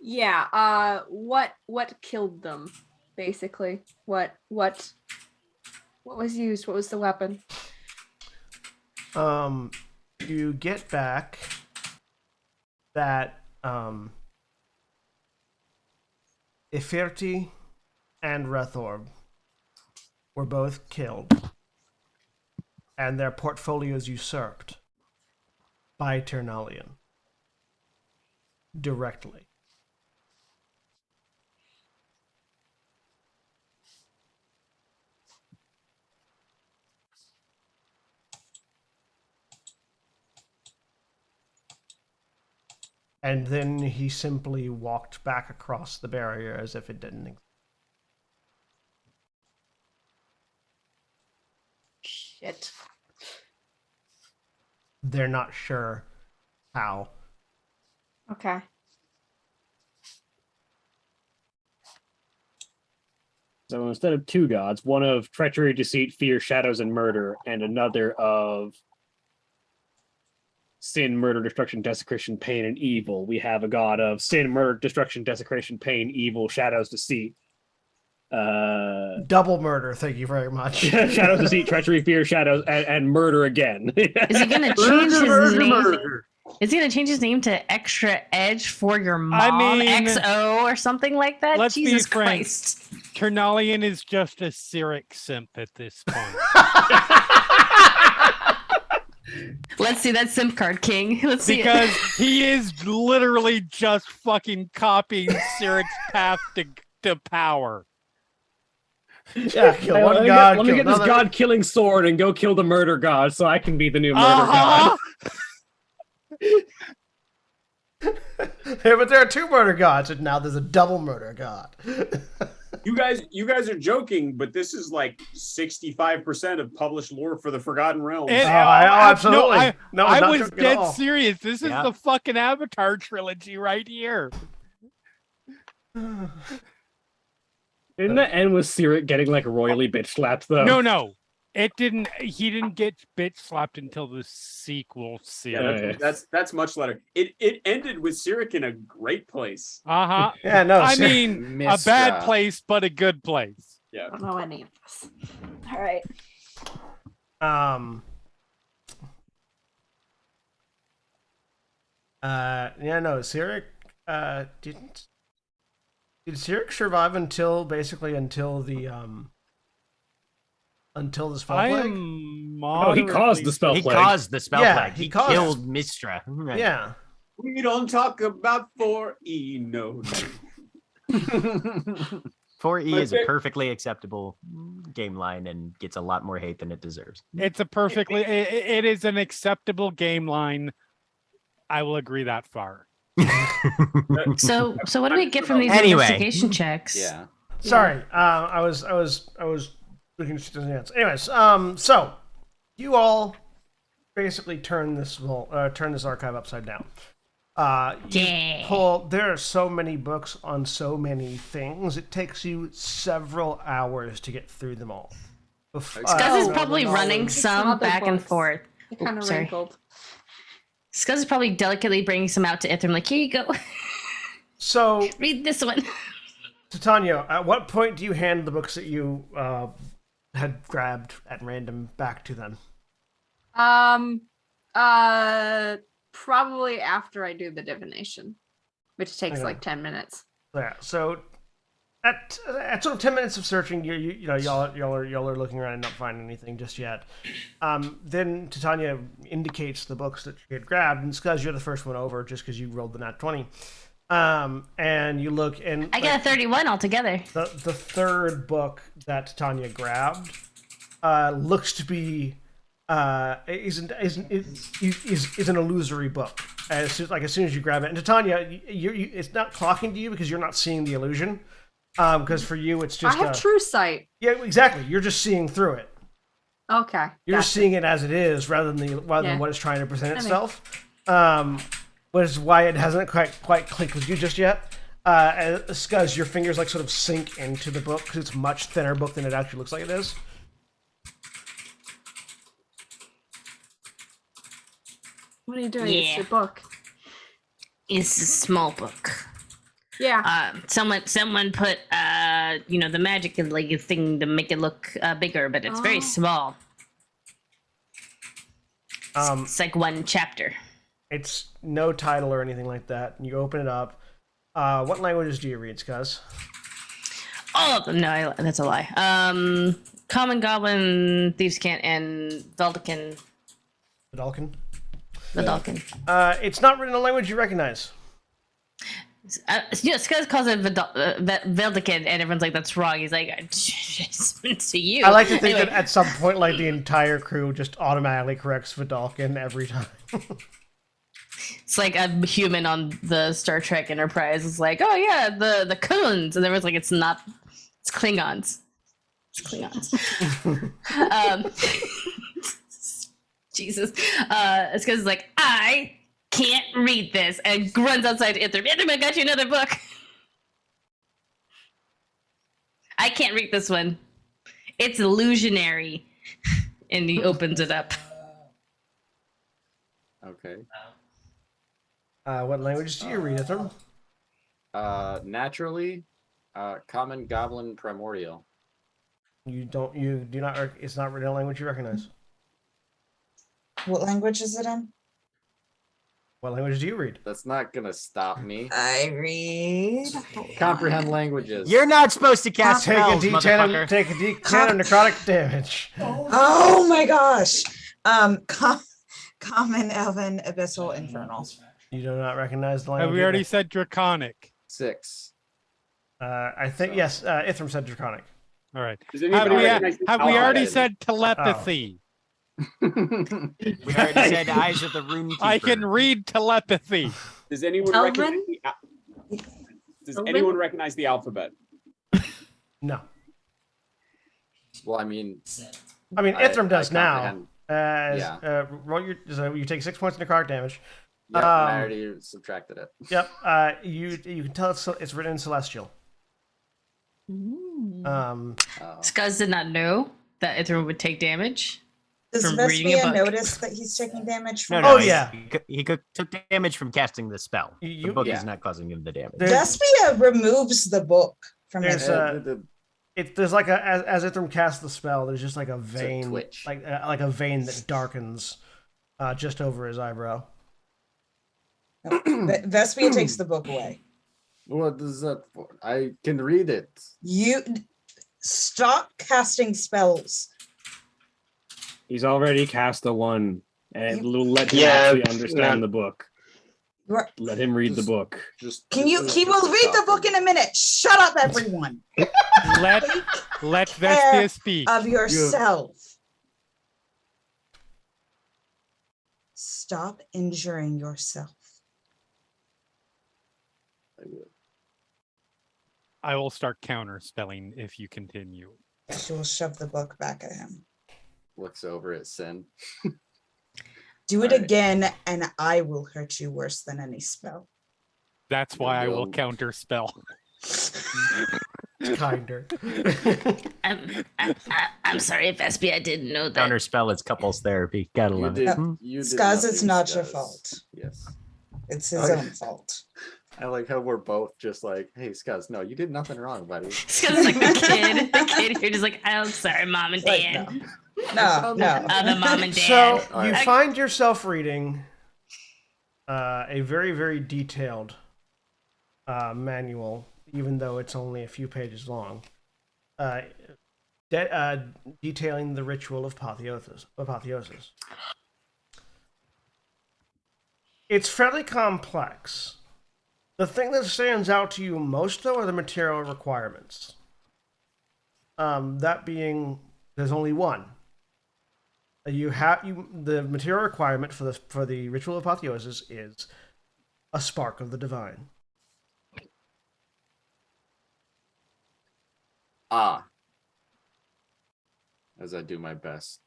Yeah, what killed them, basically? What was used? What was the weapon? You get back that Ifirti and Rethorb were both killed and their portfolios usurped by Ternalian directly. And then he simply walked back across the barrier as if it didn't exist. Shit. They're not sure how. Okay. So instead of 2 gods, one of treachery, deceit, fear, shadows, and murder, and another of sin, murder, destruction, desecration, pain, and evil, we have a god of sin, murder, destruction, desecration, pain, evil, shadows, deceit. Double murder, thank you very much. Shadows, deceit, treachery, fear, shadows, and murder again. Is he gonna change his name? Is he gonna change his name to Extra Edge for your mom, XO or something like that? Let's Jesus be frank. Christ. Ternalian is just a Cyric simp at this point. Let's see that simp card, King. Let's see Because it. he is literally just fucking copying Cyric's path to power. Yeah, kill Hey, one let me god. get, let me kill get this another. god killing sword and go kill the murder god so I can be the new murder god. Yeah, but there are 2 murder gods, and now there's a double murder god. You guys are joking, but this is like 65% of published lore for the Forgotten Realms. Absolutely. No, I not was joking at dead all. serious. This is Yeah. the fucking Avatar trilogy right here. Didn't that end with Cyric getting like royally bitch slapped though? No. It didn't. He didn't get bitch slapped until the sequel series. Yeah, that's much later. It ended with Cyric in a great place. Uh-huh. Yeah, no. I mean, a bad place, but a good place. Yeah. I don't know any of this. All right. Yeah, no, Cyric didn't. Did Cyric survive until the spell I plague? am Oh, he caused the spell He plague. caused the spell Yeah, plague. he He caused- killed Mistra. Right. Yeah. We don't talk about 4E, no. 4E My is a fa- perfectly acceptable game line and gets a lot more hate than it deserves. It's a perfectly. It is an acceptable game line. I will agree that far. So what do we get from these Anyway. investigation checks? Yeah. Sorry, I was looking at something else. Anyways, so you all basically turn this archive upside down. There are so many books on so many things. It takes you several hours to get through them all. Scuzz is probably running some other back and books. forth. It kind of Sorry. wrinkled. Scuzz is probably delicately bringing some out to Ithram, like, here you go. So read this one. Titania, at what point do you hand the books that you had grabbed at random back to them? Probably after I do the divination, which takes Okay. like 10 minutes. Yeah. So at sort of 10 minutes of searching, y'all are looking around and not finding anything just yet. Then Titania indicates the books that she had grabbed, and it's because you're the first one over, just because you rolled the nat 20. And you look, and I got a 31 altogether. the third book that Titania grabbed looks to be is an illusory book. As soon as you grab it, and Titania, it's not talking to you because you're not seeing the illusion. Because for you, it's just I have true sight. Yeah, exactly. You're just seeing through it. Okay. You're just seeing it as it is, rather than what it's trying to present That itself. Which is why it hasn't quite clicked with you just yet. Because your fingers like sort of sink into the book because it's a much thinner book than it actually looks like it is. What are you doing? It's Yeah. your book. It's a small book. Yeah. Someone put the magic in like a thing to make it look bigger, but it's very Oh. small. Um, It's like one chapter. it's no title or anything like that. You open it up. What languages do you read, Scuzz? Oh no, that's a lie. Common, Goblin, Thieves' Cant, and Veldican. Vidalcan? Vidalcan. It's not written in a language you recognize. Scuzz calls it Veldican, and everyone's like, "That's wrong." He's like, "To you." I like to think Anyway. that at some point, like the entire crew just automatically corrects Vidalcan every time. It's like a human on the Star Trek Enterprise is like, "Oh yeah, the Kuns," and everyone's like, "It's not. It's Klingons. It's Klingons." Jesus. It's because it's like, I can't read this, and runs outside to Ithrim. Ithrim, I got you another book. I can't read this one. It's illusionary. And he opens it up. Okay. What languages do you read, Ithrim? Naturally, common, goblin, primordial. You do not. It's not written in a language you recognize. What language is it in? What language do you read? That's not gonna stop me. I read. Comprehend languages. You're not supposed to cast Take a spells, D10 motherfucker. take a D10 of necrotic damage. Oh my gosh. Common, Elven, Abyssal, Infernal. You do not recognize the language. We already said draconic. 6. I think yes. Ithrim said draconic. All right. Does Have anybody we, recognize the have we alphabet? already said telepathy? We already said eyes of the rune I keeper. can read telepathy. Does anyone Elven? recognize Does Elven? anyone recognize the alphabet? No. Well, I mean, Ithrim does now. comprehend. Roll your. So you take 6 points of necrotic damage. Yep, I already subtracted it. Yep. You can tell it's written in Celestial. Scuzz did not know that Ithrim would take damage. Does From reading a Vespia book. notice that he's taking damage from No, Oh, yeah. He took damage from casting the spell. You- the book yeah. is not causing him the damage. There's- Vespia removes the book from There's his a- there's like a as Ithrim casts the spell. There's just like a vein, twitch. like a vein that darkens just over his eyebrow. Vespia takes the book away. What is that for? I can read it. You stop casting spells. He's already cast the one, and You- let him Yeah, actually understand yeah. the book. You're- Let him read the Just- book. Can you? He will read the book in a minute. Shut up, everyone. Let care Vespia speak. Of yourself. Stop injuring yourself. I will start counter spelling if you continue. She will shove the book back at him. Looks over at Sin. Do it All right. again, and I will hurt you worse than any spell. That's why I will No. counter spell. It's kinder. I'm sorry, Vespia. I didn't know that. Counter spell, it's couples therapy. Gotta You love did, it. you did Scuzz, it's nothing, not your Scuzz. fault. Yes. It's his Okay. own fault. I like how we're both just like, hey, Scuzz, no, you did nothing wrong, buddy. Scuzz is like the kid who just like, I'm sorry, mom and Like, dad. No, no. Other mom and dad. So All you right. find yourself reading a very, very detailed manual, even though it's only a few pages long, detailing the ritual of apotheosis. It's fairly complex. The thing that stands out to you most, though, are the material requirements. That being, there's only one. The material requirement for the ritual of apotheosis is a spark of the divine. Ah. As I do my best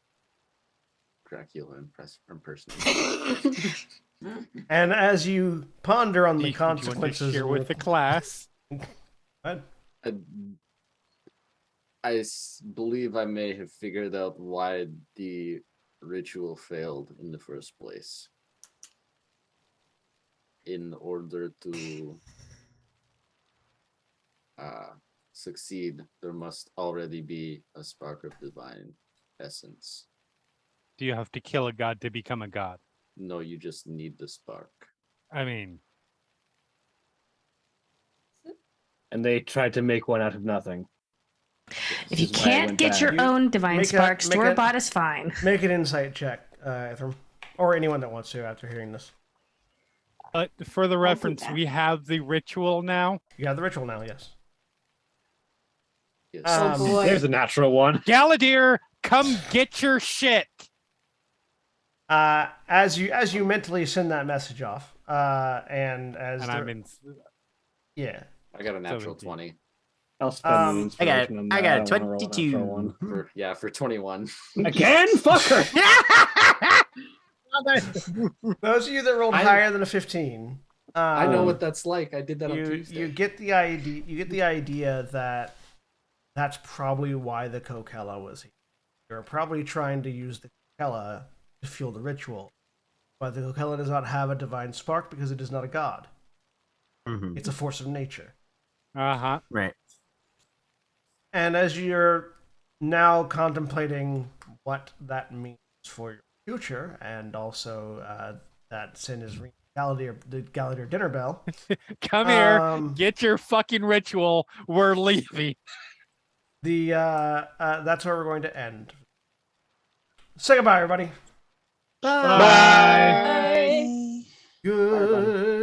Dracula impersonation. And as you ponder on the Do you want to consequences share with the class? Believe I may have figured out why the ritual failed in the first place. in order to succeed, there must already be a spark of divine essence. Do you have to kill a god to become a god? No, you just need the spark. I mean, And they tried to make one out of nothing. If you This is why I can't went get back. your own divine make spark, make store bought is fine. Make an insight check, Ithram. Or anyone that wants to after hearing this. but for the reference, we have the ritual now. You have the ritual now, yes. Yes. Oh boy. There's a natural one. Galadir, come get your shit. As you mentally send that message off, and as And the- I'm in. yeah, I got a natural 17. 20. I'll spend the inspiration on that. I got a don't wanna roll a natural 22. one. For 21. Again? Fucker! those of you that rolled I- higher than a 15, I know what that's like. I did that on you Tuesday. you get the idea. You get the idea that that's probably why the Kokella was here. You're probably trying to use the Kokella to fuel the ritual, but the Kokella does not have a divine spark because it is not a god. Mhm. It's a force of nature. Uh-huh. Right. And as you're now contemplating what that means for your future, and also that Sin is ringing the Galadir dinner bell, Come here, Um, get your fucking ritual. We're leaving. that's where we're going to end. Say goodbye, everybody. Bye. Bye. Good